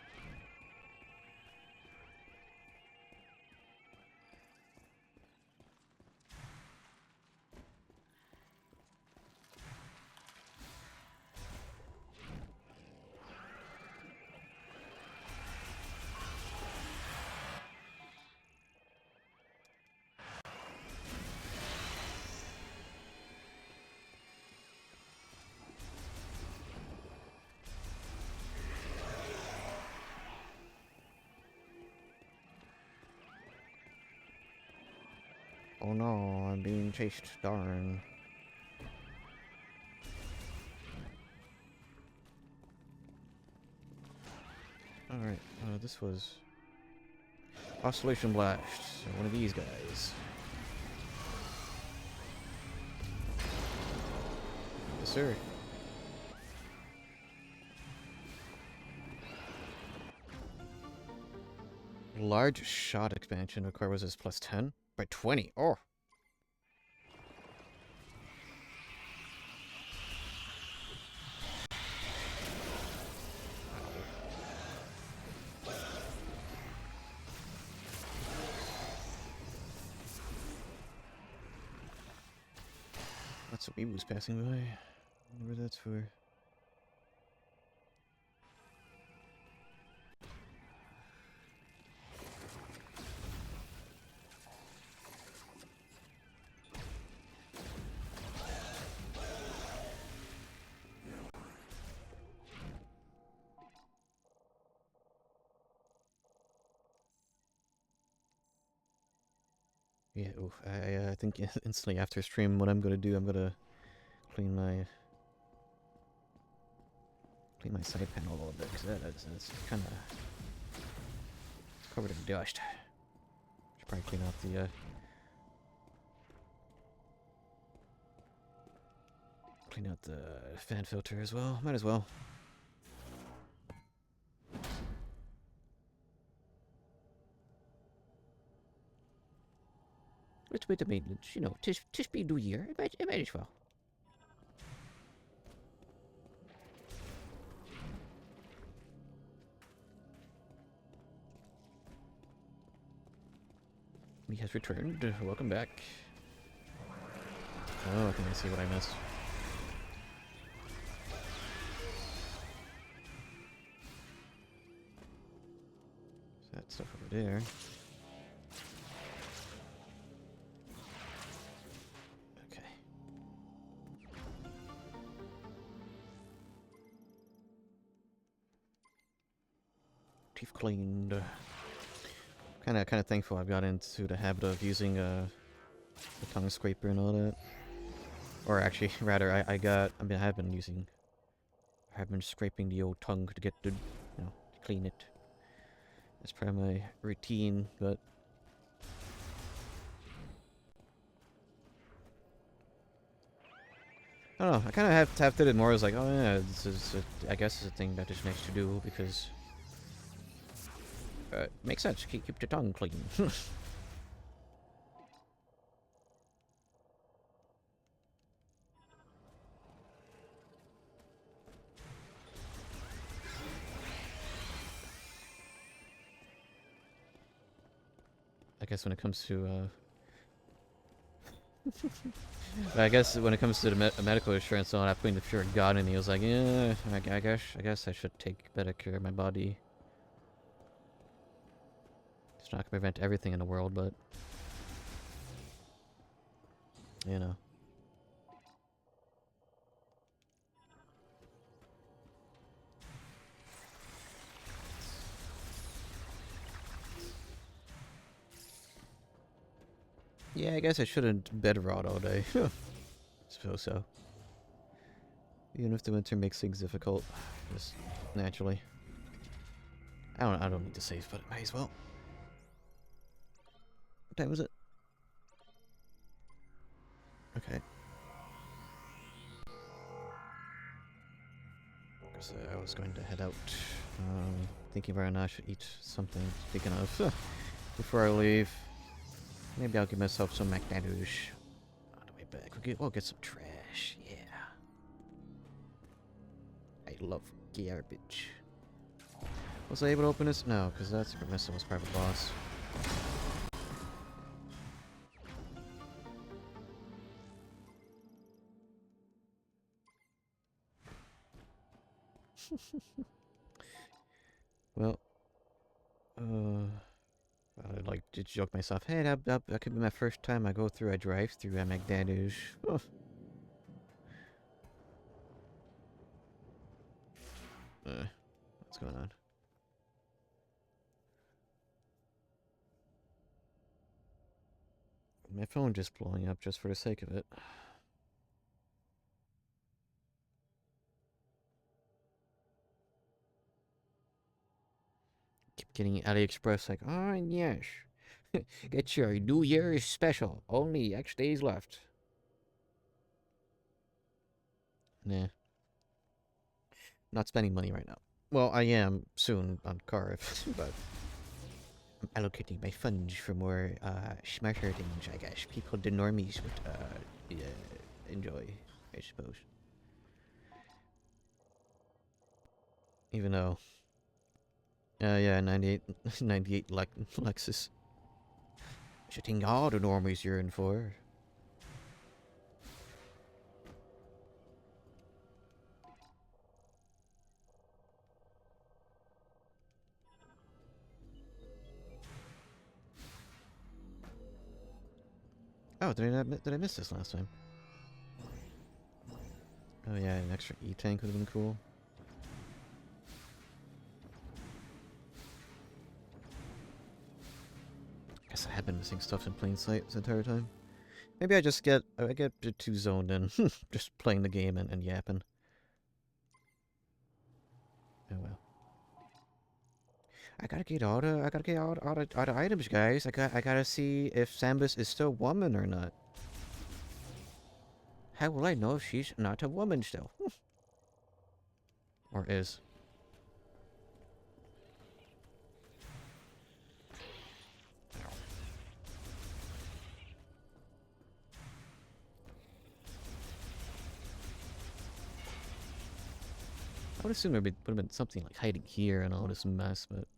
Oh no, I'm being chased, darn. Alright, this was Oscillation Blast, so one of these guys. Yes, sir. Large shot expansion requires this plus 10 by 20. Oh! Lots of weeboos passing by. I wonder what that's for. Yeah, oof. I think instantly after stream, what I'm gonna do, I'm gonna clean my side panel a little bit because that's kind of covered in dust. Should probably clean out the fan filter as well. Might as well. It's a bit of maintenance, you know. Tis be New Year. It might as well. He has returned. Welcome back. Oh, I think I see what I missed. So that stuff over there. Okay. Teeth cleaned. Kind of thankful I've got into the habit of using the tongue scraper and all that. Or actually, rather, I have been scraping the old tongue to get the, you know, to clean it. That's part of my routine, but I don't know. I kind of have to do it more as like, oh yeah, this is I guess it's a thing that is nice to do because makes sense. Keep your tongue clean. I guess when it comes to I guess when it comes to the medical insurance, all that, putting the fear of God in, he was like, yeah, I guess I should take better care of my body. It's not gonna prevent everything in the world, but you know, Yeah, I guess I shouldn't bed rot all day. Suppose so. Even if the winter makes things difficult, just naturally. I don't need to save, but I might as well. What time was it? Okay. Because I was going to head out. Thinking whether or not I should eat something. Speaking of, before I leave, maybe I'll give myself some McDonald's on the way back. We'll get some trash. Yeah. I love garbage. Was I able to open this? No, because that's a missile was private boss. Well, I like to joke myself, hey, that could be my first time I go through a drive-through at McDonald's. Oh. What's going on? My phone just blowing up just for the sake of it. Keep getting AliExpress like, oh yes. Get your New Year's special. Only X days left. Nah. Not spending money right now. Well, I am soon on Carve, but I'm allocating my funds for more smarter things, I guess. People, the normies would enjoy, I suppose. Even though, yeah, 98 Lexus. It's a thing all the normies yearn for. Oh, did I miss this last time? Oh yeah, an extra E-tank would have been cool. Guess I have been missing stuff in plain sight this entire time. Maybe I get too zoned in, just playing the game and yapping. Oh well. I gotta get all the items, guys. I gotta see if Sambus is still a woman or not. How will I know if she's not a woman still? Or is? I would assume there would have been something like hiding here and all this mess, but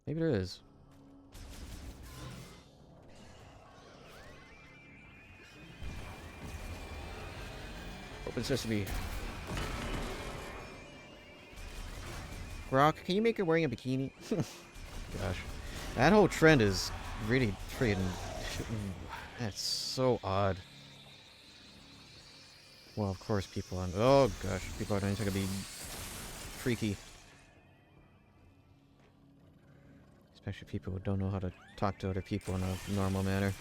maybe there is. Open sesame. Grok, can you make her wearing a bikini? Gosh. That whole trend is really freaking... That's so odd. Well, of course people on... Oh gosh, people are going to be freaky. Especially people who don't know how to talk to other people in a normal manner.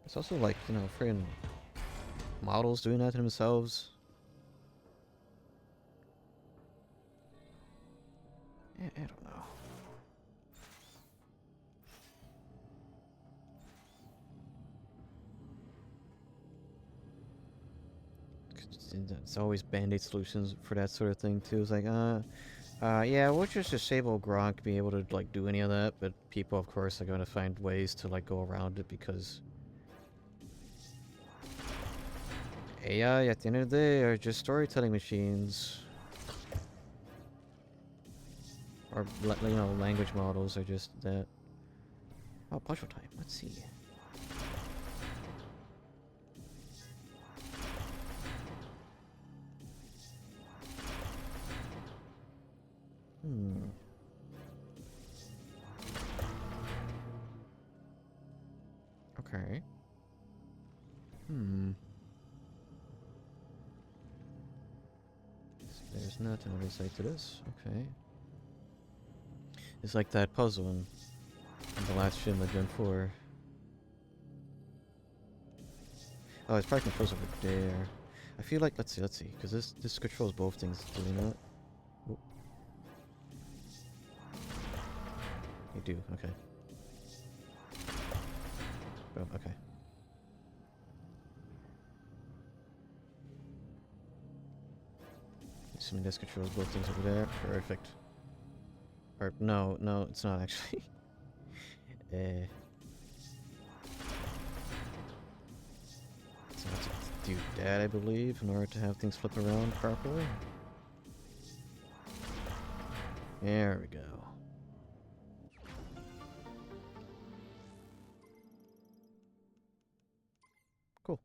It's also like, you know, freaking models doing that to themselves. I don't know. It's always band-aid solutions for that sort of thing too. It's like, yeah, we'll just disable Gronk being able to like do any of that, but people, of course, are going to find ways to like go around it because AI, at the end of the day, are just storytelling machines. Or, you know, language models are just that. Oh, puzzle time. Let's see. Okay. There's not another side to this. Okay. It's like that puzzle in And the last gym, the Gen 4. Oh, it's probably controls over there. I feel like, let's see, because this controls both things, do we not? Oop. You do, okay. Oh, okay. Assuming this controls both things over there. Perfect. Or, no, it's not actually. So I have to do that, I believe, in order to have things flip around properly. There we go. Cool.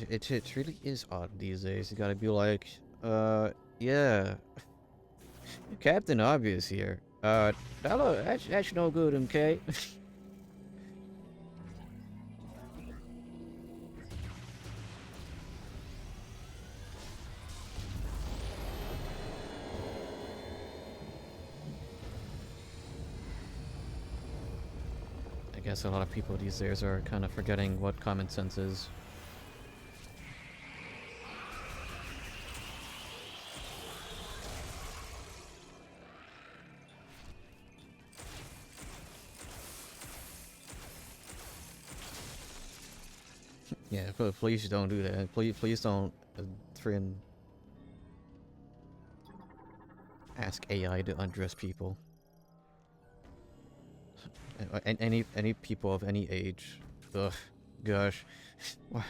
It really is odd these days. You gotta be like, yeah. Captain Obvious here. Hello, that's no good, MK. I guess a lot of people these days are kind of forgetting what common sense is. Yeah, please don't do that. Please don't friggin' ask AI to undress people. Any people of any age. Ugh, gosh. Why?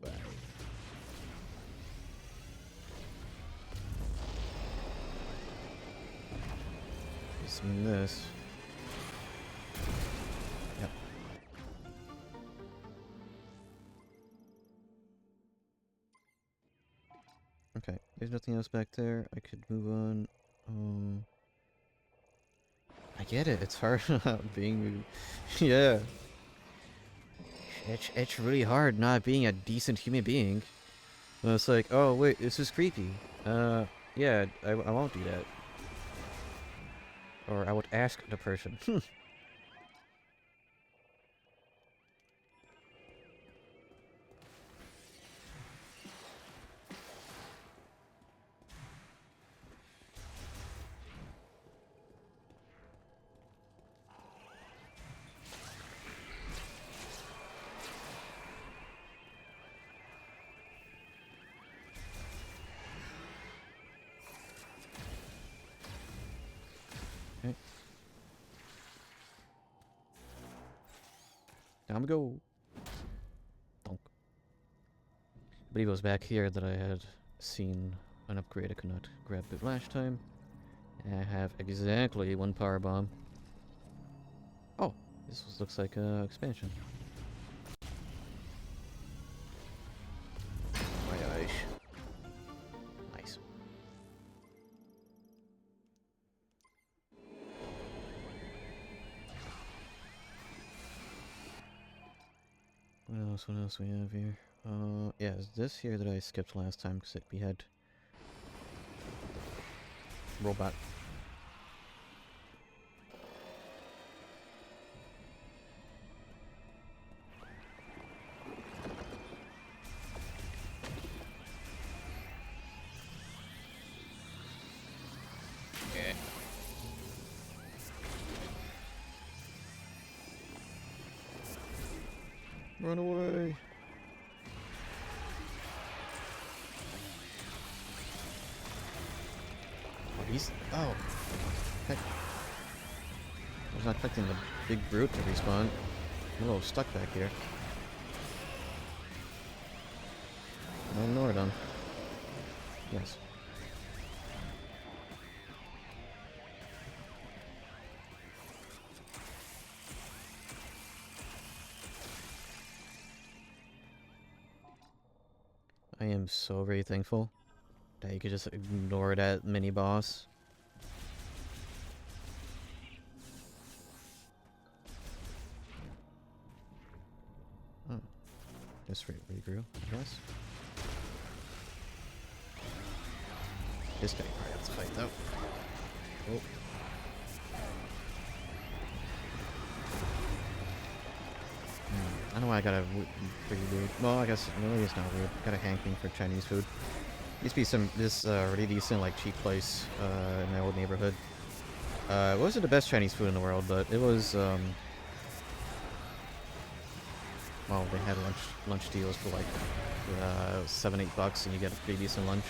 Bye. Just mean this. Yep. Okay, there's nothing else back there. I could move on. I get it. It's hard not being. Yeah. It's really hard not being a decent human being. It's like, oh wait, this is creepy. Yeah, I won't do that. Or I would ask the person. Okay. Down we go. Donk. I believe it was back here that I had seen an upgrade I could not grab it last time. And I have exactly one power bomb. Oh, looks like an expansion. My gosh. Nice. What else we have here? Yeah, is this here that I skipped last time because we had robot. Yeah. Run away. Oh. Heck. I was not expecting the big brute to respawn. I'm a little stuck back here. I'll ignore them. Yes. I am so very thankful that you could just ignore that mini boss. Just regrew, I guess. This guy probably has to fight though. Oh. I don't know why I got a pretty weird. Well, I guess maybe it's not weird. Got a hankering for Chinese food. Used to be this really decent, like cheap place in my old neighborhood. It wasn't the best Chinese food in the world, but it was. Well, they had lunch deals for like $7-8, and you get a pretty decent lunch.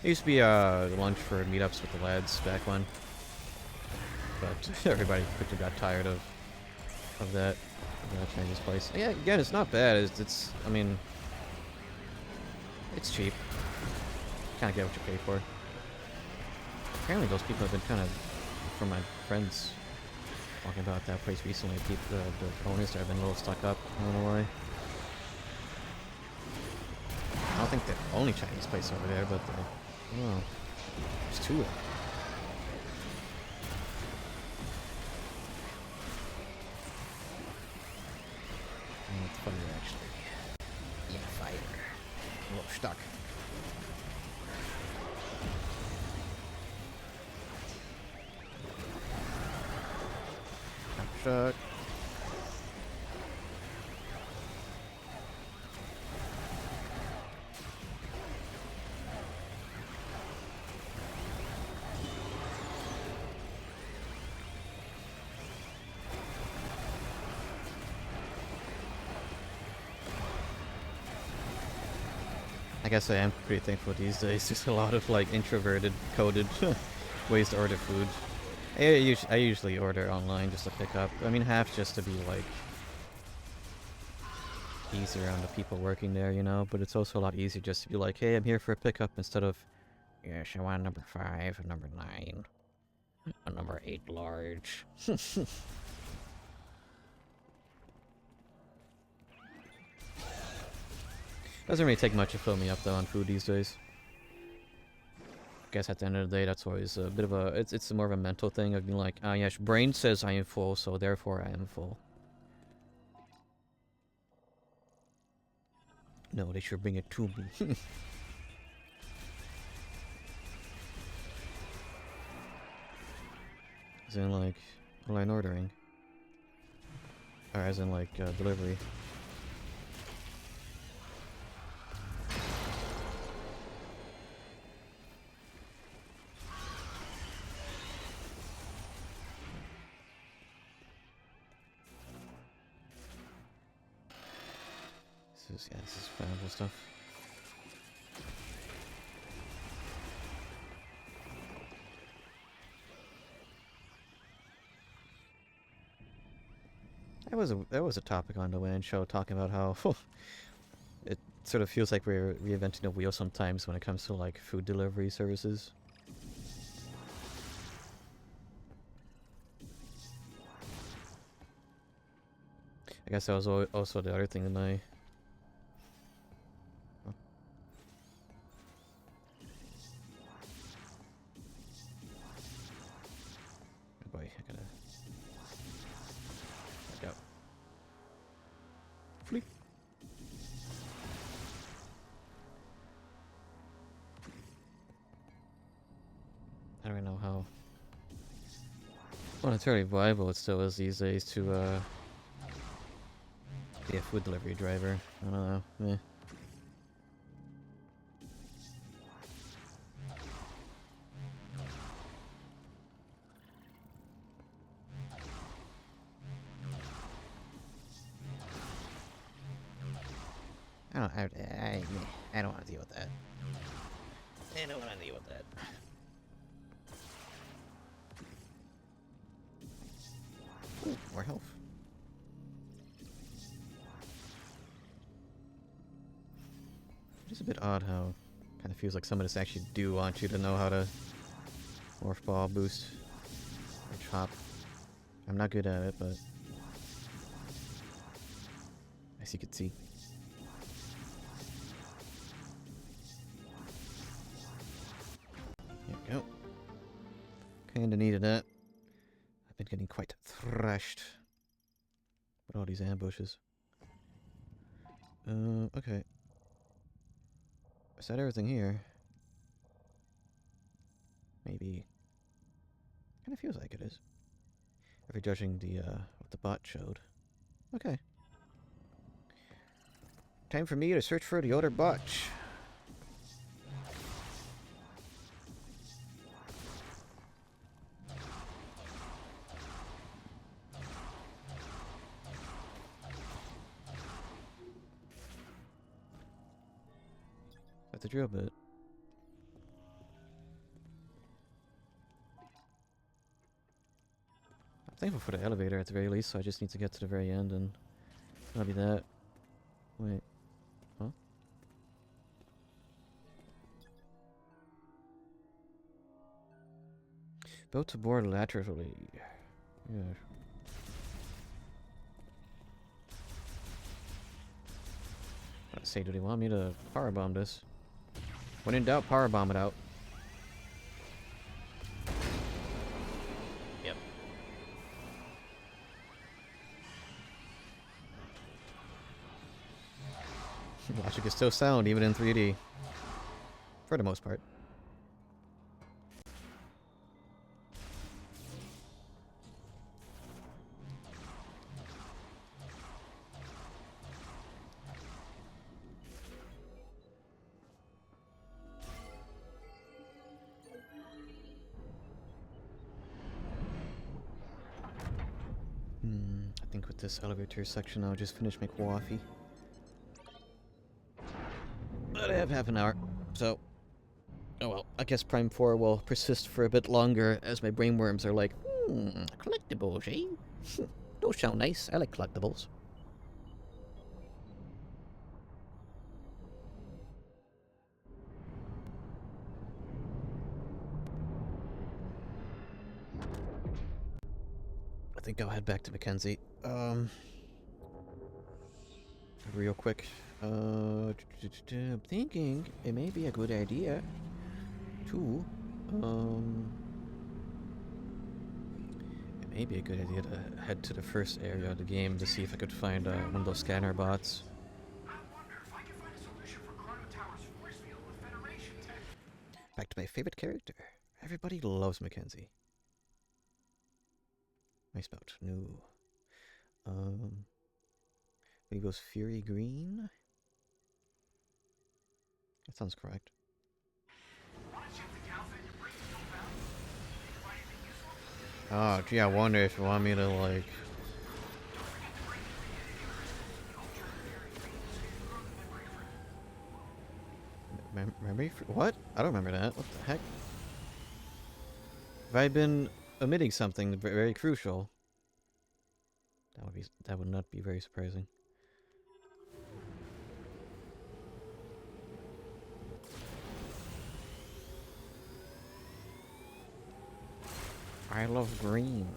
It used to be lunch for meetups with the lads back when, but everybody quickly got tired of that Chinese place. Yeah, again, it's not bad. I mean, it's cheap. Kind of get what you pay for. Apparently, those people have been kind of, from my friends talking about that place recently. The owners there have been a little stuck up. I don't know why. I don't think the only Chinese place over there, but oh, there's two of them. It's fire, actually. Yeah, fire. A little stuck. I'm stuck. I guess I am pretty thankful these days. There's a lot of like introverted, coded ways to order food. I usually order online just to pick up. I mean, half just to be like easier on the people working there, you know. But it's also a lot easier just to be like, "Hey, I'm here for a pickup," instead of, "Yes, I want number 5, and number 9, and number 8 large." Doesn't really take much to fill me up though on food these days. I guess at the end of the day, that's always a bit of a. It's more of a mental thing of being like, ah, yes, brain says I am full, so therefore I am full. No, they should bring it to me. As in like online ordering, or as in like delivery. This is flammable stuff. That was a topic on the WAN show, talking about how it sort of feels like we're reinventing the wheel sometimes when it comes to like food delivery services. I guess that was also the other thing that I. Oh. Oh boy, I gotta. Let's go. Fleep. I don't know how monetarily viable it still is these days to be a food delivery driver. I don't know. Meh. I don't want to deal with that. I don't want to deal with that. Ooh, more health. It's a bit odd how kind of feels like some of this actually do want you to know how to morph ball, boost, or chop. I'm not good at it, but as you can see. There we go. Kinda needed that. I've been getting quite thrashed with all these ambushes. Okay. Is that everything here? Maybe. Kind of feels like it is. If you're judging the, what the bot showed. Okay. Time for me to search for the other botch. That's the drill bit. I'm thankful for the elevator at the very least, so I just need to get to the very end and that'll be that. Wait. Huh? Built to board laterally. Yeah. Let's say, do they want me to powerbomb this? When in doubt, powerbomb it out. Yep. Logic is still sound, even in 3D. For the most part. I think with this elevator section, I'll just finish my coffee. But I have half an hour, so... Oh well, I guess Prime 4 will persist for a bit longer, as my brainworms are like, collectibles, eh? Those sound nice, I like collectibles. I think I'll head back to Mackenzie. Real quick. I'm thinking it may be a good idea to, it may be a good idea to head to the first area of the game to see if I could find one of those scanner bots. Back to my favorite character. Everybody loves Mackenzie. Nice spout. No. I believe it was Fury Green? That sounds correct. Oh, gee, I wonder if you want me to, like... Memory? What? I don't remember that. What the heck? Have I been omitting something very crucial? That would not be very surprising. I love green.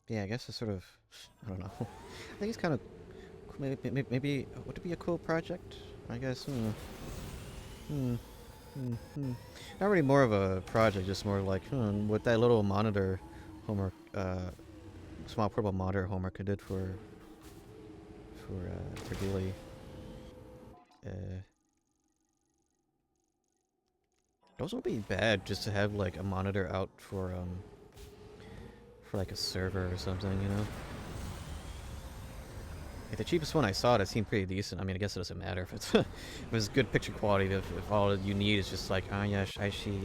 Yeah, I guess it's sort of, I don't know. I think it's kind of, maybe would it be a cool project? I guess, Not really more of a project, just more like, with that little monitor homework, small portable monitor homework I did for daily, those would be bad just to have like a monitor out for like a server or something, you know? Like the cheapest one I saw, that seemed pretty decent. I mean, I guess it doesn't matter if it's if it's good picture quality. If all you need is just like, yes, I see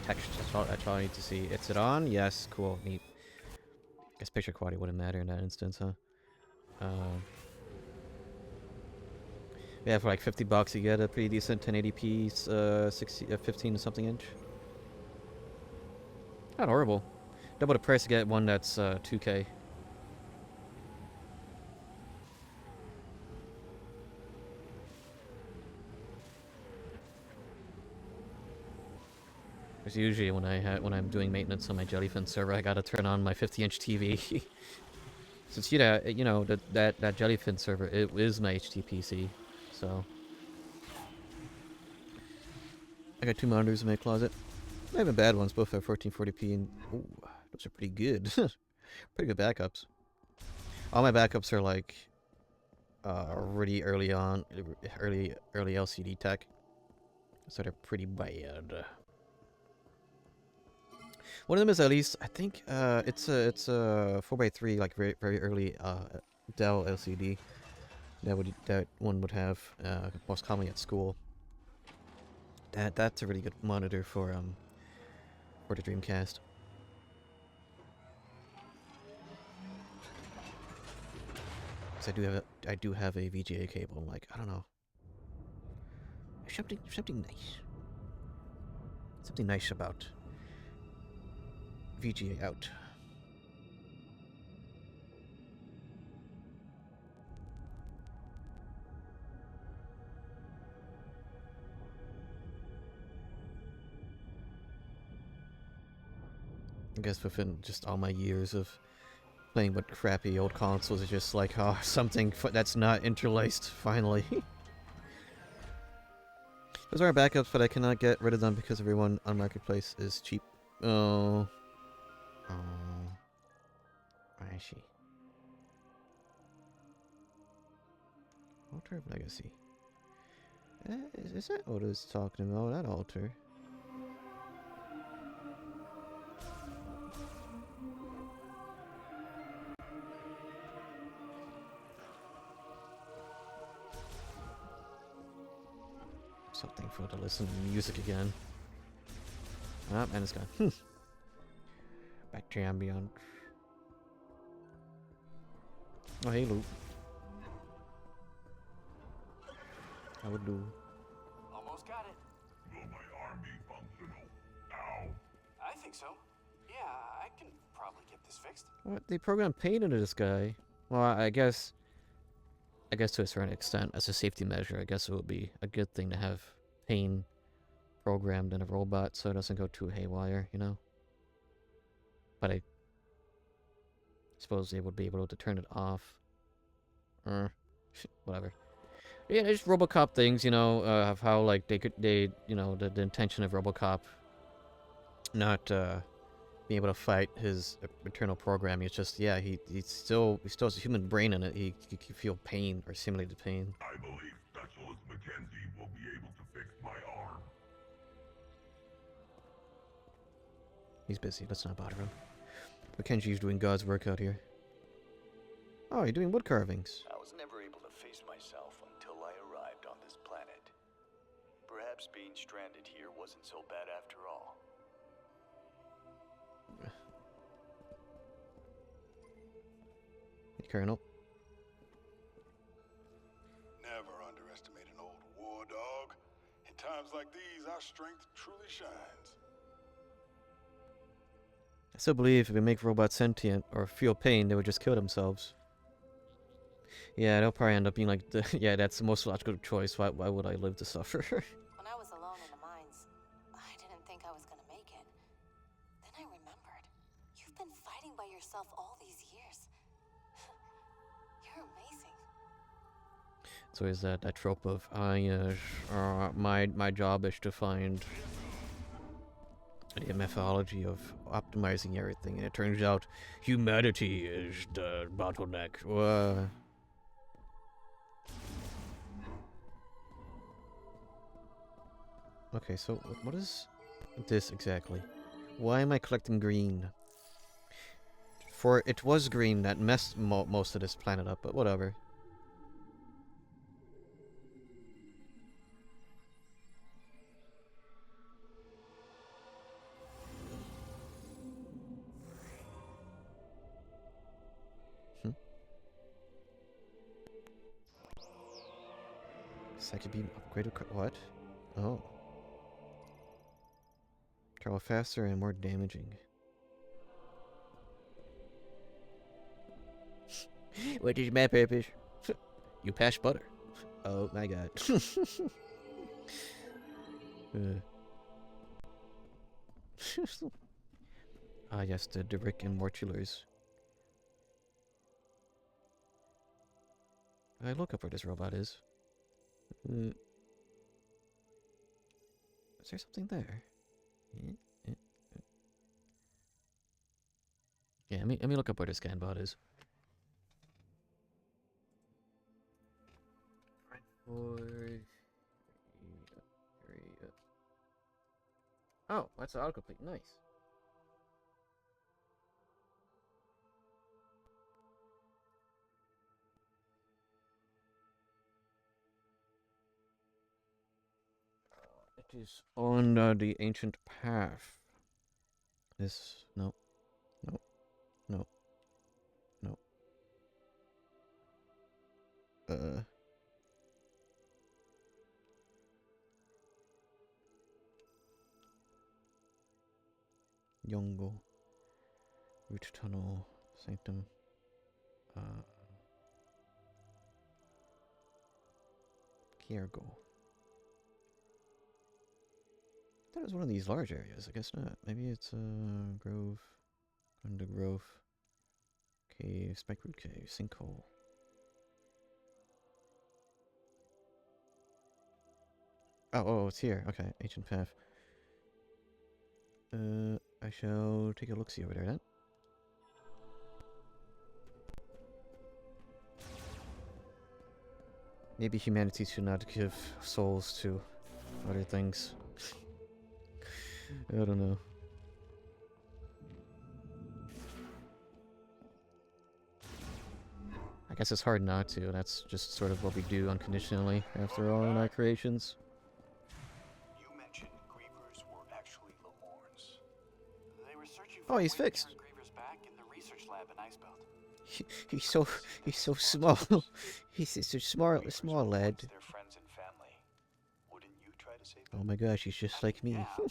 text. That's all I need to see. Is it on? Yes, cool, neat. I guess picture quality wouldn't matter in that instance, huh? Yeah, for like $50, you get a pretty decent 1080p 15 something inch. Not horrible. Double the price to get one that's 2K. Because usually when I'm doing maintenance on my Jellyfin server, I gotta turn on my 50-inch TV. Since you know that Jellyfin server, it is my HTPC, so I got 2 monitors in my closet. Not even bad ones, both have 1440p, and ooh, those are pretty good. Pretty good backups. All my backups are like really early LCD tech, so they're pretty bad. One of them is at least, I think, it's a 4x3, like very early Dell LCD. That one would have most commonly at school. That's a really good monitor for the Dreamcast. Cause I do have a VGA cable. I'm like, I don't know, something nice. Something nice about VGA out. I guess within just all my years of playing with crappy old consoles, it's just like, oh, something that's not interlaced, finally. Those are backups, but I cannot get rid of them because everyone on Marketplace is cheap. Oh. Oh. I see. Altar of Legacy. Is that what it's talking about? That altar? Something for to listen to music again. Ah, and it's gone. Back to ambient. Oh, hey, Luke. I would do. Almost got it. Will my arm be functional? Ow. I think so. Yeah, I can probably get this fixed. What? They programmed paint into this guy. Well, I guess to a certain extent, as a safety measure, I guess it would be a good thing to have pain programmed in a robot so it doesn't go too haywire, you know? But I suppose they would be able to turn it off. Whatever. Yeah, just RoboCop things, you know, of how, like, the intention of RoboCop not being able to fight his internal programming. It's just, yeah, he still has a human brain in it. He can feel pain or simulated pain. I believe Specialist Mackenzie will be able to fix my arm. He's busy. Let's not bother him. Mackenzie's doing God's work out here. Oh, you're doing wood carvings. I was never able to face myself until I arrived on this planet. Perhaps being stranded here wasn't so bad after all. Hey, Colonel. Never underestimate an old war dog. In times like these, our strength truly shines. I still believe if we make robots sentient or feel pain, they would just kill themselves. Yeah, they'll probably end up being like, yeah, that's the most logical choice. Why would I live to suffer? When I was alone in the mines, I didn't think I was gonna make it. Then I remembered. You've been fighting by yourself all these years. You're amazing. So is that trope of, my job is to find a methodology of optimizing everything, and it turns out humanity is the bottleneck. Okay, so what is this exactly? Why am I collecting green? For it was green that messed most of this planet up, but whatever. Psychic beam upgraded. What? Oh. Travel faster and more damaging. What is my purpose? You pass butter. Oh my god. Ah, yes, the Rick and Mortulars. I look up where this robot is. Is there something there? Yeah, let me look up where the scan bot is. Oh, that's autocomplete. Nice. It is on the ancient path. This no, no, no, no. Yongo, Root Tunnel, Sanctum. Kiergo. I thought it was one of these large areas. I guess not. Maybe it's Grove, Under Grove, Cave, Spike Root Cave, Sinkhole. Oh, it's here. Okay, ancient path. I shall take a look-see over there then. Maybe humanity should not give souls to other things. I don't know. I guess it's hard not to. That's just sort of what we do unconditionally, after all, in our creations. You mentioned Grievers were actually Lamorns. They were searching Oh, for a he's way to fixed. turn Grievers back in the research lab in Icebelt. He's so small. He's such a small Grievers small were lad. once their friends and family. Wouldn't you try to save Oh them? my gosh, he's just like me. Yeah, but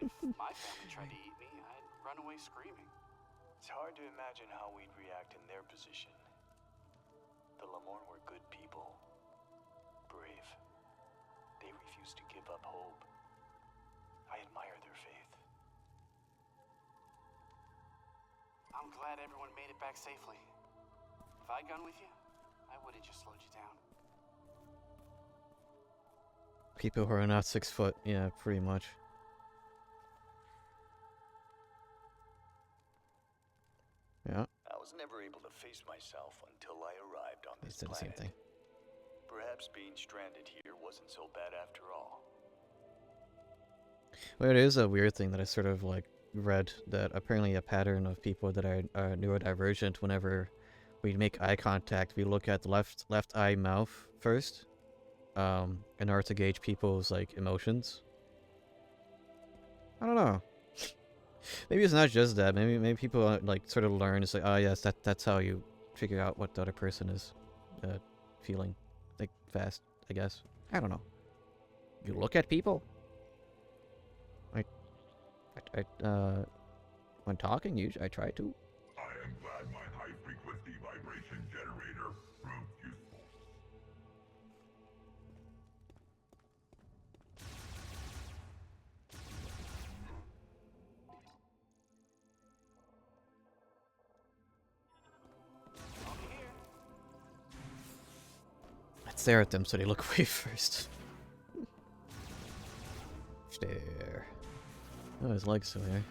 if my family tried to eat me, I'd run away screaming. It's hard to imagine how we'd react in their position. The Lamorn were good people. Brave. They refused to give up hope. I admire their faith. I'm glad everyone made it back safely. If I'd gone with you, I would have just slowed you down. People who are not 6 foot, yeah, pretty much. Yeah, I was never able to face myself until I arrived on they this said the same planet. thing. Perhaps being stranded here wasn't so bad after all. Well, it is a weird thing that I sort of like read that apparently a pattern of people that are neurodivergent, whenever we make eye contact, we look at the left eye mouth first, in order to gauge people's like emotions. I don't know. Maybe it's not just that. Maybe people like sort of learn. It's like, oh yes, that's how you figure out what the other person is feeling, like fast. I guess. I don't know. You look at people. When talking, I try to. I am glad my high-frequency vibration generator proved useful. I'll be here. I'd stare at them so they look away first. Stare. Oh, his leg's still here.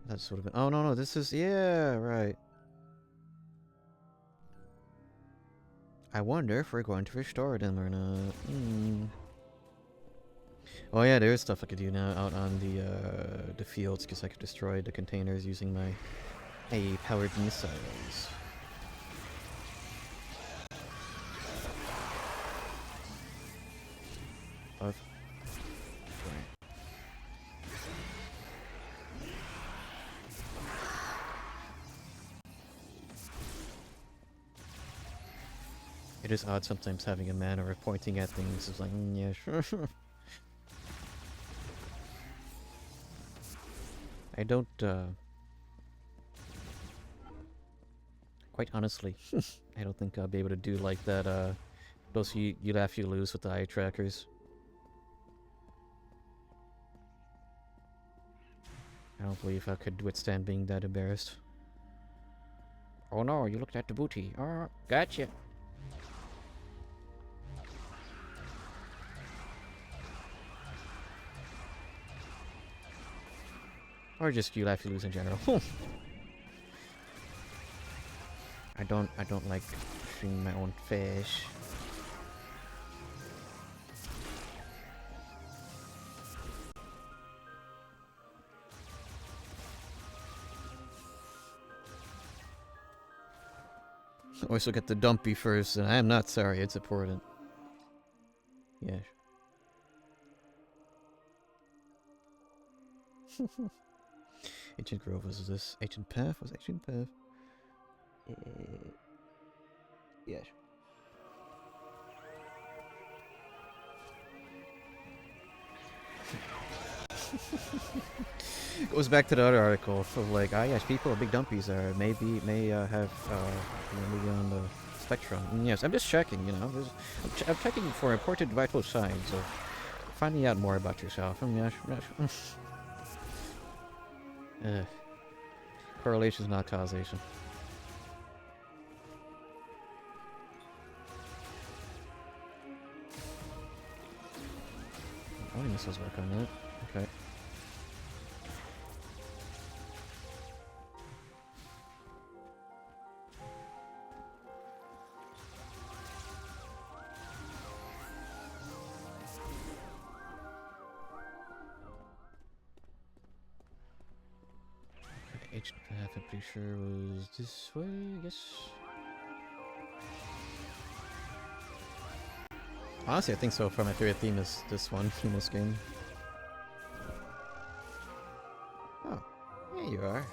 That's sort of. Oh no, this is, yeah, right. I wonder if we're going to restore them or not. Oh yeah, there's stuff I could do now out on the fields, because I could destroy the containers using my A-powered missiles. Of. It is odd sometimes having a manner of pointing at things. It's like, yeah, sure. I don't, quite honestly, I don't think I'll be able to do like that, those you laugh, you lose with the eye trackers. don't believe I could withstand being that embarrassed. Oh no, you looked at the booty. Oh, gotcha. Or just you laugh, you lose in general. I don't like seeing my own fish. Always look at the dumpy first, and I am not sorry, it's important. Yes. Ancient Grove was this? Ancient Path? Was Ancient Path? Yes. Goes back to the other article of like, yes, people with big dumpies are may have maybe on the spectrum. And yes, I'm just checking. You know, I'm checking for important vital signs of finding out more about yourself. I mean, correlation is not causation. Oh, missiles work on that. Okay. Ancient Path, I'm pretty sure was this way, I guess. Honestly, I think so far my favorite theme is this one in this game. Oh, there you are.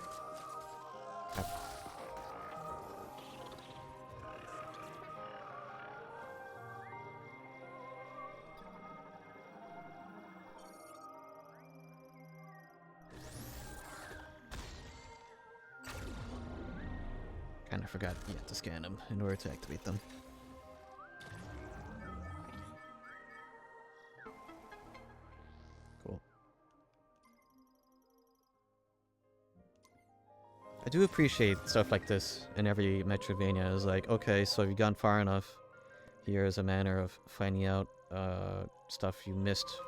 Kinda forgot you have to scan them in order to activate them. Cool. I do appreciate stuff like this in every Metroidvania. It's like, okay, so you've gone far enough. Here is a manner of finding out stuff you missed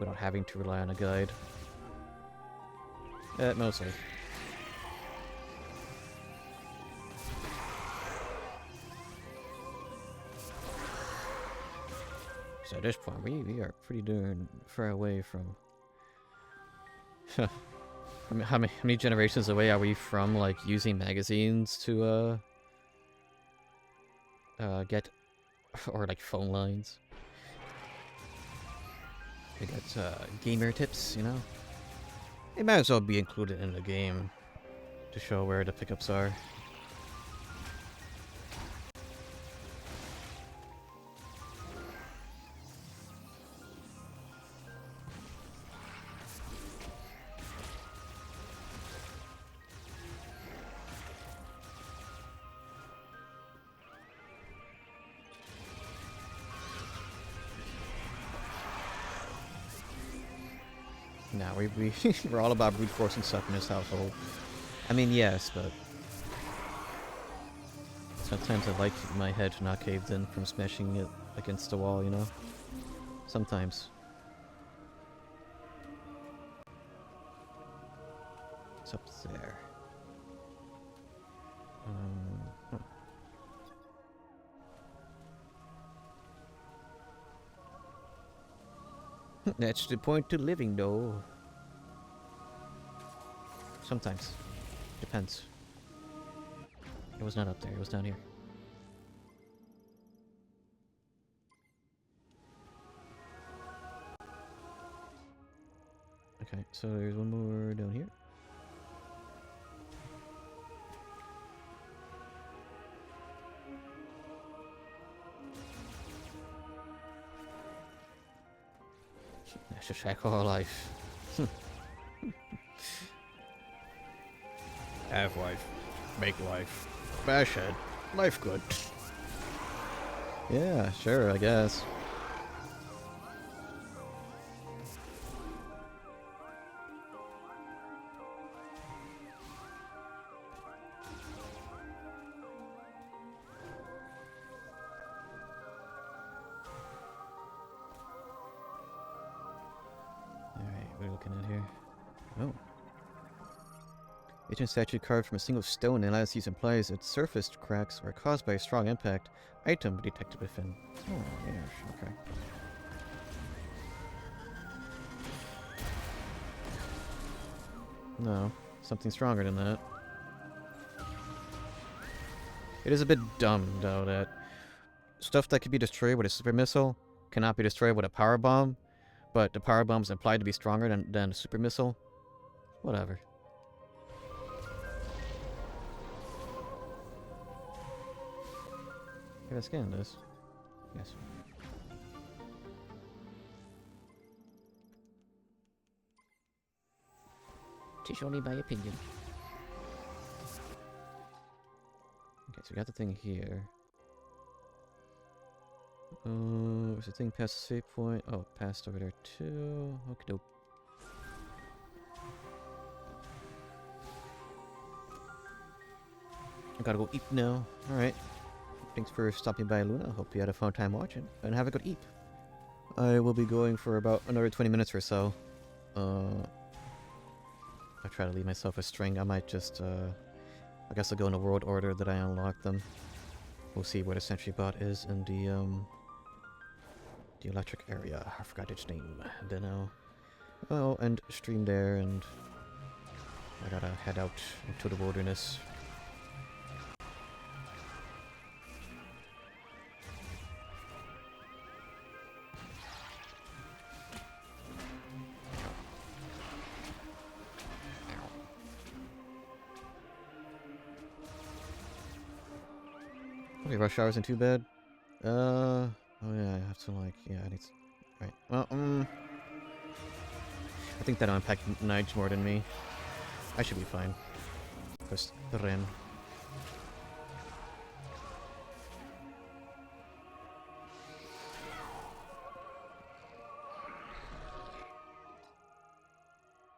without having to rely on a guide. Mostly. So at this point, we are pretty darn far away from... how many generations away are we from, like, using magazines to, get... or, like, phone lines? We got, gamer tips, you know? They might as well be included in the game to show where the pickups are. No, we're all about brute forcing stuff in this household. I mean, yes, but sometimes I like my head not caved in from smashing it against the wall, you know? Sometimes. It's up there. Huh. That's the point to living, though. Sometimes. Depends. It was not up there, it was down here. Okay, so there's one more down here. That's just like our life. Have life. Make life. Bash head. Life good. Yeah, sure, I guess. Oh. Ancient statue carved from a single stone, and last used in place, its surface cracks were caused by a strong impact. Item detected within. Oh, yeah, okay. No, something stronger than that. It is a bit dumb, though, that stuff that could be destroyed with a super missile cannot be destroyed with a power bomb, but the power bomb is implied to be stronger than a super missile. Whatever. Can I scan this? Yes. Tis only my opinion. Okay, so we got the thing here. Was the thing past the save point? Oh, it passed over there too. Okie doke. I gotta go eat now. Alright. Thanks for stopping by, Luna. Hope you had a fun time watching. And have a good eat. I will be going for about another 20 minutes or so. I try to leave myself a string. I might just, I guess I'll go in the world order that I unlock them. We'll see where the sentry bot is in the electric area. I forgot its name. Then I'll end stream there, and I gotta head out into the wilderness. Okay, rush hour isn't too bad. Oh yeah, I have to yeah, I need to, right. Well, I think that'll impact Nige more than me. I should be fine. Just Ren.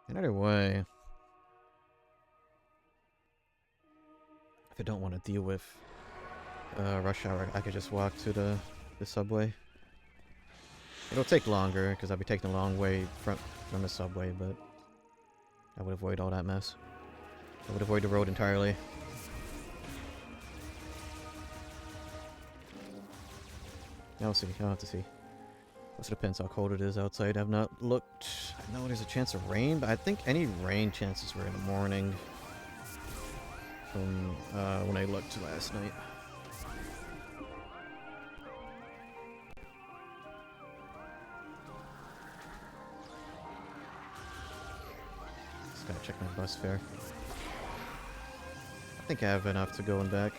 Another way. If I don't want to deal with rush hour, I could just walk to the subway. It'll take longer, because I'll be taking a long way from the subway, but I would avoid all that mess. I would avoid the road entirely. Now we'll see. I'll have to see. Also depends how cold it is outside. I've not looked. I know there's a chance of rain, but I think any rain chances were in the morning from when I looked last night. Just gotta check my bus fare. I think I have enough to go and back.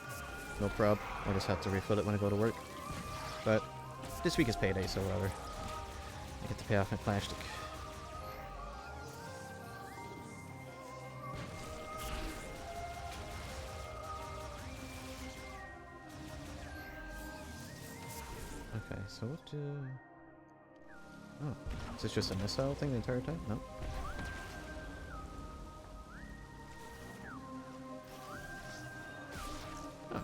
No prob. I just have to refill it when I go to work. But this week is payday, so whatever. I get to pay off my plastic. Okay, so what do... Oh, is this just a missile thing the entire time? No. Oh.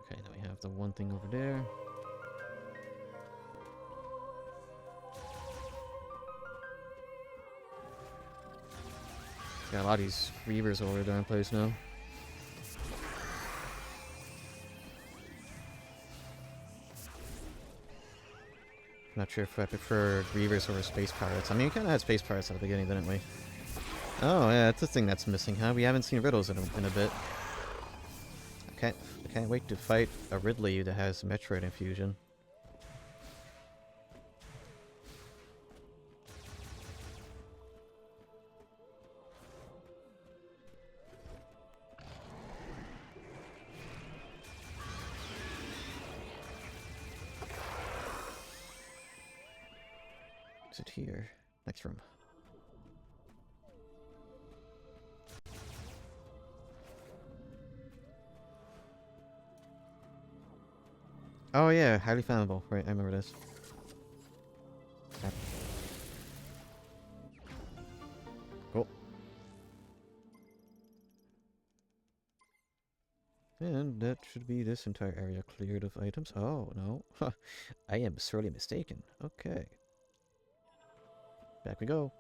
Okay, now we have the one thing over there. Got a lot of these reavers all over the darn place now. Not sure if I prefer reavers over space pirates. I mean, we kind of had space pirates at the beginning, didn't we? Oh yeah, that's the thing that's missing, huh? We haven't seen riddles in a bit. I can't wait to fight a Ridley that has Metroid infusion. Is it here? Next room. Oh yeah, highly flammable. Right, I remember this. Okay. Cool. And that should be this entire area cleared of items. Oh, no. I am sorely mistaken. Okay. Back we go.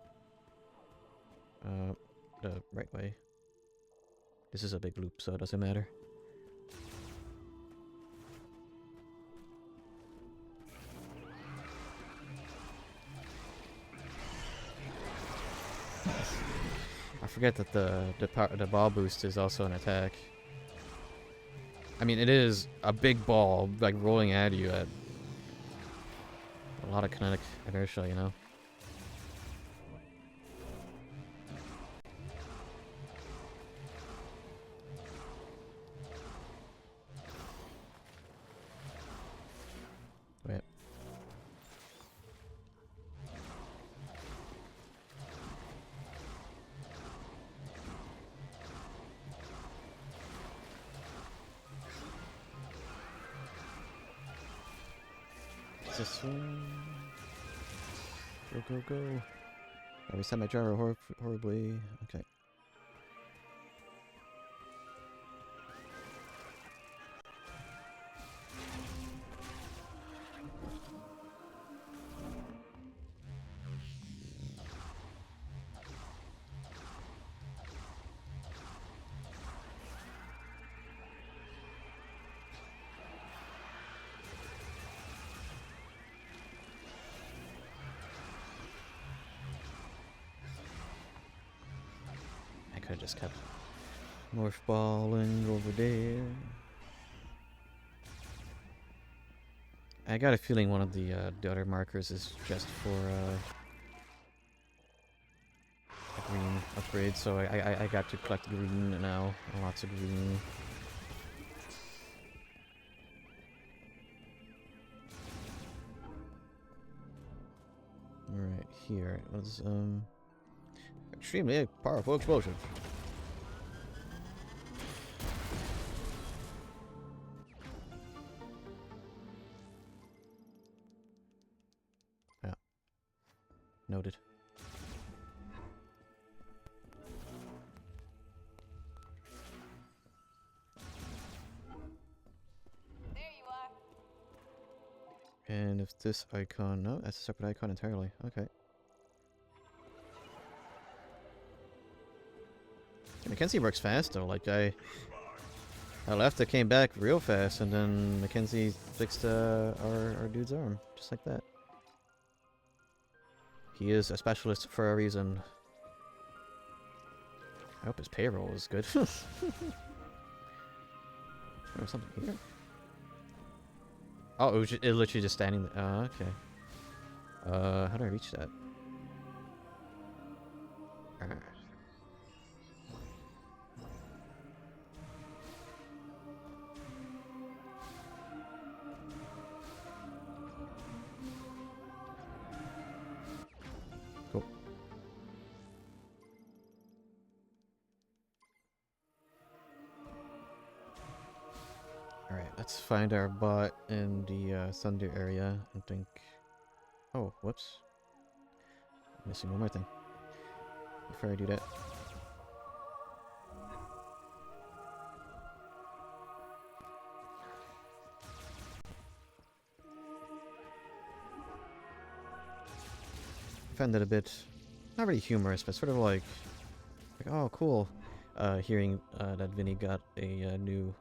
The right way. This is a big loop, so it doesn't matter. I forget that the ball boost is also an attack. I mean, it is a big ball, like, rolling at you at a lot of kinetic inertia, you know? Wait. This one. Go, go, go. I reset my gyro horribly. Okay. I just kept morph balling over there. I got a feeling one of the other markers is just for a green upgrade, so I got to collect green now. Lots of green. Alright, here it was extremely powerful explosion. Yeah. Noted. There you are. And if this icon... No, that's a separate icon entirely. Okay. Mackenzie works fast though, like I left, I came back real fast, and then Mackenzie fixed our dude's arm, just like that. He is a specialist for a reason. I hope his payroll is good. Oh, something here? Oh, it literally just standing there. Oh, okay. How do I reach that? Cool. Alright, let's find our bot in the thunder area, I think. Oh, whoops. Missing one more thing. Before I do that. I found that a bit, not really humorous, but sort of like oh, cool. Hearing that Vinny got a new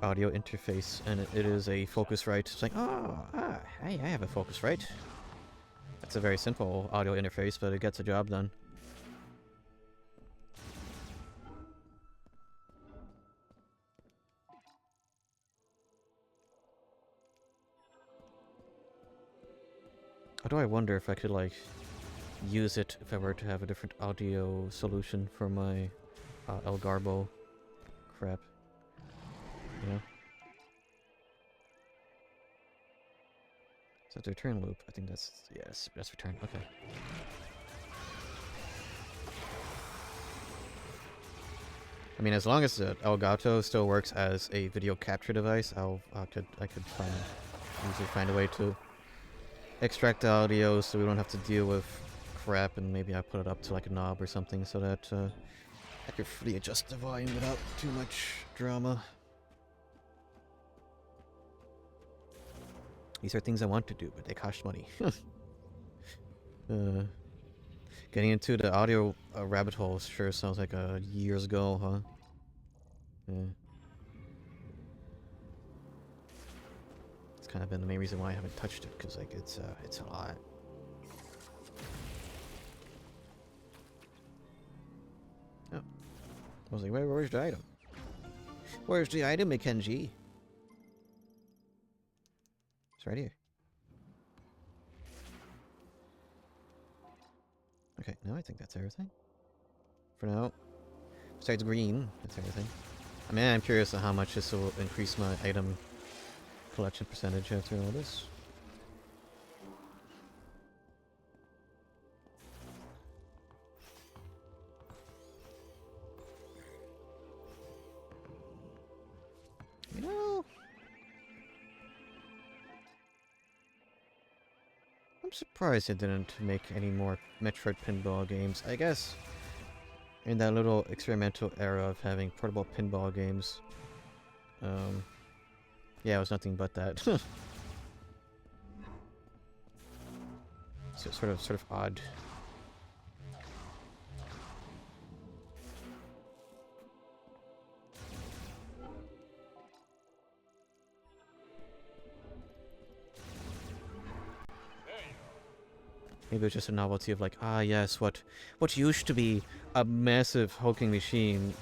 audio interface, and it is a Focusrite. It's like, oh, I have a Focusrite. That's a very simple audio interface, but it gets the job done. Although I wonder if I could, like, use it if I were to have a different audio solution for my El Garbo crap. You know? Is that the return loop? I think that's, yes, that's return, okay. I mean, as long as the Elgato still works as a video capture device, I could usually find a way to extract the audio so we don't have to deal with crap, and maybe I put it up to like a knob or something so that I could freely adjust the volume without too much drama. These are things I want to do, but they cost money. Getting into the audio rabbit hole sure sounds like years ago, huh? Yeah. It's kind of been the main reason why I haven't touched it, because like it's a lot. Oh. I was like, where's the item? Where's the item, Mackenzie? It's right here. Okay, now I think that's everything. For now. Besides green, that's everything. I mean, I'm curious on how much this will increase my item collection percentage after all this. You know, I'm surprised they didn't make any more Metroid pinball games. I guess in that little experimental era of having portable pinball games, yeah, it was nothing but that. So sort of odd. Maybe it was just a novelty of like, ah yes, what used to be a massive hulking machine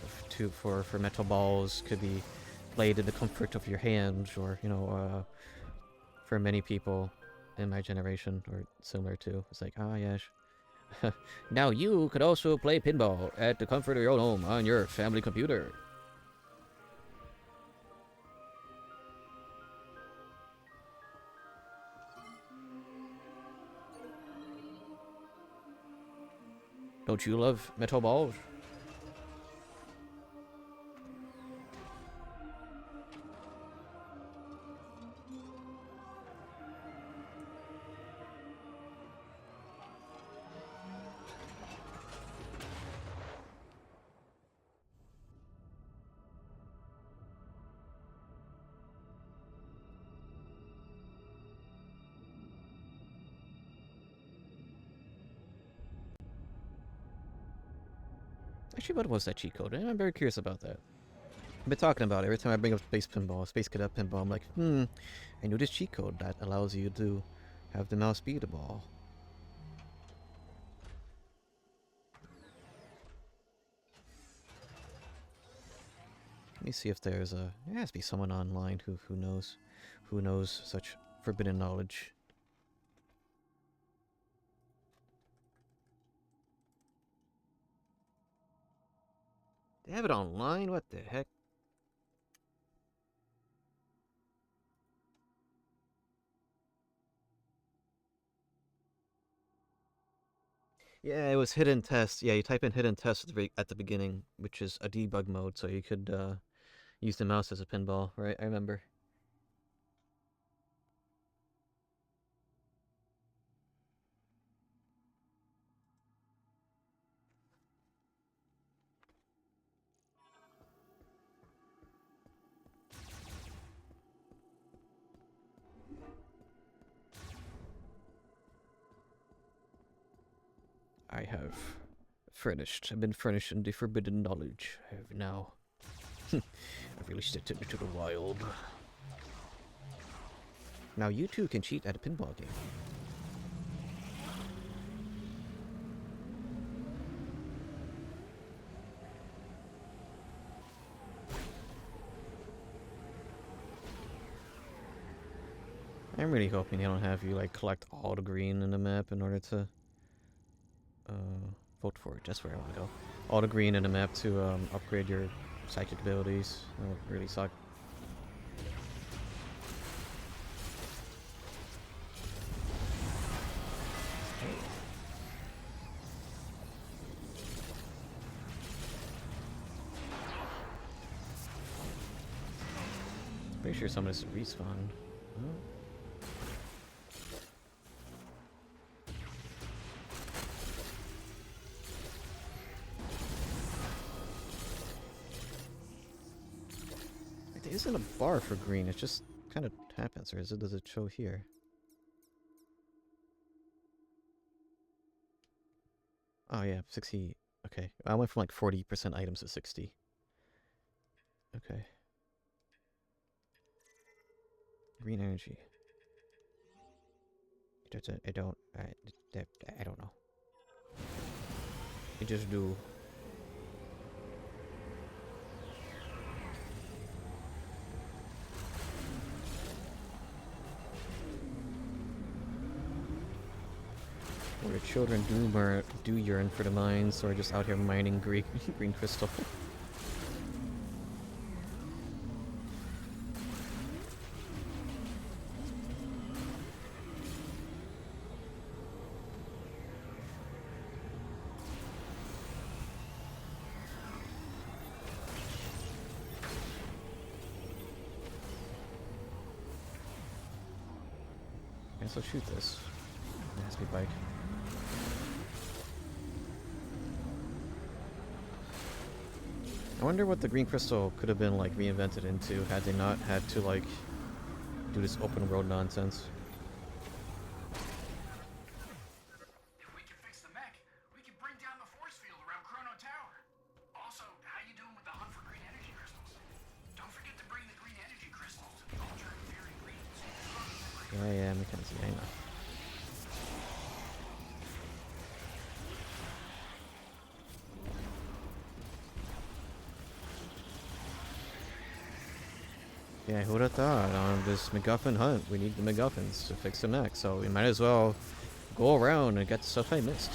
for metal balls could be played in the comfort of your hands, or you know, for many people in my generation or similar to, it's like, ah yes, now you could also play pinball at the comfort of your own home on your family computer. Don't you love metal balls? Actually, what was that cheat code? I'm very curious about that. I've been talking about it every time I bring up Space Cadet Pinball. I'm like, I knew this cheat code that allows you to have the mouse beat the ball. Let me see if there has to be someone online who knows such forbidden knowledge. They have it online? What the heck? Yeah, it was hidden test. Yeah, you type in hidden test at the beginning, which is a debug mode, so you could use the mouse as a pinball, right? I remember. I have been furnished in the forbidden knowledge. I have now I've released it into the wild. Now you too can cheat at a pinball game. I'm really hoping they don't have you like collect all the green in the map in order to vote for it. That's where I want to go. All the green in the map to upgrade your psychic abilities. That would really suck. Pretty sure someone has to respawn. Oh. isn't a bar for green, it just kind of happens, or is it, does it show here? Oh yeah, 60, okay. I went from like 40% items to 60. Okay. Green energy. I don't know. I just do. Or the children do yearn for the mines, or just out here mining green crystal. I guess I'll shoot this. It has to be bike. I wonder what the green crystal could have been like reinvented into had they not had to like do this open world nonsense. If we can fix the mech, we can bring down the force field around Chrono Tower. Also, how you doing with the hunt for green energy crystals? Don't forget to bring the green energy crystals to the Ultra Inferior Greens. Yeah, Mackenzie, I know. Yeah, who would have thought on this MacGuffin hunt we need the MacGuffins to fix the mech, so we might as well go around and get the stuff I missed.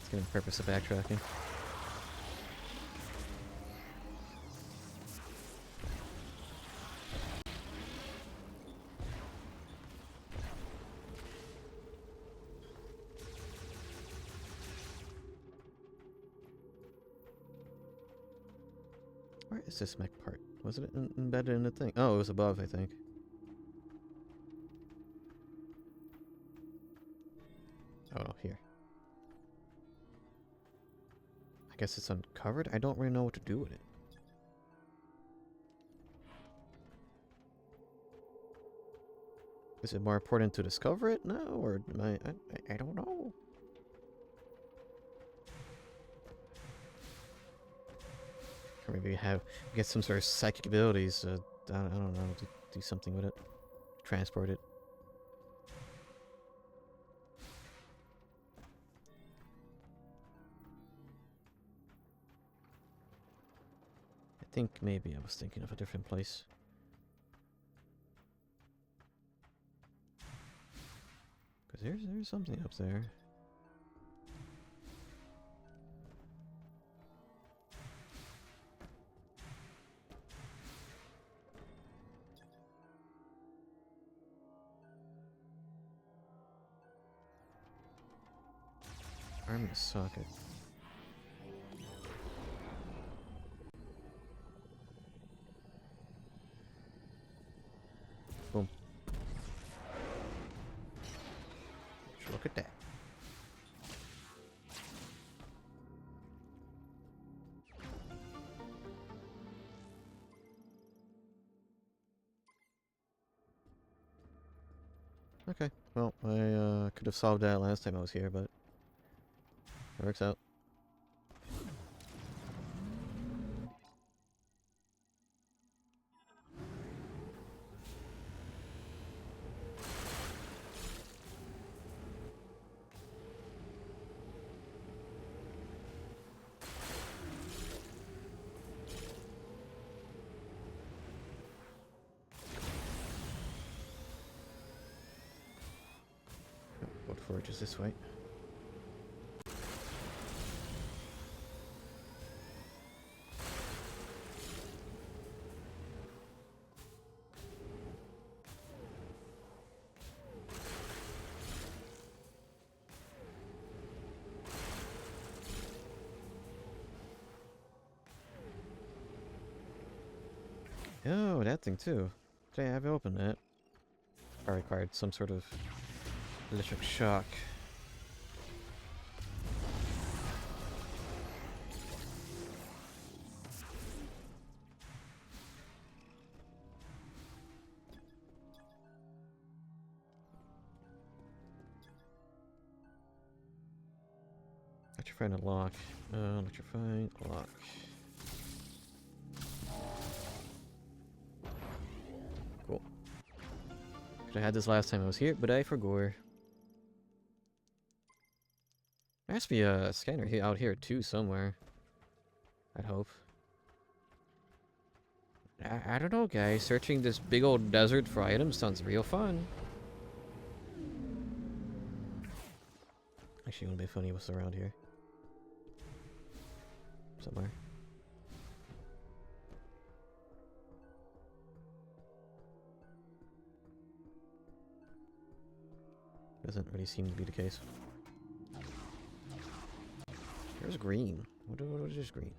It's getting the purpose of backtracking. Where is this mech part? Was it embedded in the thing? Oh, it was above, I think. Oh no, here. I guess it's uncovered? I don't really know what to do with it. Is it more important to discover it now, or am I don't know. Or maybe get some sort of psychic abilities to, I don't know, to do something with it. Transport it. I think maybe I was thinking of a different place. Because there's something up there. Arm the socket. Boom. Look at that. Okay, well, I could have solved that last time I was here, but it works out. What forge is this way? Oh, that thing too. Okay, I've opened that. I required some sort of electric shock. Electrifying a lock. Electrifying a lock. Cool. Could have had this last time I was here, but I forgot. There has to be a scanner out here too somewhere. I'd hope. I don't know, guys. Searching this big old desert for items sounds real fun. Actually, it would be funny what's around here. Somewhere. Doesn't really seem to be the case. There's green. What is green?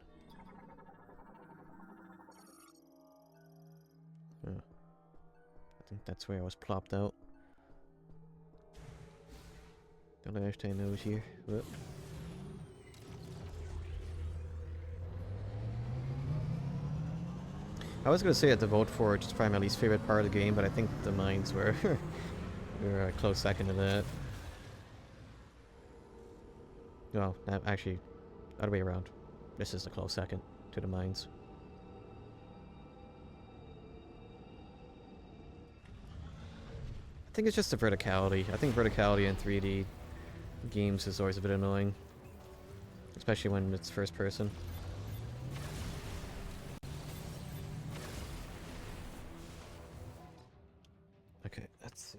Oh. I think that's where I was plopped out. The last time I was here. Whoop. I was gonna say that the Vote Forge is probably my least favorite part of the game, but I think the mines were were a close second to that. Well, actually, other way around. This is a close second to the mines. I think it's just the verticality. I think verticality in 3D games is always a bit annoying, especially when it's first person. Okay, let's see.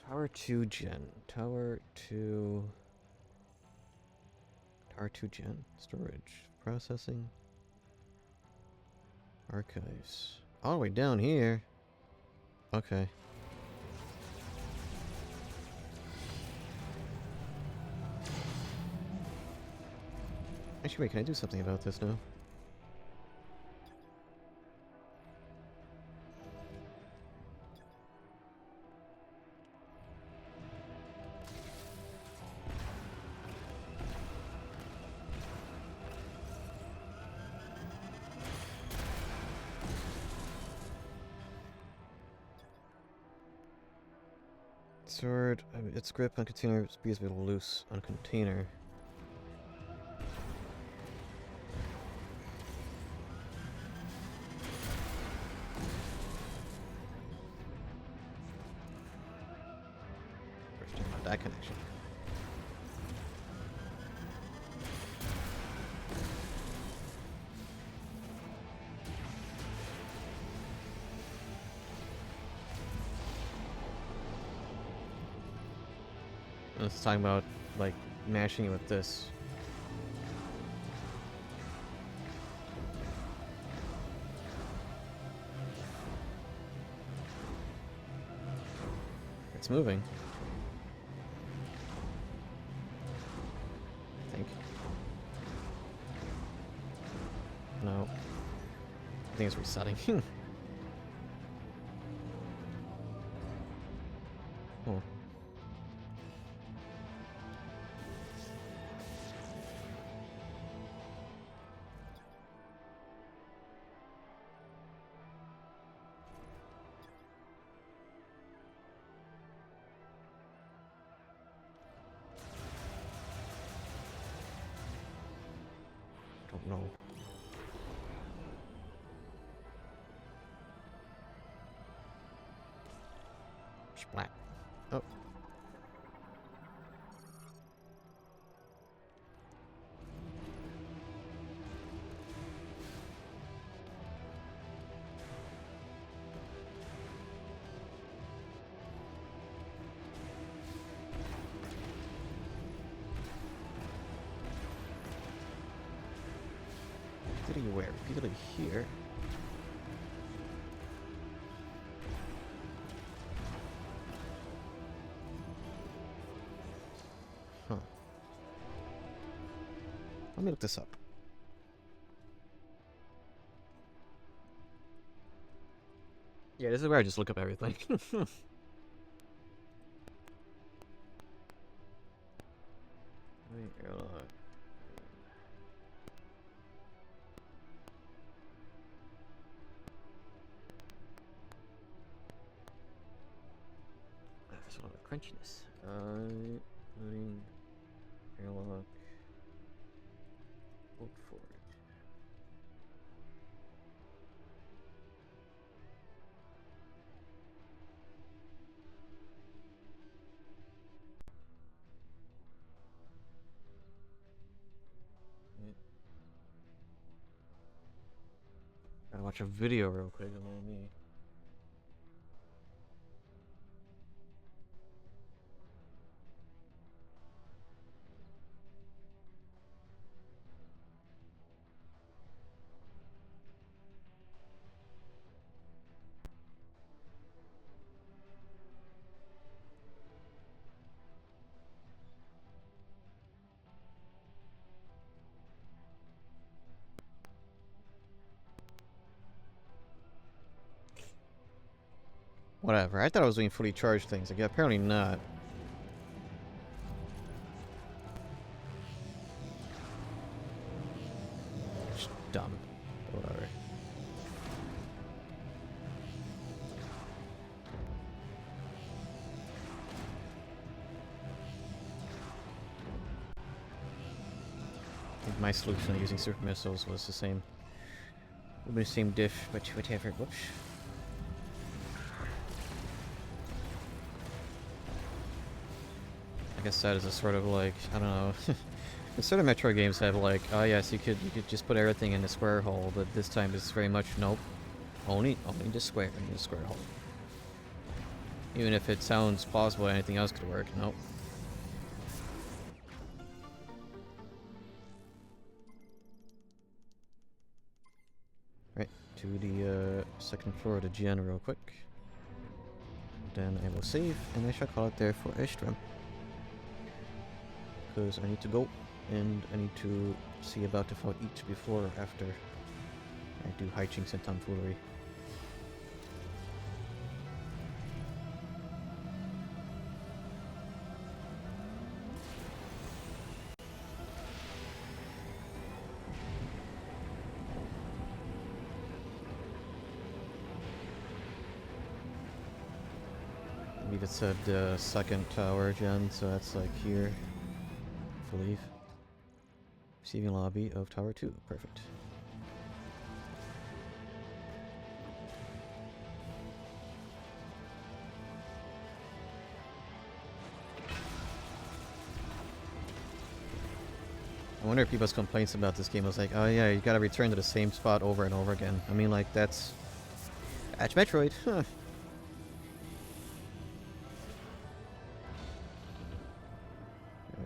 Tower 2 gen. Tower 2 gen. Storage. Processing. Archives. All the way down here. Okay. Actually, wait, can I do something about this now? Sword, its grip on container speeds a bit loose on container. First time about that connection. It's talking about, like, mashing it with this. It's moving. I think. No. I think it's resetting. Oh. Don't know. Splat. Oh. Repeatedly where? Repeatedly here. Huh. Let me look this up. Yeah, this is where I just look up everything. Wait, a lot of crunchiness. Loading airlock. Look for it. Gotta watch a video real quick on me. Whatever. I thought I was doing fully charged things. Like, apparently not. Just dumb. Whatever. I think my solution of using super missiles was the same. Would be the same diff, but whatever. Whoops. I guess that is a sort of like, I don't know. The sort of Metroid games have like, oh yes, you could just put everything in a square hole, but this time it's very much nope. Only the square in the square hole. Even if it sounds plausible, anything else could work. Nope. Right, to the second floor of the gen real quick. Then I will save, and I shall call it there for a stream. Because I need to go, and I need to see about if I'll eat before or after I do hijinks and tomfoolery. I believe it said the second tower gen, so that's like here. I believe. Receiving lobby of Tower 2. Perfect. I wonder if people's complaints about this game was like, oh yeah, you gotta return to the same spot over and over again. I mean, like, that's Metroid. Huh.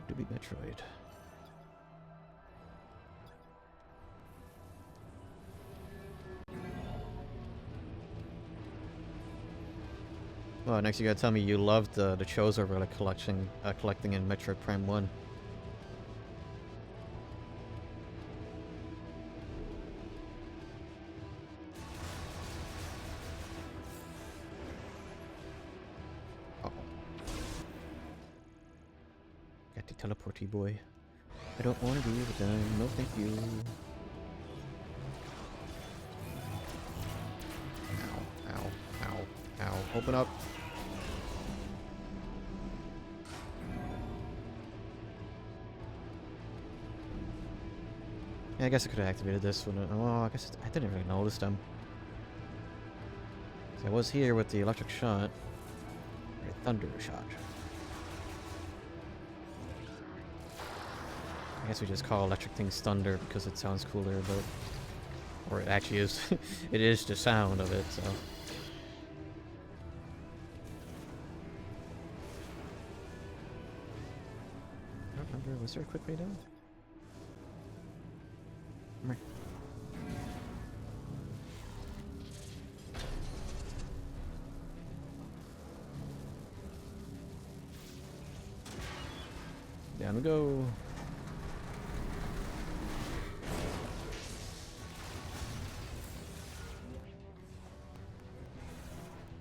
To be Metroid. Well, next you gotta tell me you loved the shows over like collecting in Metroid Prime 1. Got the teleporty boy. I don't want to be with them. No, thank you. Ow, ow, ow, ow. Open up. Yeah, I guess I could have activated this one. Oh, I guess I didn't really notice them. So I was here with the electric shot. Or thunder shot. I guess we just call electric things thunder because it sounds cooler, but... Or it actually is. It is the sound of it, so... I don't remember, was there a quick way down? Come here. Down we go.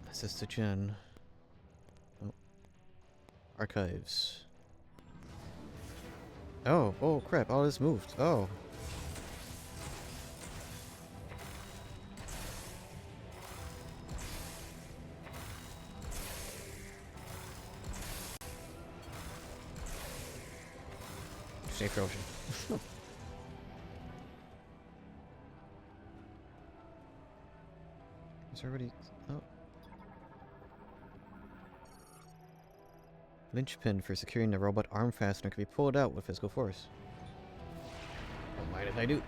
This is the gen. Oh. Archives. Oh crap, all this moved. Oh. Safe ocean. Is already... Oh. Linchpin for securing the robot arm fastener can be pulled out with physical force. Don't mind if I do.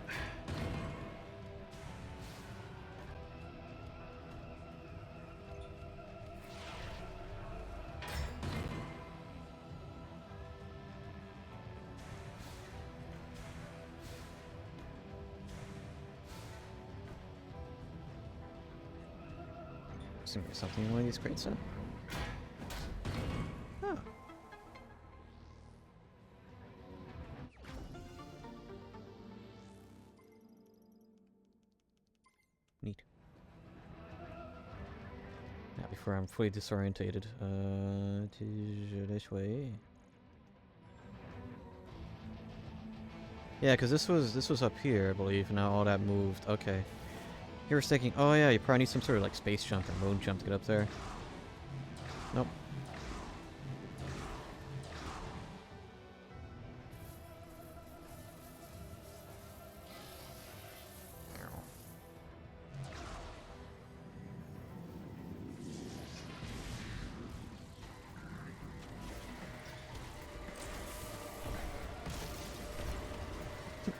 There's something in one of these crates, huh? Huh. Neat. Now, before I'm fully disorientated, to this way. Yeah, because this was up here, I believe. Now all that moved. Okay. You were thinking, oh yeah, you probably need some sort of like space jump or moon jump to get up there. Nope.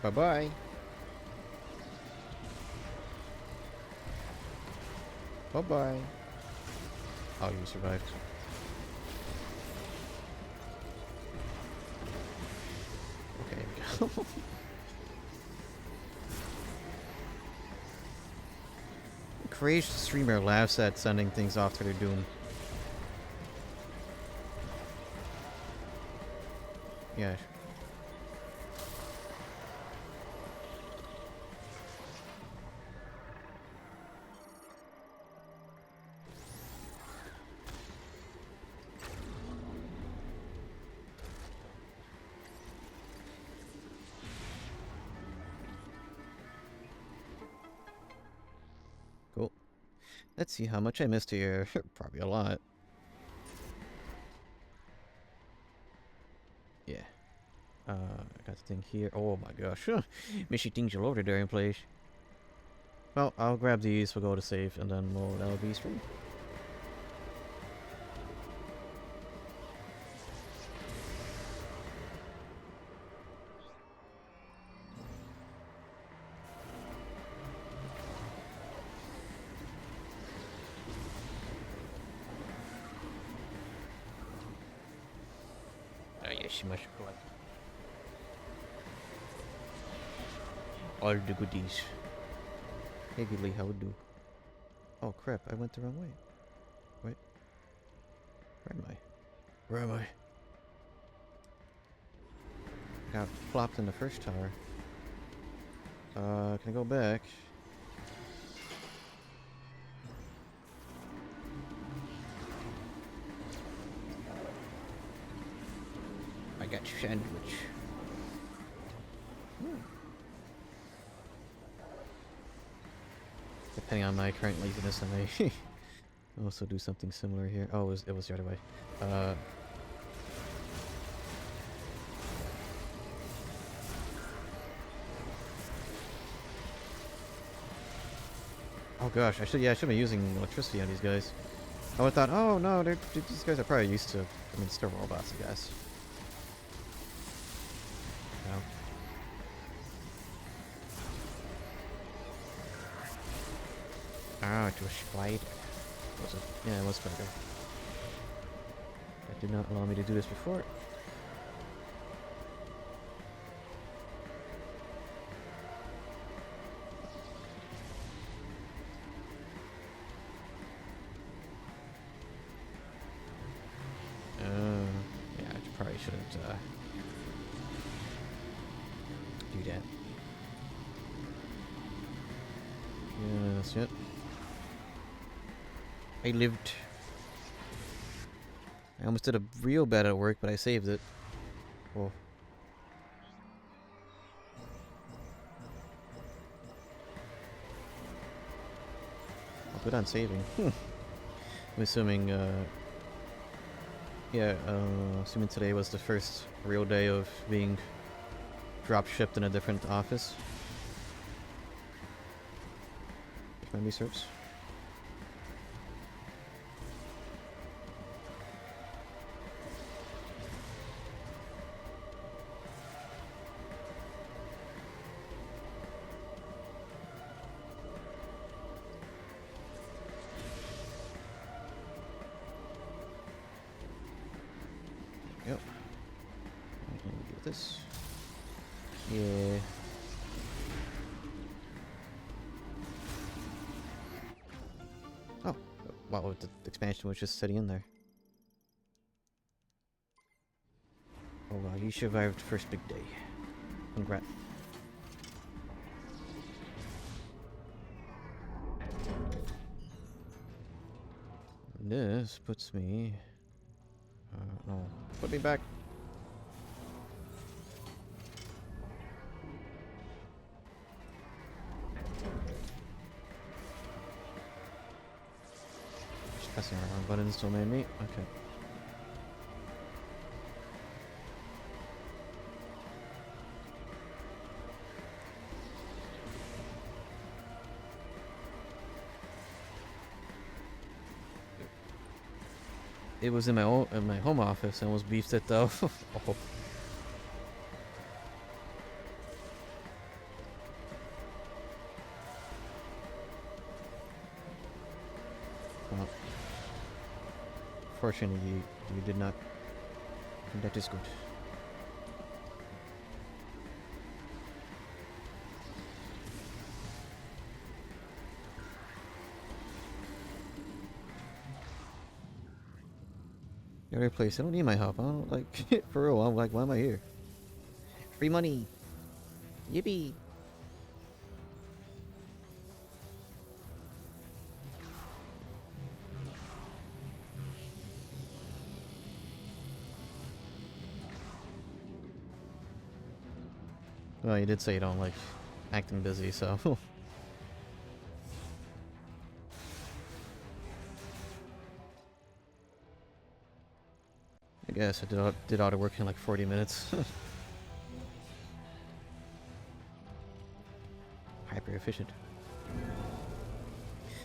Bye-bye. Bye-bye. Oh, you survived. Okay, here we go. Courageous streamer laughs at sending things off to their doom. Yeah. Cool. Let's see how much I missed here. Probably a lot. Yeah. I got the thing here. Oh my gosh. Mishy things all over the darn place. Well, I'll grab these, we'll go to save, and then that'll be stream. Oh yes, she must collect all the goodies. Heavily, how would do? Oh crap, I went the wrong way. Wait. Where am I? Where am I? Got flopped in the first tower. Can I go back? I got sandwich. Depending on my current laziness, I may also do something similar here. Oh, it was the other way. Oh gosh, I should be using electricity on these guys. I thought, oh no, these guys are probably used to. I mean, still robots, I guess. No. Ah, it was Spider. Was it? Yeah, it was Spider. That did not allow me to do this before. Yeah, I probably shouldn't do that. Yes, yep. I lived. I almost did a real bad at work, but I saved it. Oh. Oh, good on saving. I'm assuming, yeah, assuming today was the first real day of being drop shipped in a different office. If memory serves. Yep. Get this. Yeah. Oh, wow! The expansion was just sitting in there. Oh wow! You survived the first big day. Congrats. This puts me. No, put me back. Just pressing the wrong button still made me. Okay. It was in my home office and was beefed it though. Oh. Well, fortunately, you did not. And that is good. Every place. I don't need my help. I don't like for real. I'm like, why am I here? Free money. Yippee. Well, you did say you don't like acting busy, so. I guess I did all the work in like 40 minutes. Hyper efficient.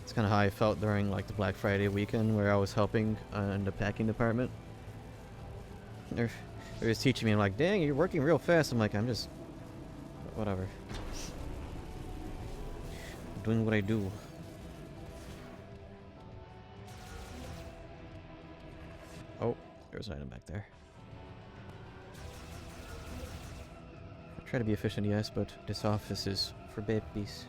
It's kind of how I felt during like the Black Friday weekend where I was helping in the packing department. They're just teaching me. I'm like, dang, you're working real fast. I'm like, I'm just whatever. I'm doing what I do. Oh, there's an item back there. I try to be efficient, yes, but this office is for babies.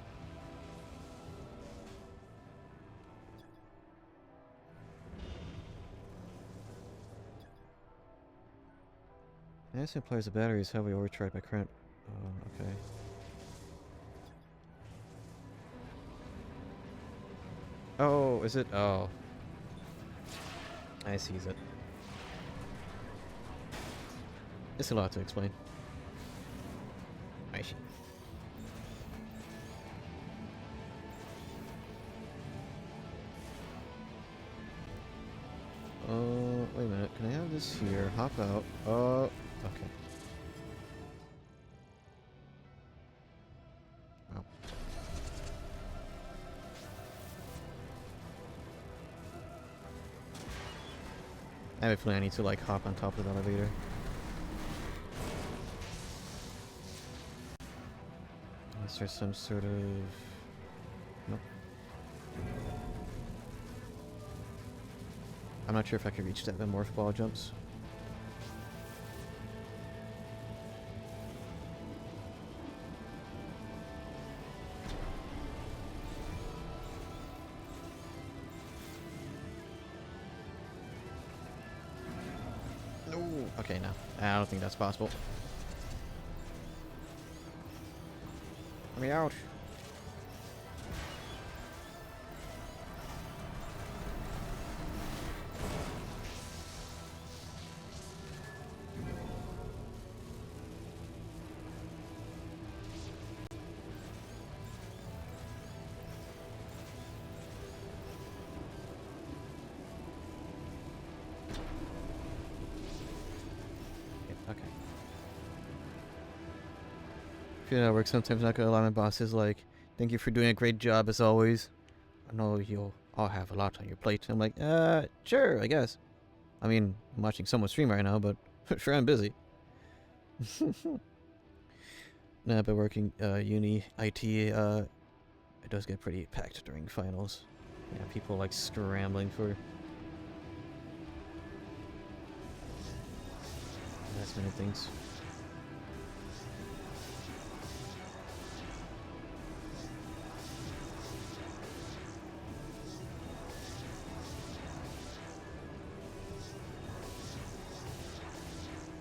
This implies the battery is heavily overcharged by current. Oh, okay. Oh, is it? Oh. I see it. It's a lot to explain. I see. Wait a minute. Can I have this here? Hop out. Okay. Wow. I have a feeling I need to like hop on top of the elevator. Is there some sort of... Nope. I'm not sure if I can reach that with morph ball jumps. No. Okay, no. I don't think that's possible. Let me out. Okay. feel at work sometimes. Not gonna lie, my boss is like, "Thank you for doing a great job as always. I know you'll all have a lot on your plate." I'm like, sure, I guess. I mean, I'm watching someone stream right now, but sure, I'm busy. Nah, but working uni IT, it does get pretty packed during finals. Yeah, people like scrambling for last minute things.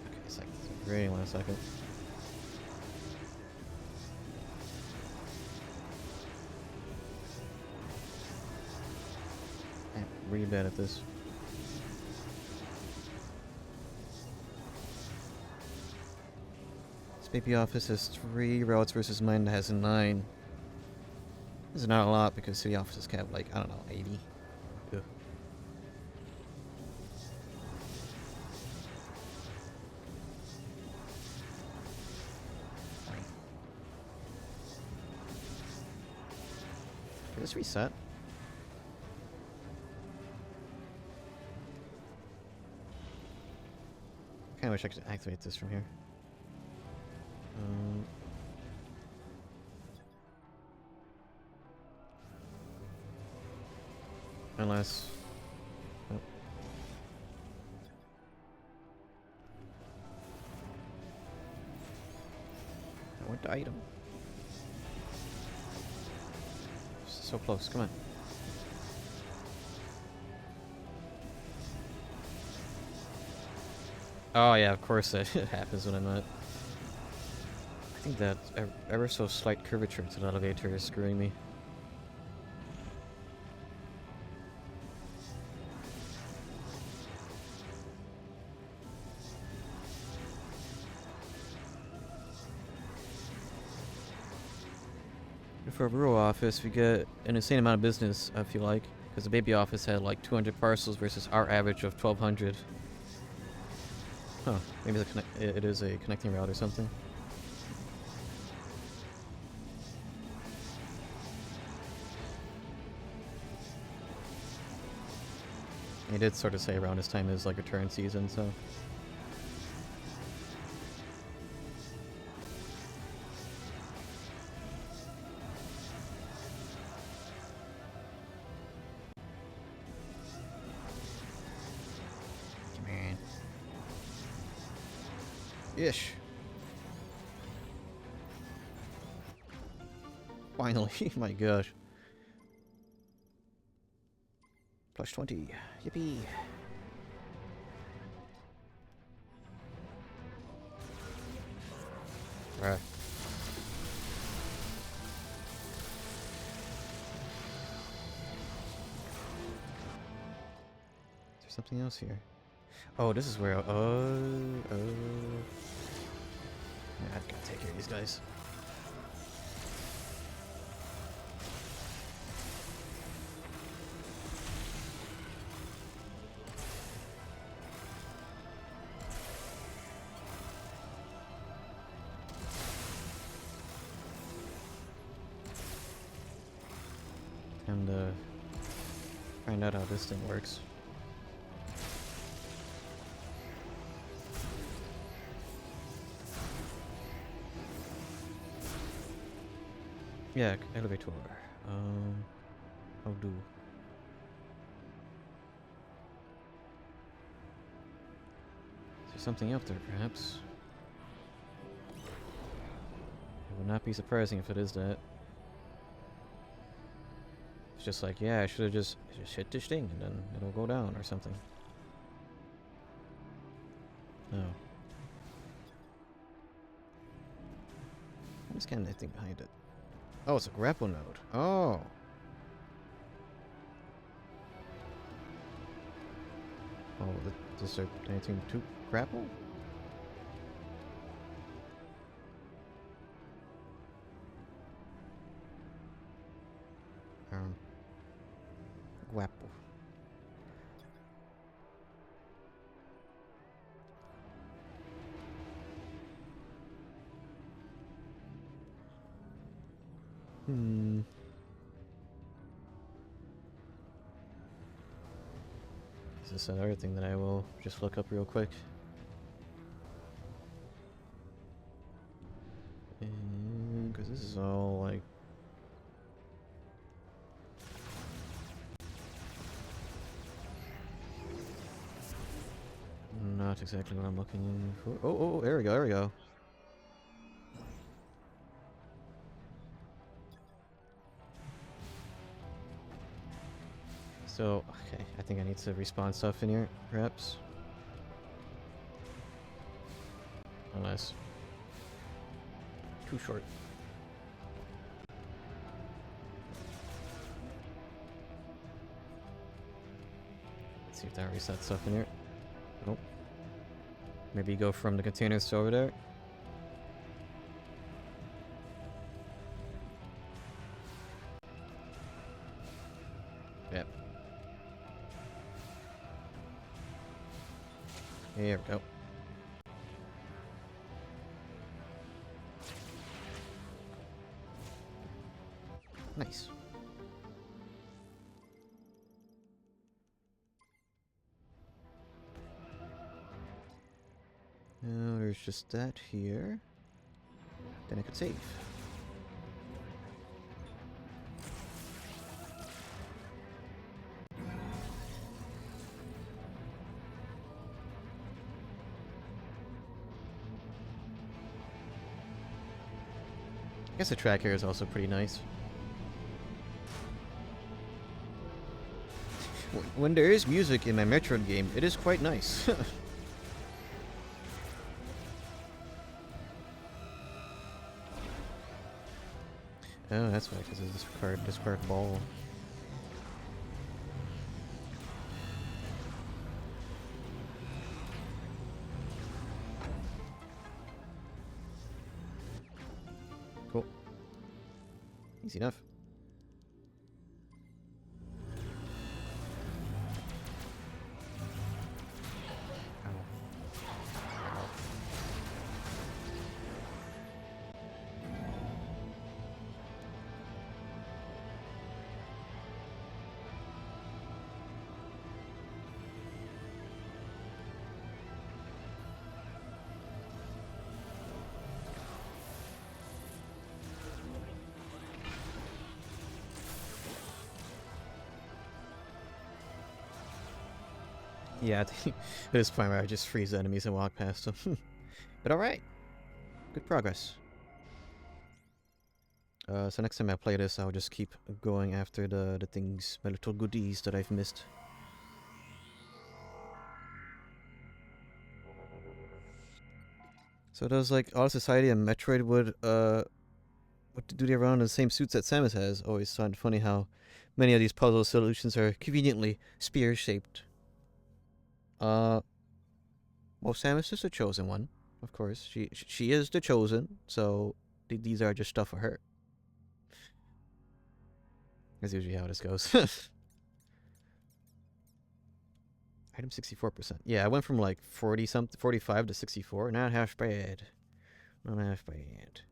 Okay, second. Really, 1 second. I'm really bad at this. This baby office has 3 routes versus mine that has 9. This is not a lot because city offices can have like, I don't know, 80. Ugh. Did this reset? I kinda wish I could activate this from here. Unless... Oh. I want the item. So close, come on. Oh yeah, of course it happens when I'm not. I think that ever so slight curvature to the elevator is screwing me. For a rural office, we get an insane amount of business, I feel like. Because the baby office had like 200 parcels versus our average of 1,200. Huh, maybe it is a connecting route or something. He did sort of say around this time is like return season, so... Ish. Finally, my gosh. Plus 20. Yippee. Alright. Is there something else here? Oh, this is where... Yeah, I've got to take care of these guys. And, find out how this thing works. Yeah, elevator. How do? Is there something up there, perhaps? It would not be surprising if it is that. It's just like, yeah, I should have just hit this thing and then it'll go down or something. No. What is kind of that thing behind it? Oh, it's a grapple node. Oh. Oh, is there anything to grapple? Grapple. Is this another thing that I will just look up real quick? Because this is all like... not exactly what I'm looking for. Oh, there we go, there we go. So, okay, I think I need to respawn stuff in here, perhaps. Unless... too short. Let's see if that resets stuff in here. Nope. Maybe go from the containers to over there. Yep. Here we go. Nice. Now there's just that here. Then I could save. I guess the track here is also pretty nice. When there is music in my Metroid game, it is quite nice. Oh, that's why, because of this discard ball. Cool. Easy enough. Yeah, I think at this point where I just freeze enemies and walk past them. But alright. Good progress. So next time I play this, I'll just keep going after the things, my little goodies that I've missed. So does like Auto Society and Metroid would do they run in the same suits that Samus has? Always found funny how many of these puzzle solutions are conveniently spear shaped. Well, Samus is the chosen one, of course. She is the chosen, so these are just stuff for her. That's usually how this goes. Item 64%. Yeah, I went from like 45 to 64. Not half bad. Not half bad.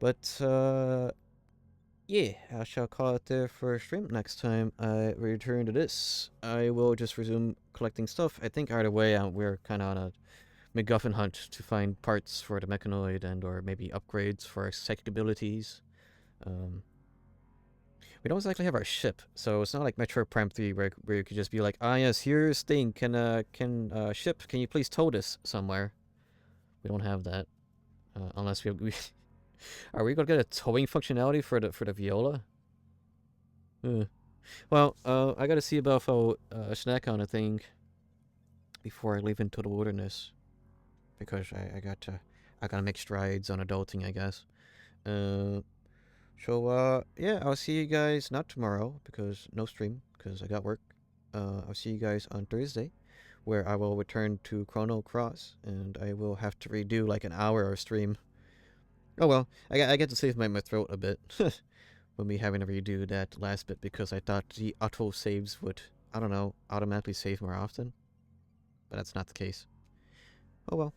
But, yeah, I shall call it there for stream. Next time I return to this, I will just resume collecting stuff. I think either way, we're kind of on a MacGuffin hunt to find parts for the mechanoid and or maybe upgrades for our psychic abilities. We don't exactly have our ship, so it's not like Metroid Prime 3 where you could just be like, ah yes, here's thing, can ship, can you please tow this somewhere? We don't have that. Unless we are we gonna get a towing functionality for the Viola? Well, I gotta see about if I'll snack on a thing before I leave into the wilderness, because I gotta make strides on adulting, I guess. So, yeah, I'll see you guys, not tomorrow, because no stream, because I got work. I'll see you guys on Thursday, where I will return to Chrono Cross, and I will have to redo like an hour of stream. Oh well, I get to save my throat a bit when we having to redo that last bit, because I thought the auto saves would, I don't know, automatically save more often. But that's not the case. Oh well,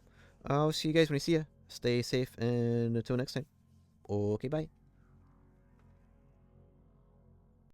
I'll see you guys when I see ya. Stay safe, and until next time. Okay, bye.